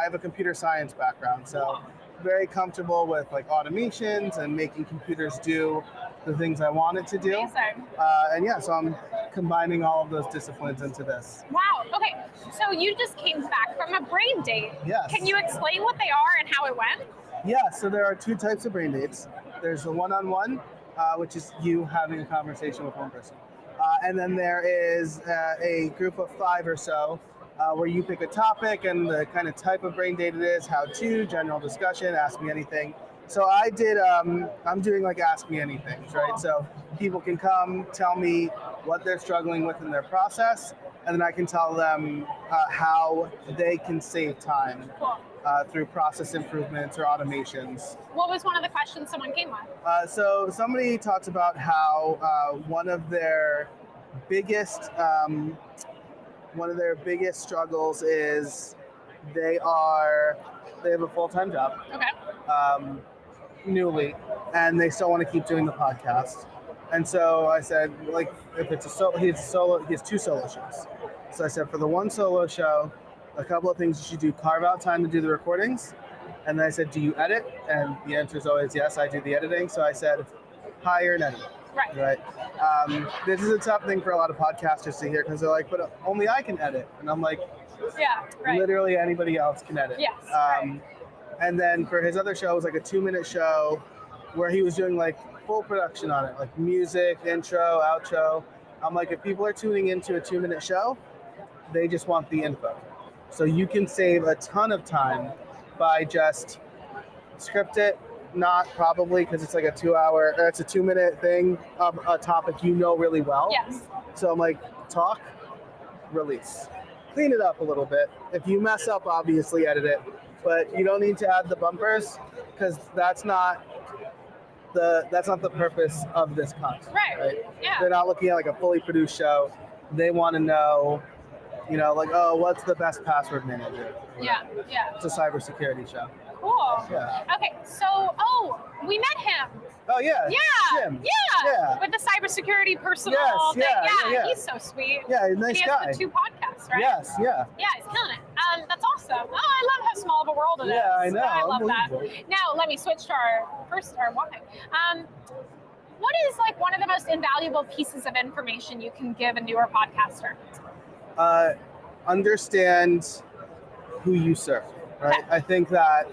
have a computer science background, so very comfortable with like automations and making computers do the things I want it to do. Amazing. And yeah, so I'm combining all of those disciplines into this. Wow. Okay. So you just came back from a brain date. Yes. Can you explain what they are and how it went? Yeah, so there are 2 types of brain dates. There's the one-on-one, which is you having a conversation with one person. And then there is a group of 5 or so where you pick a topic and the kind of type of brain date it is, how to, general discussion, ask me anything. So I did, I'm doing like ask me anything, right? So people can come tell me what they're struggling with in their process, and then I can tell them how they can save time through process improvements or automations. What was one of the questions someone came with? So somebody talked about how one of their biggest struggles is they have a full-time job. Okay. Newly, and they still want to keep doing the podcast. And so I said, like, if it's he has 2 solo shows. So I said, for the one solo show, a couple of things you should do: carve out time to do the recordings. And then I said, do you edit? And the answer is always yes, I do the editing. So I said, hire an editor. Right. This is a tough thing for a lot of podcasters to hear because they're like, but only I can edit. And I'm like, yeah, right. Literally anybody else can edit. Yes. Right. And then for his other show, it was like a 2-minute show where he was doing like full production on it, like music, intro, outro. I'm like, if people are tuning into a 2-minute show, they just want the info. So you can save a ton of time by just script it, not probably because it's like it's a 2-minute thing of a topic you know really well. Yes. So I'm like, talk, release. Clean it up a little bit. If you mess up, obviously edit it. But you don't need to add the bumpers because that's not the purpose of this content. Right. Yeah. They're not looking at like a fully produced show. They want to know, like, oh, what's the best password manager? Yeah. It's a cybersecurity show. Cool. Yeah. Okay. So, we met him. Oh yeah. Yeah. Jim. Yeah. With the cybersecurity personal thing. Yeah. He's so sweet. Yeah, nice guy. He has the 2 podcasts, right? Yes. Yeah. Yeah, he's killing it. That's awesome. Oh, I love how small of a world it is. Yeah, I know. I love that. Unbelievable. Now, let me switch to our one thing. What is like one of the most invaluable pieces of information you can give a newer podcaster? Understand who you serve, right? Okay. I think that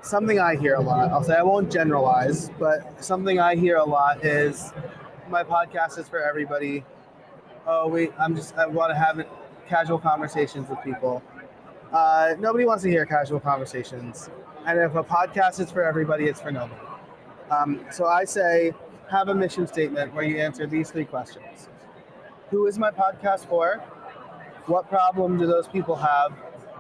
something I hear a lot, I'll say I won't generalize, but something I hear a lot is my podcast is for everybody. I want to have casual conversations with people. Nobody wants to hear casual conversations. And if a podcast is for everybody, it's for nobody. So I say, have a mission statement where you answer these 3 questions. Who is my podcast for? What problem do those people have?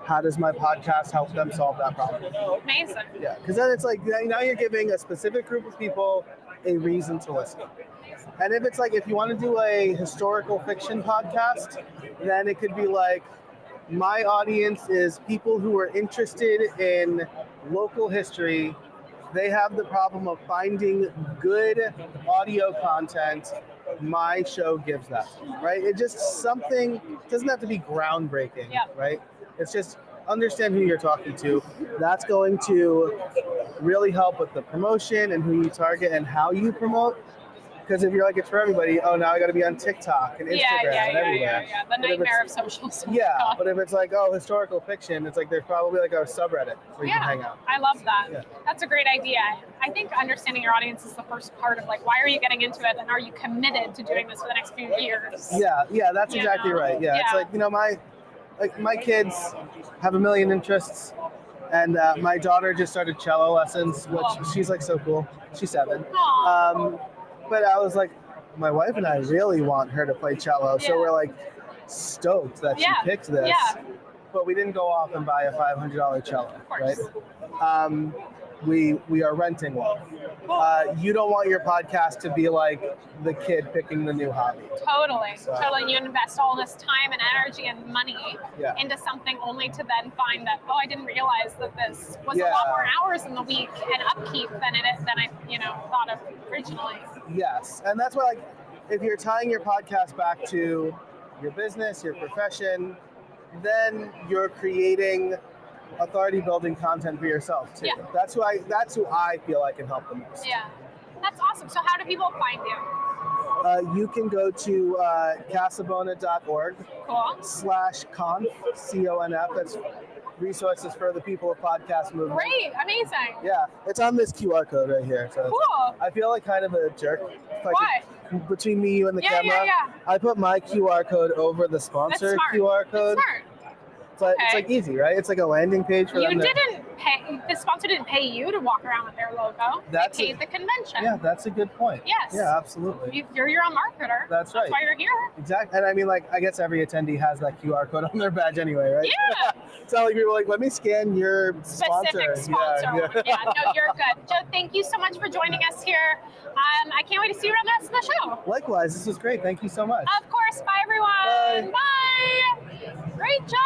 How does my podcast help them solve that problem? Amazing. Yeah, because then it's like, now you're giving a specific group of people a reason to listen. And if it's like, if you want to do a historical fiction podcast, then it could be like, my audience is people who are interested in local history. They have the problem of finding good audio content. My show gives that, right? It just something, doesn't have to be groundbreaking, right? It's just understand who you're talking to. That's going to really help with the promotion and who you target and how you promote. Because if you're like, it's for everybody, oh, now I got to be on TikTok and Instagram and everywhere. Yeah. The nightmare of socials. Yeah, but if it's like, oh, historical fiction, it's like there's probably like a subreddit where you can hang out. I love that. Yeah. That's a great idea. I think understanding your audience is the first part of like, why are you getting into it, and are you committed to doing this for the next few years? Yeah, that's exactly right. Yeah, it's like, my kids have a million interests. And my daughter just started cello lessons, which she's like so cool. She's 7. But I was like, my wife and I really want her to play cello. So we're like stoked that she picked this. Yeah. But we didn't go off and buy a $500 cello, right? We are renting one. You don't want your podcast to be like the kid picking the new hobby. Totally. You invest all this time and energy and money into something only to then find that, I didn't realize that this was a lot more hours in the week and upkeep than I thought of originally. Yes, and that's why, like, if you're tying your podcast back to your business, your profession, then you're creating authority building content for yourself too. Yeah. That's who I feel I can help the most. Yeah. That's awesome. So how do people find you? You can go to casabona.org /conf, C-O-N-F. That's resources for the people of podcast movement. Great, amazing. Yeah, it's on this QR code right here. So cool. I feel like kind of a jerk. Why? Between me, you, and the camera. Yeah. I put my QR code over the sponsor QR code. That's smart. It's like easy, right? It's like a landing page for them. The sponsor didn't pay you to walk around with their logo. They paid the convention. Yeah, that's a good point. Yes. Yeah, absolutely. You're your own marketer. That's right. That's why you're here. Exactly. And I mean, like, I guess every attendee has that QR code on their badge anyway, right? Yeah. It's not like people are like, let me scan your specific sponsor. Yeah, no, you're good. Joe, thank you so much for joining us here. I can't wait to see you around the rest of the show. Likewise, this was great. Thank you so much. Of course. Bye, everyone. Bye. Great job.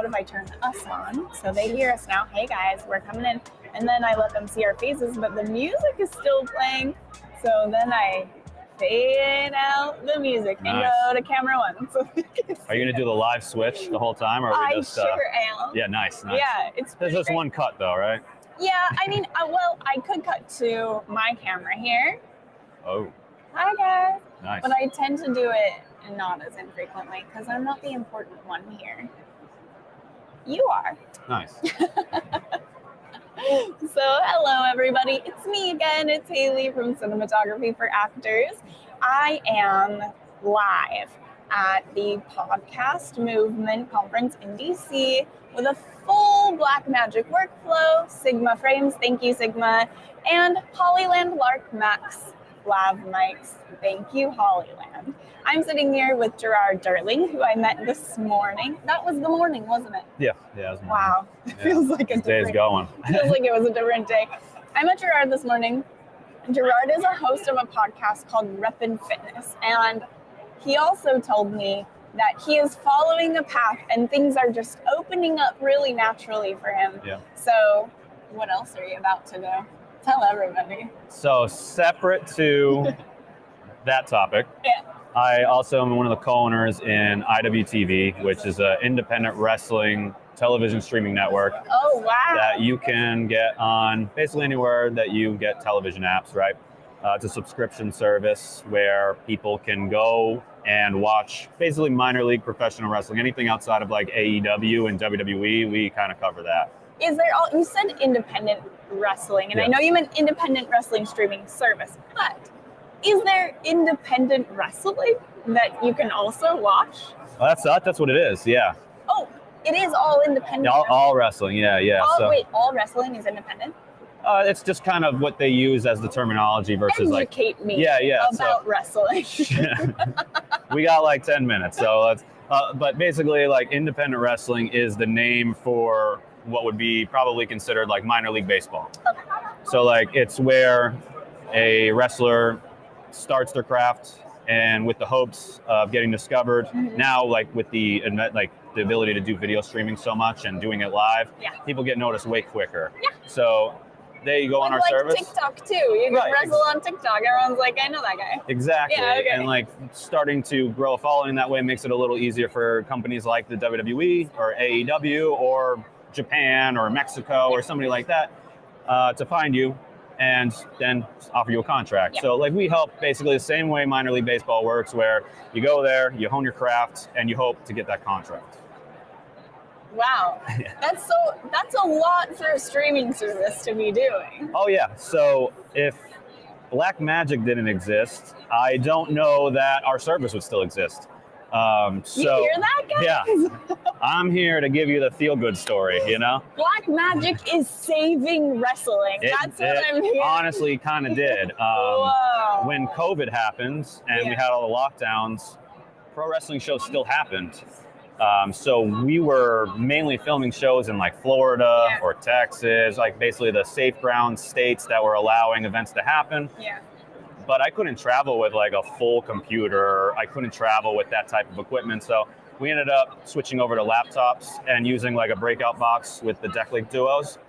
what if I turn us on so they hear us now? Hey guys, we're coming in. And then I let them see our faces, but the music is still playing. So then I fade out the music and go to camera one. So are you gonna do the live switch the whole time, or are we just? I sure am. Yeah, nice. Yeah, it's. There's just one cut though, right? Yeah, I mean, well, I could cut to my camera here. Oh. Hi guys. Nice. But I tend to do it not as infrequently because I'm not the important one here. You are. Nice. So hello everybody, it's me again, it's Haley from Cinematography for Actors. I am live at the Podcast Movement Conference in DC with a full Blackmagic workflow, Sigma frames, thank you Sigma, and Hollyland Lark Max lav mics, thank you Hollyland. I'm sitting here with Gerard Darling, who I met this morning. That was the morning, wasn't it? Yeah, it was wow, it feels like a different day's going. Feels like it was a different day. I met Gerard this morning. Gerard is a host of a podcast called Reppin' Fitness, and he also told me that he is following a path and things are just opening up really naturally for him. Yeah. So what else are you about to do? Tell everybody. So separate to that topic, yeah. I also am one of the co-owners in IWTV, which is an independent wrestling television streaming network. Oh, wow. That you can get on basically anywhere that you get television apps, right? It's a subscription service where people can go and watch basically minor league professional wrestling. Anything outside of like AEW and WWE, we kind of cover that. Is there all, you said independent wrestling, and I know you meant independent wrestling streaming service, but is there independent wrestling that you can also watch? Well, that's what it is, yeah. Oh, it is all independent. All wrestling, yeah. Wait, all wrestling is independent? It's just kind of what they use as the terminology versus Educate me about wrestling. We got like 10 minutes, so let's. But basically, like independent wrestling is the name for what would be probably considered like minor league baseball. Okay. So like it's where a wrestler starts their craft and with the hopes of getting discovered. Mm-hmm. Now, like with the ability to do video streaming so much and doing it live, people get noticed way quicker. Yeah. So they go on our service. TikTok too. You can wrestle on TikTok. Everyone's like, I know that guy. Exactly. Yeah, okay. And like starting to grow a following that way makes it a little easier for companies like the WWE or AEW or Japan or Mexico or somebody like that to find you and then offer you a contract. Yeah. So like we help basically the same way minor league baseball works, where you go there, you hone your craft, and you hope to get that contract. Wow, that's a lot for a streaming service to be doing. Oh yeah, so if Blackmagic didn't exist, I don't know that our service would still exist. You hear that, guys? Yeah, I'm here to give you the feel-good story, you know? Blackmagic is saving wrestling. That's what I'm hearing. Honestly kind of did. When COVID happened and we had all the lockdowns, pro wrestling shows still happened. So we were mainly filming shows in like Florida or Texas, like basically the safe ground states that were allowing events to happen. Yeah. But I couldn't travel with like a full computer. I couldn't travel with that type of equipment. So we ended up switching over to laptops and using like a breakout box with the Deck Link Duos.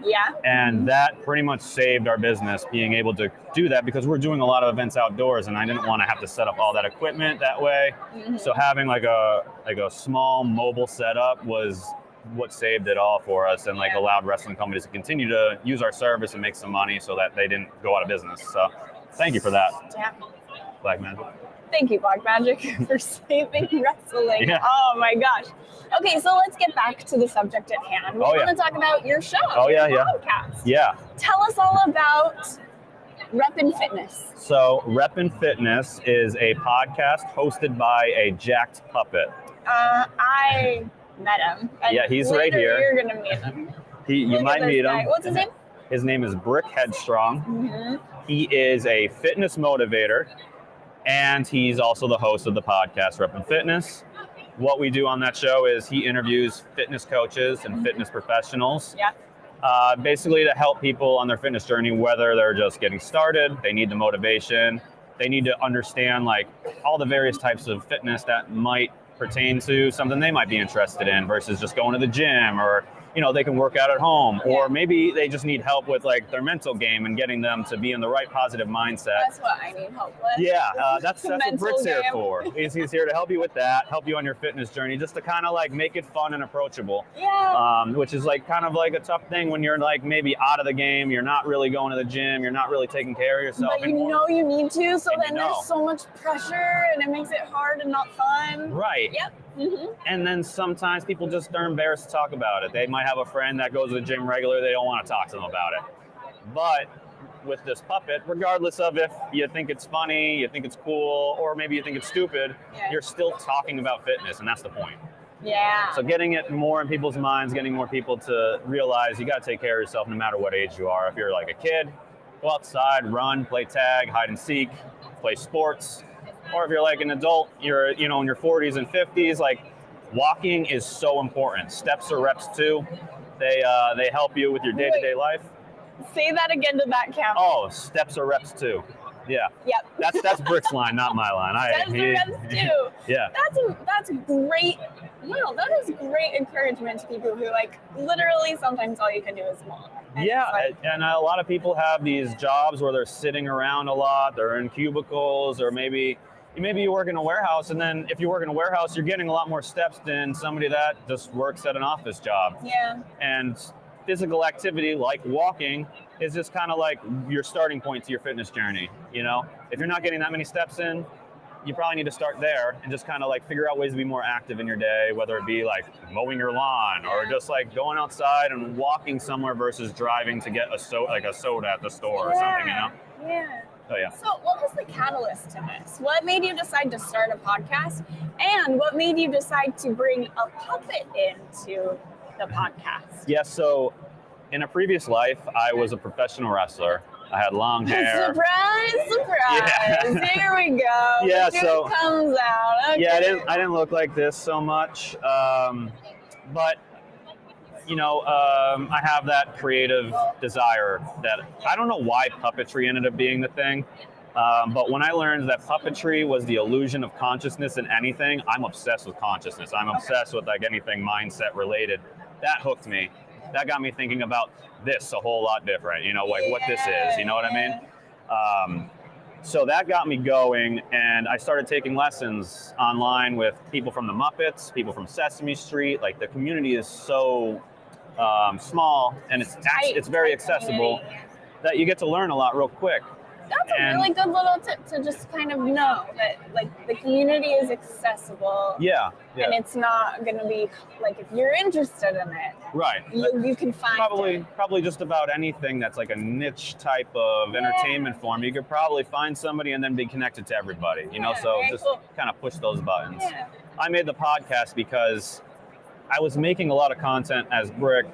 Yeah. And that pretty much saved our business, being able to do that, because we're doing a lot of events outdoors and I didn't want to have to set up all that equipment that way. Mm-hmm. So having like a small mobile setup was what saved it all for us, and like allowed wrestling companies to continue to use our service and make some money so that they didn't go out of business. So thank you for that. Yeah. Blackmagic. Thank you, Blackmagic, for saving wrestling. Yeah. Oh my gosh. Okay, so let's get back to the subject at hand. We want to talk about your show. Your podcast. Yeah. Tell us all about Reppin' Fitness. So Reppin' Fitness is a podcast hosted by a jacked puppet. I met him. Yeah, he's right here. You're gonna meet him. You might meet him. What's his name? His name is Brick Headstrong. Mm-hmm. He is a fitness motivator, and he's also the host of the podcast Reppin' Fitness. What we do on that show is he interviews fitness coaches and fitness professionals. Yeah. Basically to help people on their fitness journey, whether they're just getting started, they need the motivation, they need to understand like all the various types of fitness that might pertain to something they might be interested in versus just going to the gym, or they can work out at home, or maybe they just need help with like their mental game and getting them to be in the right positive mindset. That's what I need help with. Yeah, that's what Britt's here game. for. He's here to help you with that, help you on your fitness journey, just to kind of like make it fun and approachable. Yeah. Which is like kind of like a tough thing when you're like maybe out of the game, you're not really going to the gym, you're not really taking care of yourself. But you need to, so then there's so much pressure and it makes it hard and not fun. Right. Yep. Mm-hmm. And then sometimes people just are embarrassed to talk about it. They might have a friend that goes to the gym regularly, they don't want to talk to them about it. But with this puppet, regardless of if you think it's funny, you think it's cool, or maybe you think it's stupid, you're still talking about fitness, and that's the point. Yeah. So getting it more in people's minds, getting more people to realize you got to take care of yourself no matter what age you are. If you're like a kid, go outside, run, play tag, hide and seek, play sports. Or if you're like an adult, you're in your 40s and 50s, like walking is so important. Steps are reps too. They help you with your day-to-day life. Say that again to that count. Oh, steps are reps too. Yeah. Yep. That's Brick's line, not my line. Steps are reps too. Yeah. That's great. Wow, that is great encouragement to people who like literally sometimes all you can do is walk. And a lot of people have these jobs where they're sitting around a lot. They're in cubicles, or maybe you work in a warehouse, and then if you work in a warehouse, you're getting a lot more steps than somebody that just works at an office job. Yeah. And physical activity like walking is just kind of like your starting point to your fitness journey. If you're not getting that many steps in, you probably need to start there and just kind of like figure out ways to be more active in your day, whether it be like mowing your lawn or just like going outside and walking somewhere versus driving to get a soda at the store or something, Yeah. Oh, yeah. So what was the catalyst to this? What made you decide to start a podcast? And what made you decide to bring a puppet into the podcast? Yeah, so in a previous life, I was a professional wrestler. I had long hair. Surprise! Yeah. Here we go. Yeah, the truth comes out. Okay. Yeah, I didn't look like this so much, but I have that creative desire that I don't know why puppetry ended up being the thing. But when I learned that puppetry was the illusion of consciousness in anything, I'm obsessed with consciousness. I'm obsessed with like anything mindset related. That hooked me. That got me thinking about this a whole lot different, what this is, you know what I mean? So that got me going, and I started taking lessons online with people from the Muppets, people from Sesame Street. Like the community is so small, and it's very accessible that you get to learn a lot real quick. That's a really good little tip to just kind of know that like the community is accessible. Yeah. And it's not going to be like if you're interested in it. Right. You can find probably just about anything that's like a niche type of entertainment form. You could probably find somebody and then be connected to everybody. So just kind of push those buttons. Yeah. I made the podcast because I was making a lot of content as Brick,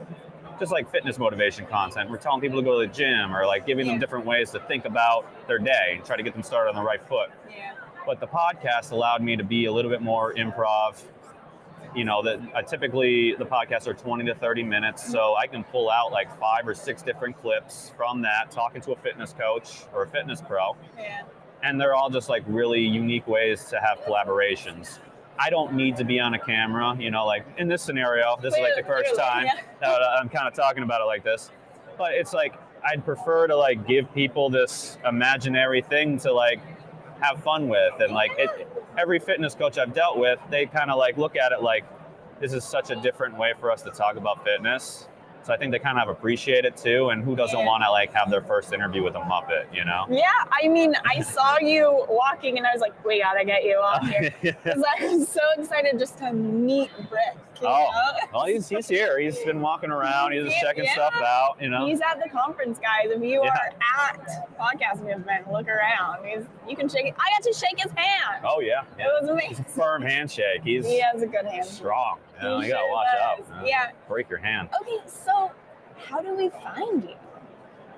just like fitness motivation content. We're telling people to go to the gym or like giving them different ways to think about their day and try to get them started on the right foot. Yeah. But the podcast allowed me to be a little bit more improv. Typically the podcasts are 20 to 30 minutes, so I can pull out like 5 or 6 different clips from that, talking to a fitness coach or a fitness pro. Yeah. And they're all just like really unique ways to have collaborations. I don't need to be on a camera, like in this scenario, this is like the first time that I'm kind of talking about it like this. But it's like, I'd prefer to like give people this imaginary thing to like have fun with. And like every fitness coach I've dealt with, they kind of like look at it like, this is such a different way for us to talk about fitness. So I think they kind of appreciate it too. And who doesn't want to like have their first interview with a Muppet, Yeah, I mean, I saw you walking and I was like, we gotta get you on here. Because I was so excited just to meet Brick. Well, he's here. He's been walking around. He's just checking stuff out, He's at the conference, guys. If you are at Podcast Movement, look around. You can shake it. I got to shake his hand. Oh, yeah. It was amazing. It's a firm handshake. He has a good hand. Strong. You gotta watch out. Yeah. Break your hand. Okay, so how do we find you?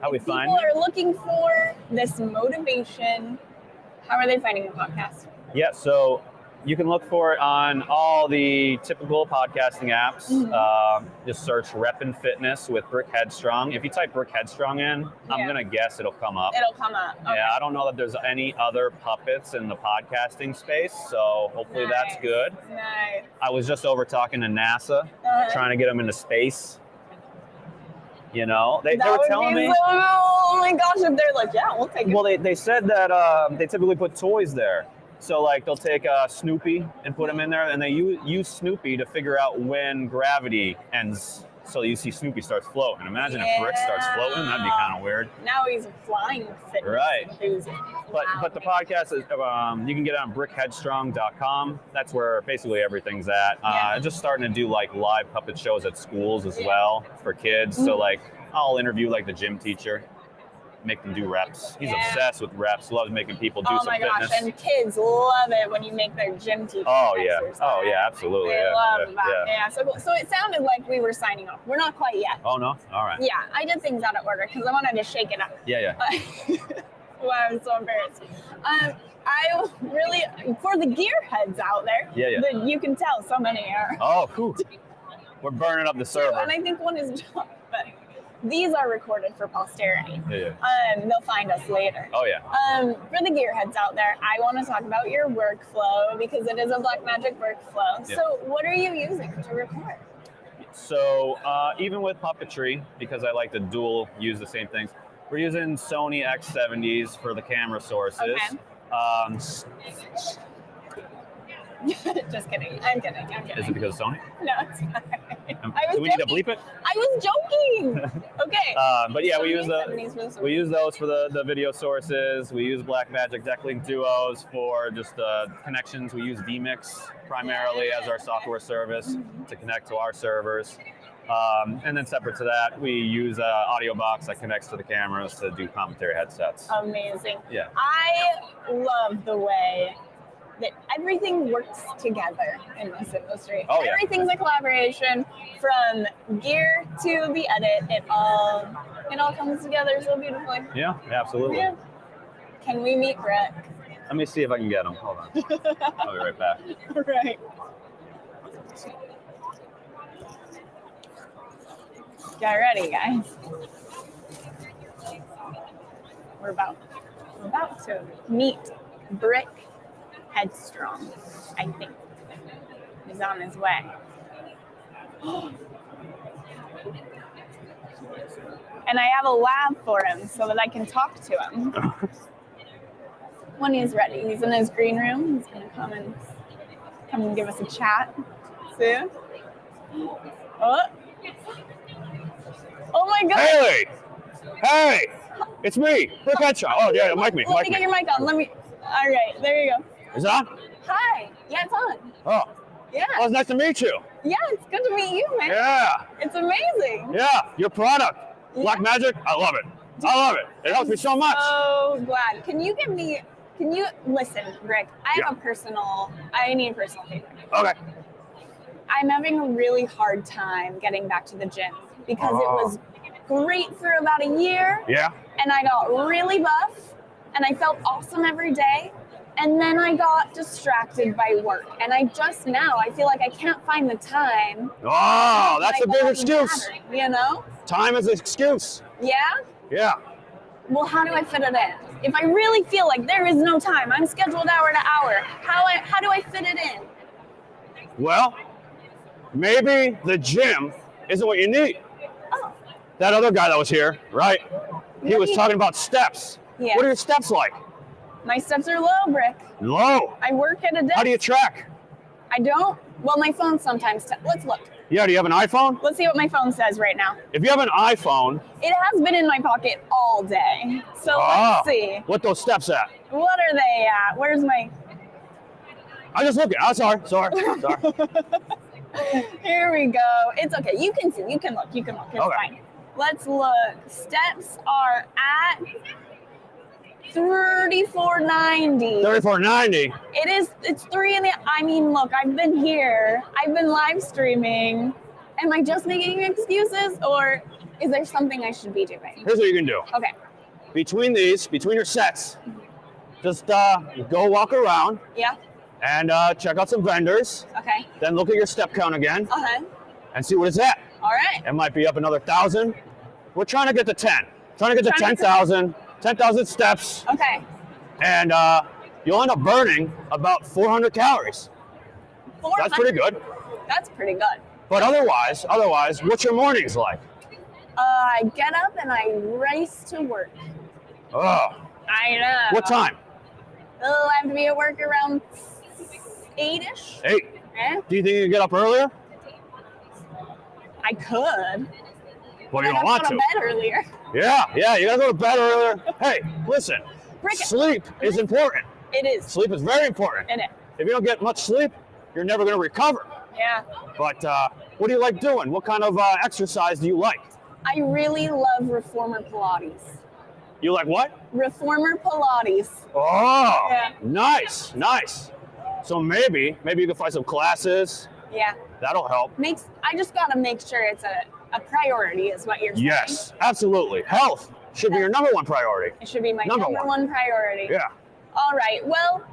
How we find you? People are looking for this motivation. How are they finding your podcast? Yeah, so You can look for it on all the typical podcasting apps. Just search Reppin' Fitness with Brick Headstrong. If you type Brick Headstrong in, I'm going to guess it'll come up. It'll come up. Okay. Yeah, I don't know that there's any other puppets in the podcasting space, so hopefully that's good. Nice. I was just over talking to NASA, trying to get them into space. You know, they were telling me. Oh my gosh, if they're like, yeah, we'll take it. Well, they said that they typically put toys there. So, like, they'll take Snoopy and put him in there, and they use Snoopy to figure out when gravity ends. So you see Snoopy starts floating. Imagine if Brick starts floating. That'd be kind of weird. Now he's a flying fitness enthusiast. But the podcast is you can get it on brickheadstrong.com. That's where basically everything's at. Just starting to do like live puppet shows at schools as well for kids. So like I'll interview like the gym teacher, make them do reps. He's obsessed with reps. Loves making people do some fitness. Oh my gosh, and kids love it when you make their gym teacher exercise. Oh yeah, absolutely. They love that. Yeah. So it sounded like we were signing off. We're not quite yet. Oh no? All right. Yeah, I did things out of order because I wanted to shake it up. Yeah. Wow, I'm so embarrassed. I really, for the gearheads out there, you can tell so many are. Oh, whew. We're burning up the server. And I think one is done, but these are recorded for posterity. Yeah. They'll find us later. Oh yeah. For the gearheads out there, I want to talk about your workflow because it is a Blackmagic workflow. Yeah. So what are you using to record? So even with puppetry, because I like to dual use the same things, we're using Sony X70s for the camera sources. Okay. Just kidding. I'm kidding. Is it because of Sony? No, it's fine. Do we need to bleep it? I was joking. Okay. But yeah, we Sony use those for the video sources. We use Blackmagic Decklink Duos for just connections. We use vMix primarily as our software service to connect to our servers. And then separate to that, we use audio box that connects to the cameras to do commentary headsets. Amazing. Yeah. I love the way that everything works together in this industry. Oh, yeah. Everything's a collaboration from gear to the edit. It all comes together so beautifully. Yeah, absolutely. Yeah. Can we meet Brett? Let me see if I can get him. Hold on. I'll be right back. Right. Get ready, guys. We're about to meet Brick Headstrong, I think. He's on his way. And I have a lab for him so that I can talk to him. When he's ready. He's in his green room. He's gonna come and give us a chat soon. Oh my God! Haley! Hey! It's me, Brick Headstrong. Oh yeah, mic me. Let me get your mic on. All right, there you go. Is it on? Hi. Yeah, it's on. Oh. Yeah. Well, it's nice to meet you. Yeah, it's good to meet you, man. Yeah. It's amazing. Yeah, your product, Blackmagic, I love it. I love it. It helps me so much. So glad. Can you listen, Rick? I need a personal favor. Okay. I'm having a really hard time getting back to the gym because it was great for about a year. Yeah. And I got really buff and I felt awesome every day. And then I got distracted by work. And I feel like I can't find the time. Oh, that's a big excuse. You know? Time is an excuse. Yeah? Yeah. Well, how do I fit it in? If I really feel like there is no time, I'm scheduled hour to hour, how do I fit it in? Well, maybe the gym isn't what you need. Oh. That other guy that was here, right? He was talking about steps. Yeah. What are your steps like? My steps are low, Brick. Low? I work at a desk. How do you track? I don't. Well, my phone sometimes. Let's look. Yeah, do you have an iPhone? Let's see what my phone says right now. If you have an iPhone. It has been in my pocket all day. So let's see. What those steps at? What are they at? Where's my... I'm just looking. Oh, sorry. Here we go. It's okay. You can see. You can look. It's fine. Let's look. Steps are at 3490. 3490. It's 3 in the... I mean, look, I've been here. I've been live streaming. Am I just making excuses or is there something I should be doing? Here's what you can do. Okay. Between your sets, just go walk around. Yeah. and check out some vendors. Okay. Then look at your step count again Okay. and see what it's at. All right. It might be up another 1,000. We're trying to get to 10. Trying to get to 10,000. 10,000 steps. Okay. And you'll end up burning about 400 calories. 400? That's pretty good. That's pretty good. But otherwise, what's your mornings like? I get up and I race to work. Oh. I know. What time? Oh, I have to be at work around 8-ish. 8. Eh? Do you think you can get up earlier? I could. Well, you I'd don't have want to to. go to bed earlier. Yeah, you gotta go to bed earlier. Hey, listen, Brick it. sleep is important. It is. Sleep is very important. In it. If you don't get much sleep, you're never gonna recover. Yeah. But what do you like doing? What kind of exercise do you like? I really love reformer Pilates. You like what? Reformer Pilates. Oh, Yeah. nice. So maybe you can find some classes. Yeah. That'll help. I just gotta make sure it's a priority, is what you're saying. Yes, absolutely. Health should be your number one priority. It should be my Number number one priority. Yeah. All right. Well,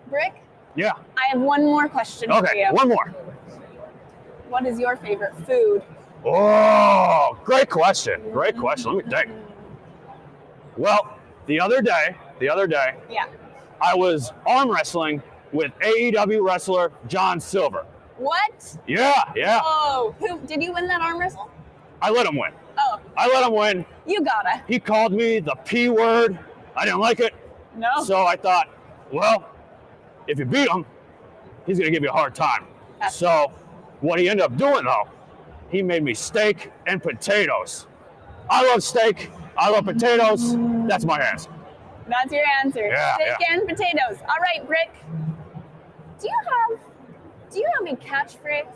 Brick, Yeah. I have one more question for Okay, you. one more. What is your favorite food? Oh, great question. Let me think. Well, the other day, Yeah. I was arm wrestling with AEW wrestler John Silver. What? Yeah. Oh, did you win that arm wrestle? I let him win. Oh. I let him win. You gotta. He called me the P word. I didn't like it. No. So I thought, well, if you beat him, he's gonna give you a hard time. So what he ended up doing though, he made me steak and potatoes. I love steak. I love potatoes. That's my answer. That's your answer. Yeah, Steak yeah. and potatoes. All right, Brick. Do you have a catchphrase?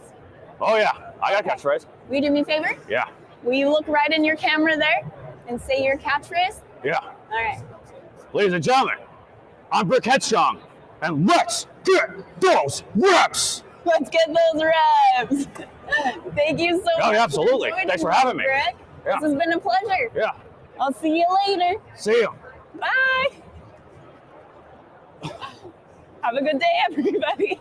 Oh yeah, I got a catchphrase. Will you do me a favor? Yeah. Will you look right in your camera there and say your catchphrase? Yeah. All right. Ladies and gentlemen, I'm Brick Headstrong, and let's get those reps. Let's get those reps. Thank you so much. Oh, yeah, absolutely. For joining Thanks for me, having me. Brick. Yeah. This has been a pleasure. Yeah. I'll see you later. See you. Bye. Have a good day, everybody.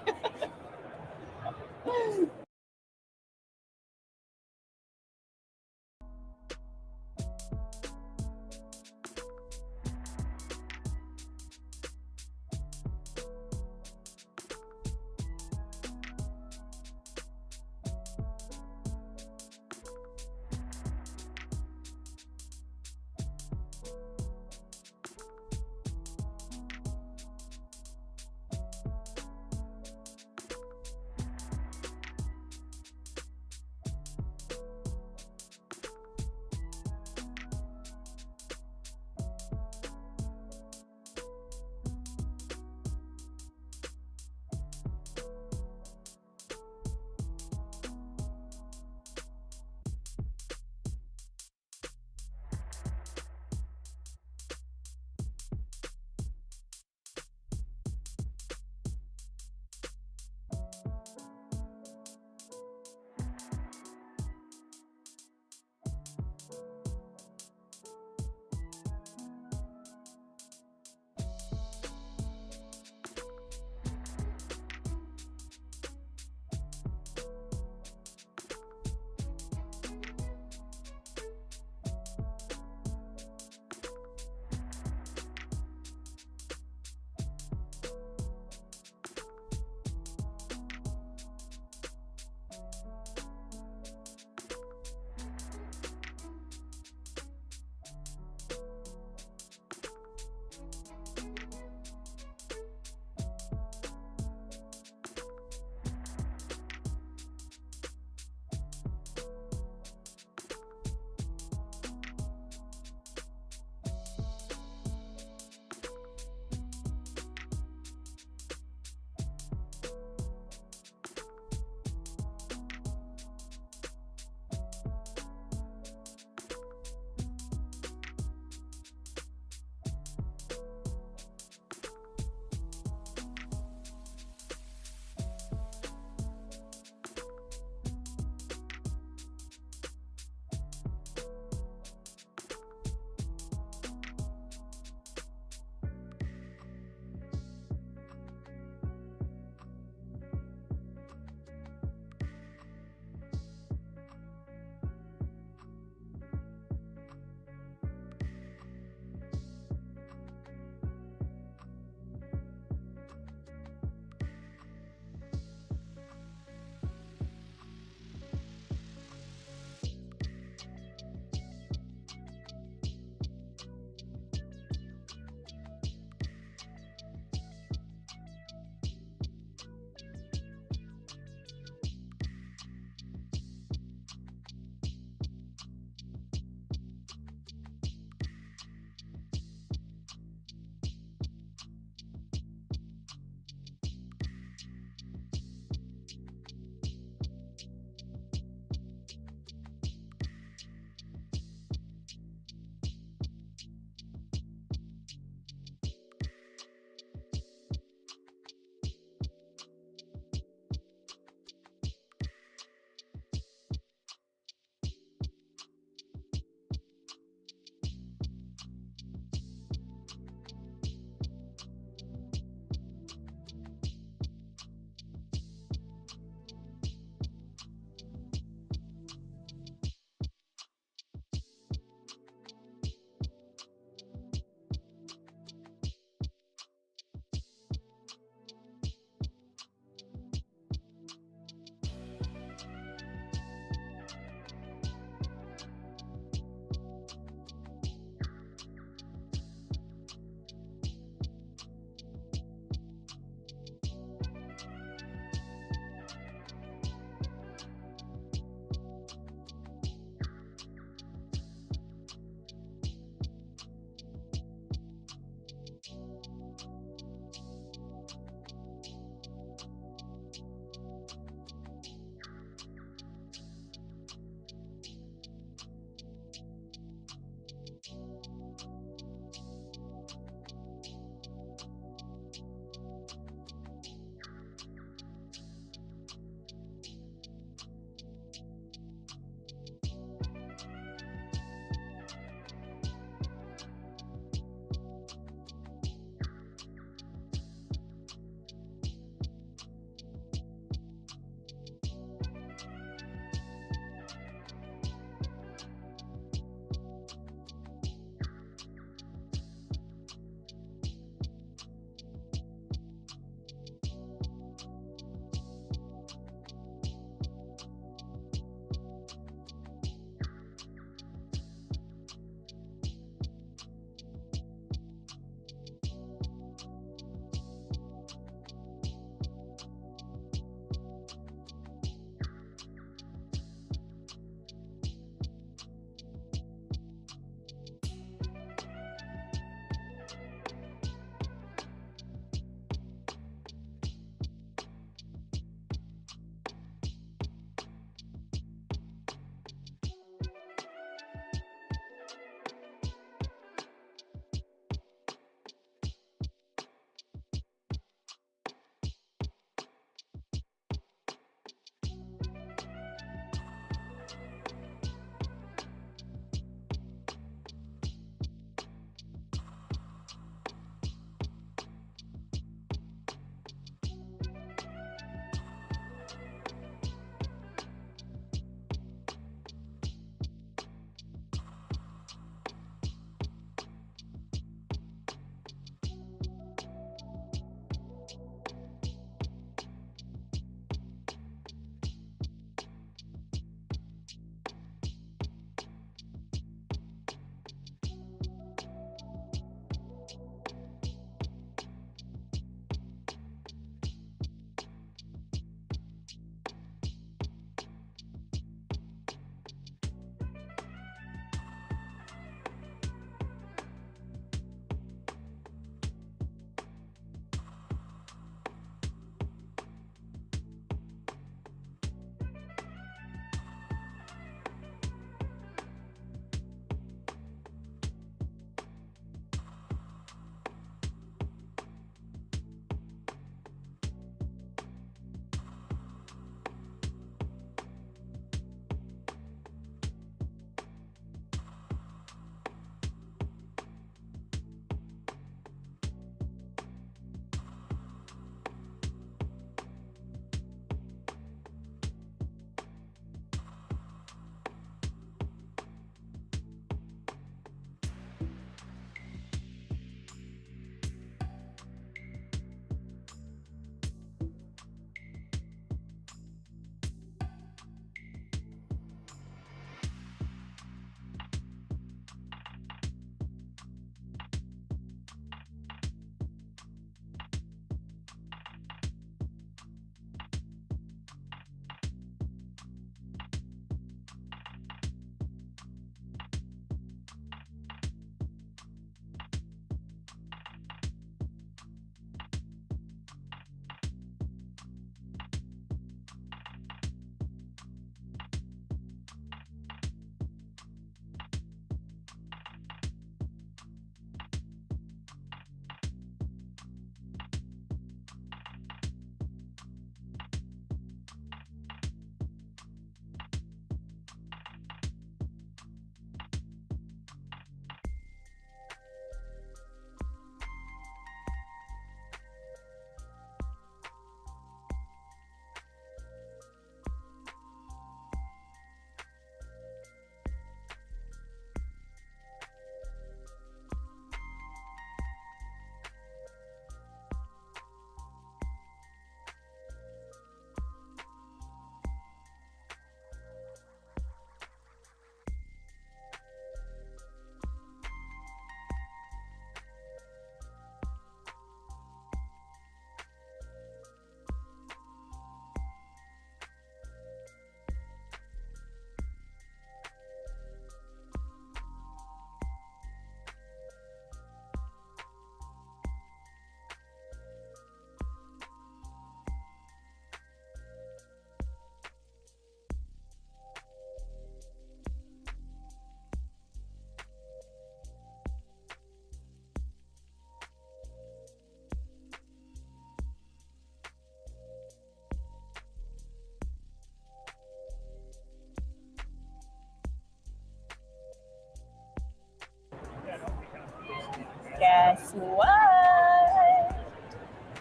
guess what?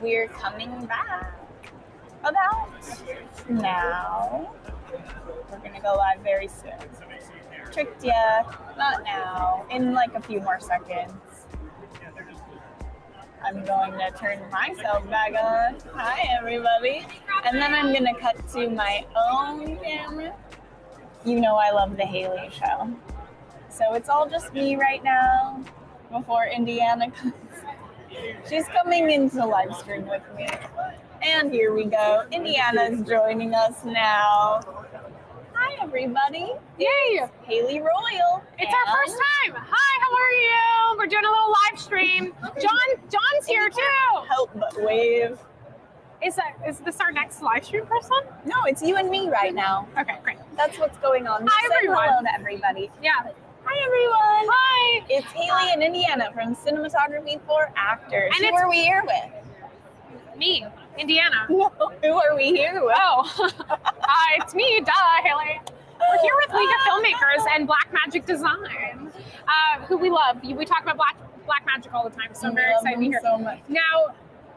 We're coming back about now. We're gonna go live very soon. Tricked ya, not now, in like a few more seconds. I'm going to turn myself back on. Hi, everybody. And then I'm going to cut to my own camera. You know I love the Haley show. So it's all just me right now before Indiana comes. She's coming in to live stream with me. And here we go. Indiana's joining us now. Hi, everybody. Yay! Haley Royal. It's our first time. Hi, how are you? We're doing a little live stream. John's here too. Help but wave. Is this our next live stream person? No, it's you and me right now. Okay, great. That's what's going on. Hi, everyone. Hello to everybody. Yeah. Hi, everyone. Hi. It's Haley and Indiana from Cinematography for Actors. And who are we here with? Me, Indiana. No, who are we here with? Oh, it's me, Haley. We're here with League of Filmmakers and Black Magic Design, who we love. We talk about Black Magic all the time, so I'm very excited to be here. So much. Now,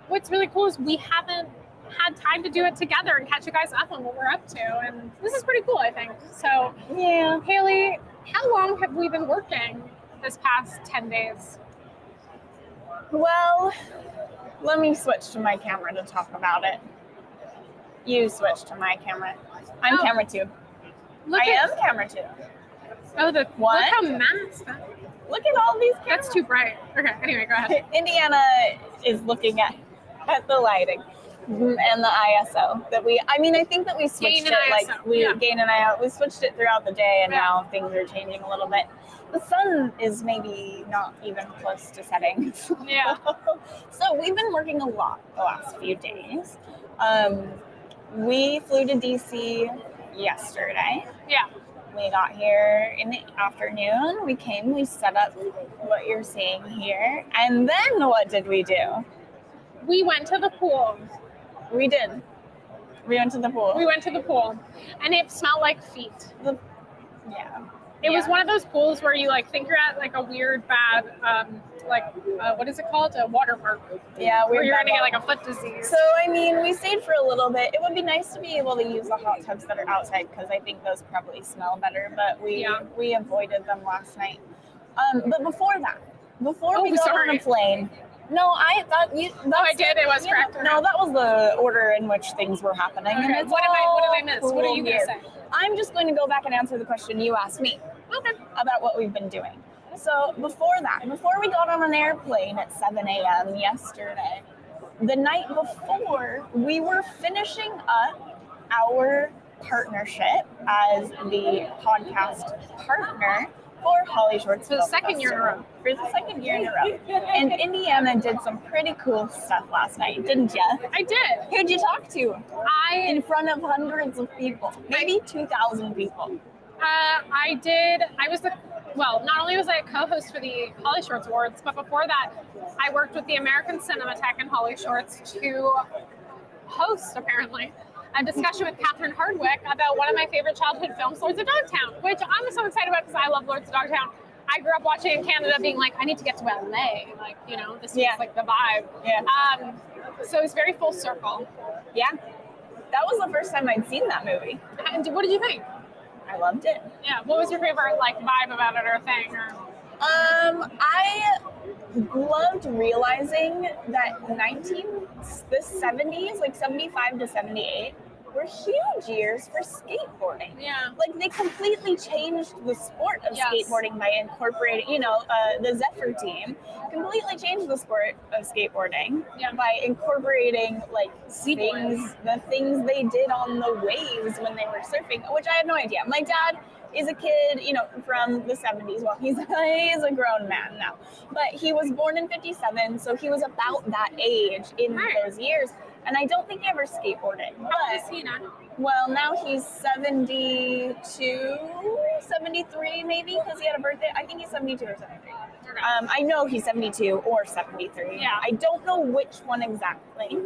what's really cool is we haven't had time to do it together and catch you guys up on what we're up to, and this is pretty cool, I think. So, yeah, Haley, how long have we been working this past 10 days? Well, let me switch to my camera to talk about it. You switch to my camera. I'm camera 2. I am camera 2. Oh, What? Look how masked. Look at all these cameras. That's too bright. Okay, anyway, go ahead. Indiana is looking at the lighting and the ISO that I think that we switched Gain it, and like ISO, we yeah. gain and ISO. We switched it throughout the day, and now things are changing a little bit. The sun is maybe not even close to setting. Yeah. So we've been working a lot the last few days. We flew to DC yesterday. Yeah. We got here in the afternoon. We came, we set up what you're seeing here. And then what did we do? We went to the pool. We did. We went to the pool. We went to the pool, and it smelled like feet. Yeah. It was one of those pools where you think you're at like a weird bad, what is it called? A water park. Yeah, where you're gonna get like a foot disease. So we stayed for a little bit. It would be nice to be able to use the hot tubs that are outside because I think those probably smell better. But we avoided them last night. But before we got on a plane. No, I thought you. I did. It was correct. No, that was the order in which things were happening. Okay. And it's What did I miss? cool What are you gonna say? I'm just going to go back and answer the question you asked me. Okay. About what we've been doing. So before we got on an airplane at 7 a.m. yesterday, the night before, we were finishing up our partnership as the podcast partner for Holly Shorts for the second year in a row. For the second year in a row. And Indiana did some pretty cool stuff last night, didn't you? I did. Who'd you talk to? In front of hundreds of people, maybe 2,000 people. I not only was I a co-host for the Holly Shorts Awards, but before that, I worked with the American Cinematheque and Holly Shorts to host, apparently, a discussion with Catherine Hardwick about one of my favorite childhood films, Lords of Dogtown, which I'm so excited about because I love Lords of Dogtown. I grew up watching in Canada being like, I need to get to LA. This was like the vibe. Yeah. So it was very full circle. Yeah. That was the first time I'd seen that movie. And what did you think? I loved it. Yeah. What was your favorite vibe about it or thing? I loved realizing that the 70s, 75 to 78, were huge years for skateboarding. Yeah. They completely changed the sport of skateboarding by incorporating, the Zephyr team completely changed the sport of skateboarding by incorporating the things they did on the waves when they were surfing, which I had no idea. My dad is a kid, from the 70s. Well, he's a grown man now, but he was born in 57, so he was about that age in those years. And I don't think he ever skateboarded. How old is he now? Well, now he's 72, 73 maybe, because he had a birthday. I think he's 72 or 73. I know he's 72 or 73. Yeah. I don't know which one exactly.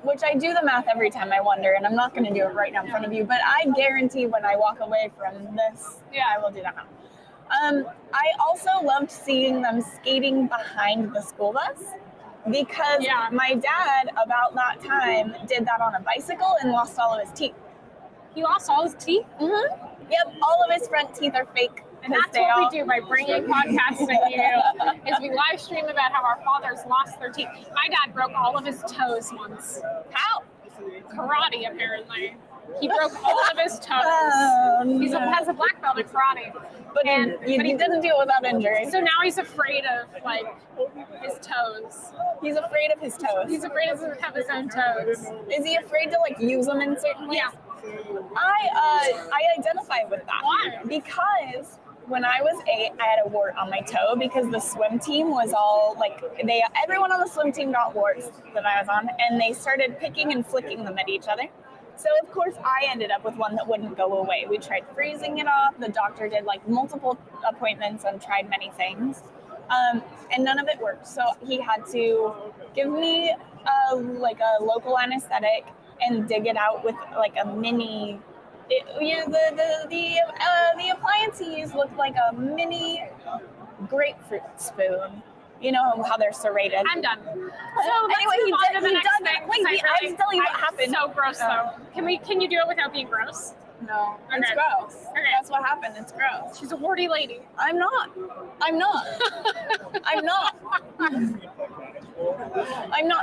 Which I do the math every time I wonder, and I'm not going to do it right now in front of you, but I guarantee when I walk away from this, I will do that math. I also loved seeing them skating behind the school bus because my dad, about that time, did that on a bicycle and lost all of his teeth. He lost all his teeth? Mm-hmm. Yep, all of his front teeth are fake. And that's what we do by bringing podcasts to you, is we live stream about how our fathers lost their teeth. My dad broke all of his toes once. How? Karate, apparently. He broke all of his toes. He has a black belt in karate. But he didn't do it without injury. So now he's afraid of, like, his toes. He's afraid of his toes. He's afraid of his own toes. Is he afraid to, like, use them in certain ways? Yeah. I identify with that. Why? Because when I was 8, I had a wart on my toe because the swim team was all like everyone on the swim team got warts that I was on, and they started picking and flicking them at each other. So of course I ended up with one that wouldn't go away. We tried freezing it off. The doctor did like multiple appointments and tried many things, and none of it worked. So he had to give me a local anesthetic and dig it out with like a mini. The appliance he used looked like a mini grapefruit spoon. You know how they're serrated. I'm done. So anyway, he did that. Wait, I have to tell you what happened. So gross though. Can you do it without being gross? No, it's gross. Okay. That's what happened. It's gross. She's a warty lady. I'm not. I'm not.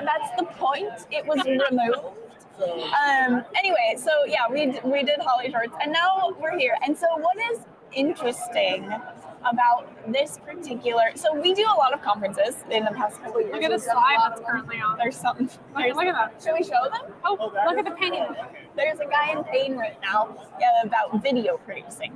That's the point. It was removed. Anyway, so yeah, we did Holly Shorts, and now we're here. And so what is interesting about this particular, so we do a lot of conferences in the past couple of years. Look at the slide that's currently on. There's something. Look at that. Should we show them? Oh, look at the painting. There's a guy in pain right now about video producing,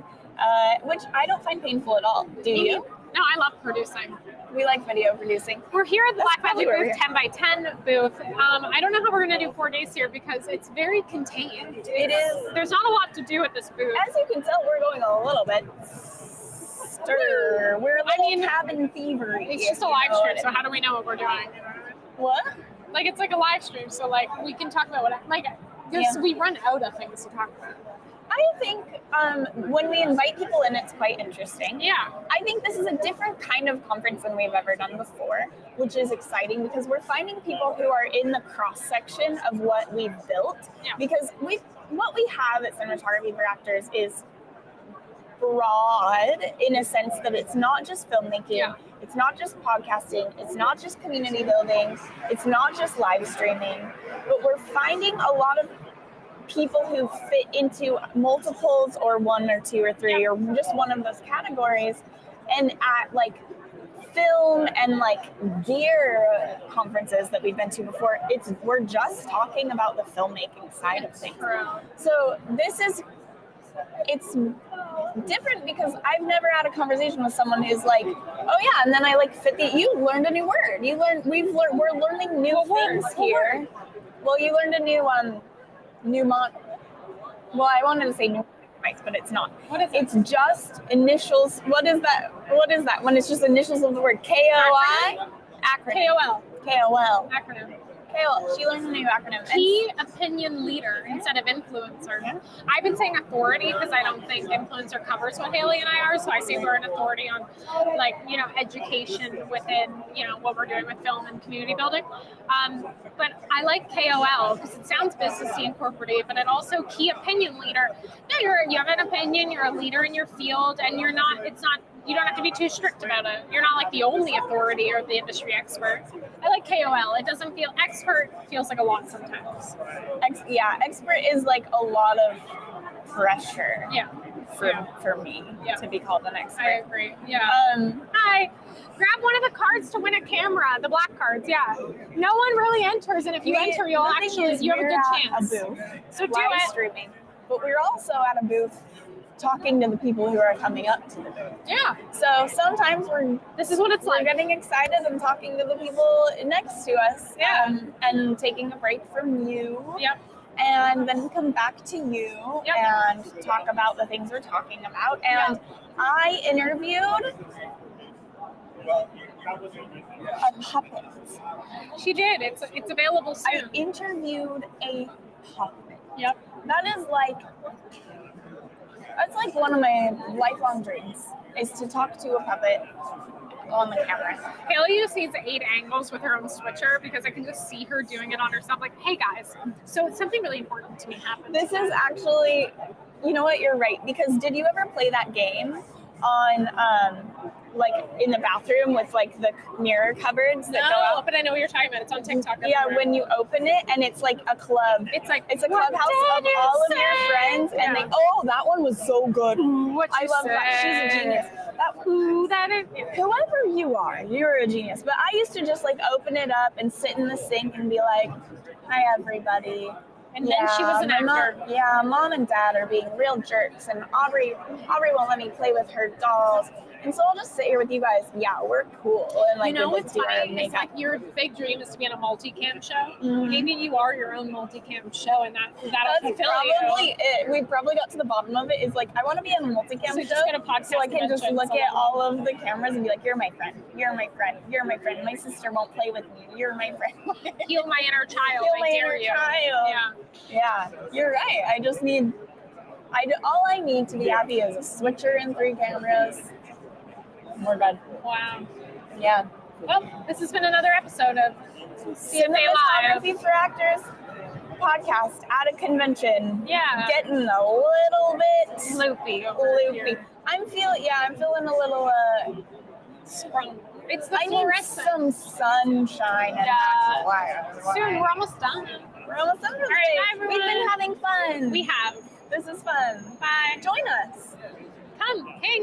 which I don't find painful at all. Do you? No, I love producing. We like video producing. We're here at the Black Magic booth, 10 by 10 booth. I don't know how we're going to do 4 days here because it's very contained. It is. There's not a lot to do at this booth. As you can tell, we're going a little bit stir. We're a little cabin fever. It's just a live stream, so how do we know what we're doing? What? Like, it's like a live stream, so like we can talk about we run out of things to talk about. I think when we invite people in, it's quite interesting. Yeah. I think this is a different kind of conference than we've ever done before, which is exciting because we're finding people who are in the cross-section of what we've built. Yeah. Because what we have at Cinematography for Actors is broad in a sense that it's not just filmmaking, it's not just podcasting, it's not just community building, it's not just live streaming, but we're finding a lot of people who fit into multiples or 1 or 2 or 3 or just one of those categories. And at like film and like gear conferences that we've been to before, we're just talking about the filmmaking side of things. So it's different because I've never had a conversation with someone who's like, oh yeah, and then I like you learned a new word. We're learning new things here. Well, you learned a new well, I wanted to say new twice, but it's not. What is it? It's just initials. What is that? What is that? When it's just initials of the word KOI? Acronym. KOL. KOL. Acronym. KOL. She learned a new acronym. Key opinion leader instead of influencer. Yeah. I've been saying authority because I don't think influencer covers what Haley and I are. So I say we're an authority on, education within, what we're doing with film and community building. But I like KOL because it sounds businessy and corporate, but it also key opinion leader. No, you have an opinion. You're a leader in your field, and you don't have to be too strict about it. You're not like the only authority or the industry expert. I like KOL. It doesn't feel expert feels like a lot sometimes. Expert is like a lot of pressure. Yeah. For me to be called an expert. I agree. Yeah. Hi. Grab one of the cards to win a camera. The black cards. Yeah. No one really enters, and if you enter, you have a good chance. A booth. So do live it. Streaming. But we're also at a booth talking to the people who are coming up to the booth. Yeah. So sometimes this is what it's like. We're getting excited and talking to the people next to us. Yeah. And taking a break from you. Yep. And then come back to you and talk about the things we're talking about. And I interviewed a puppet. She did. It's available soon. I interviewed a puppet. Yep. That is like That's like one of my lifelong dreams is to talk to a puppet on the camera. Haley just needs 8 angles with her own switcher because I can just see her doing it on herself. Like, hey guys, so something really important to me happened. This is actually, you know what, you're right. Because did you ever play that game on, like in the bathroom with like the mirror cupboards that go out? But I know what you're talking about. It's on TikTok. Yeah, everywhere. when you open it and it's like a club. It's a clubhouse of all of your friends, and that one was so good. I love that. She's a genius. Whoever you are, you're a genius. But I used to just like open it up and sit in the sink and be like, "Hi, everybody." And then she was an actor. Mom and Dad are being real jerks, and Aubrey won't let me play with her dolls. And so I'll just sit here with you guys. Yeah, we're cool. And like, you know what's funny? It's like your big dream is to be on a multicam show. Mm-hmm. Maybe you are your own multicam show, and that'll fulfill probably you. it. We probably got to the bottom of it. Is like I want to be on a multicam show, just get a podcast so I can just look at all of the cameras and be like, "You're my friend. You're my friend. You're my friend. My sister won't play with me. You're my friend." Heal my inner child. Heal my inner child. Yeah, you're right. I just need. All I need to be happy is a switcher and 3 cameras. We're good. Wow. Yeah. Well, this has been another episode of Cinematography for Actors podcast at a convention. Yeah. Getting a little bit loopy. I'm feeling a little sprung. It's the I need some sunshine. And that's why. Soon, we're almost done. We're almost done. All right, bye, everyone. We've been having fun. We have. This is fun. Bye. Join us. Come. Hang.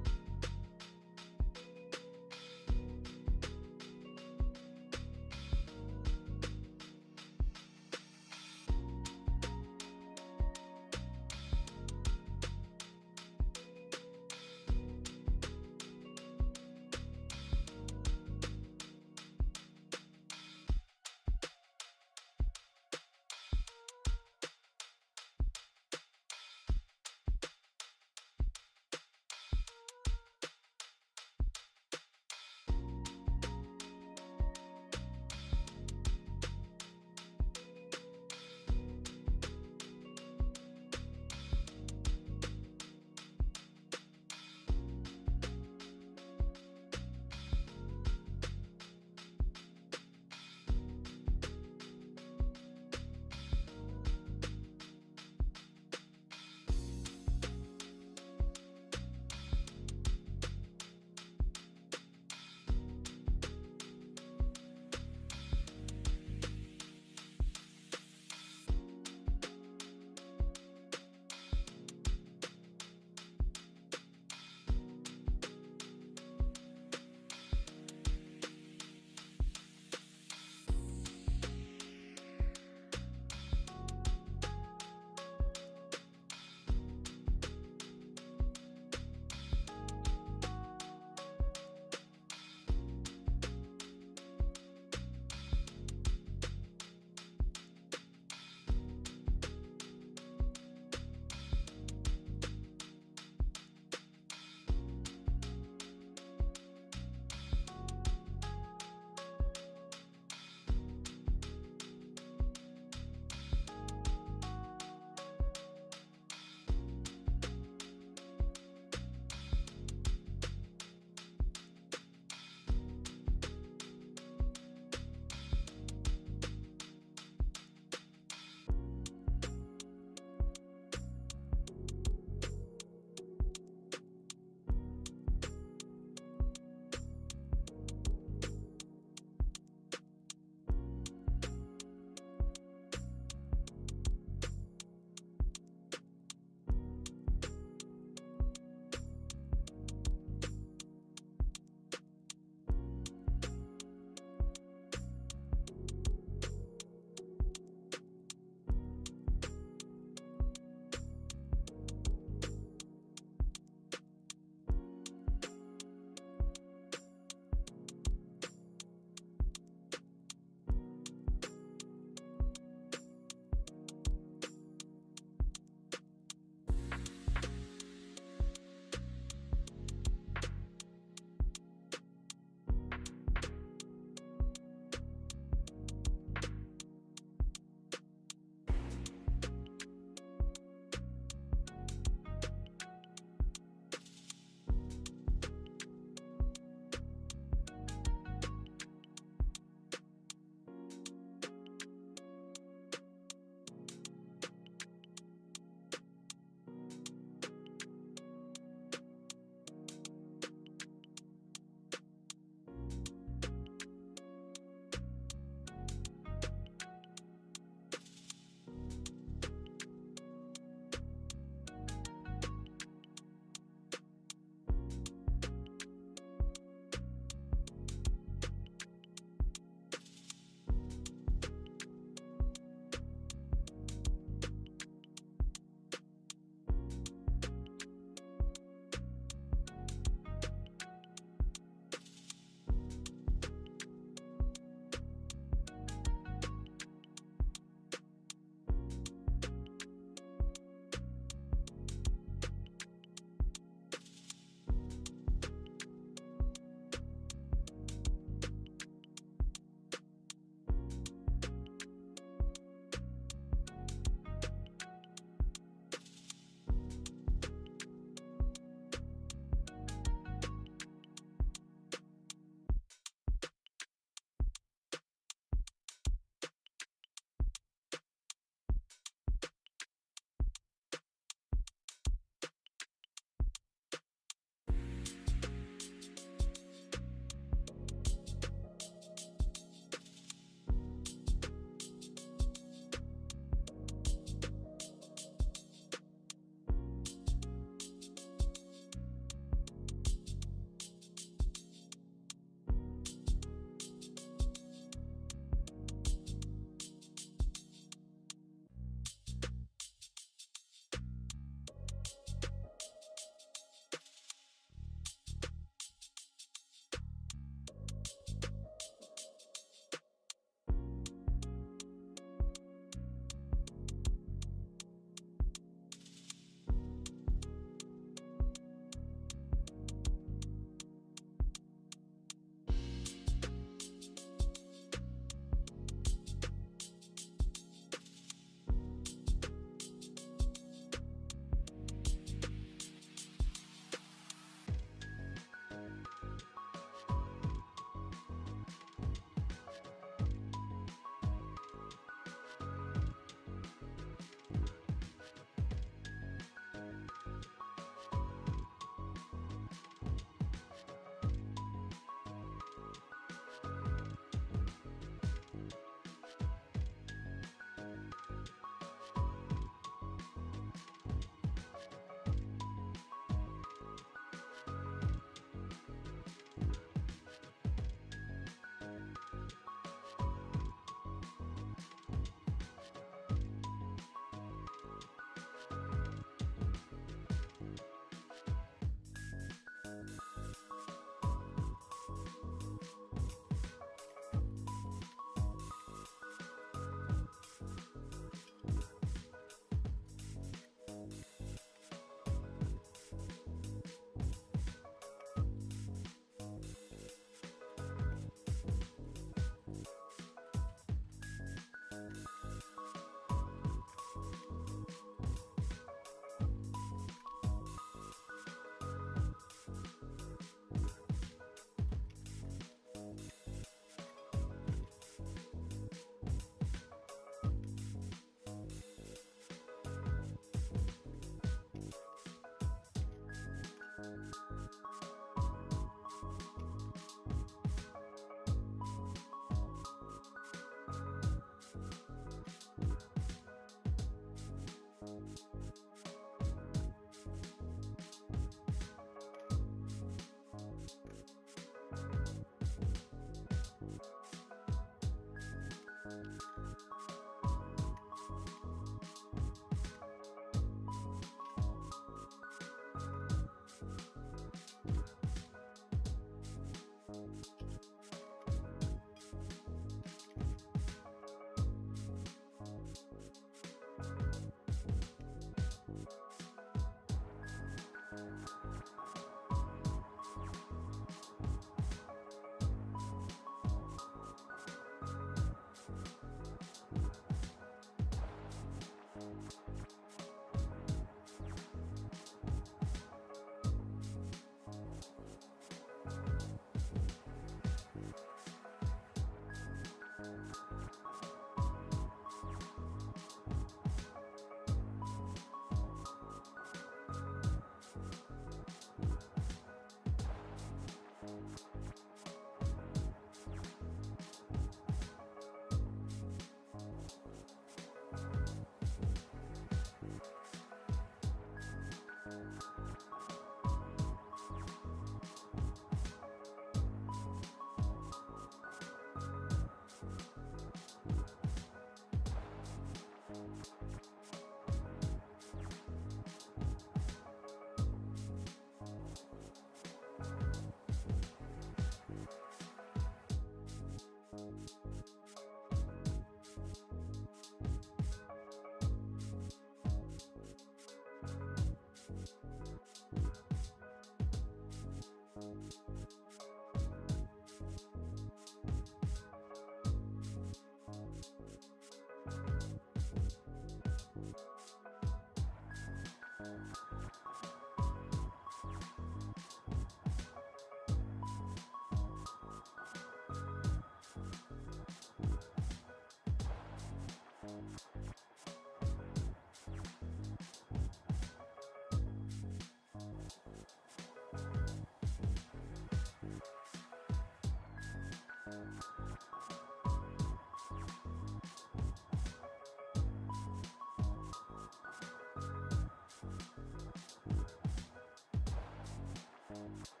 you.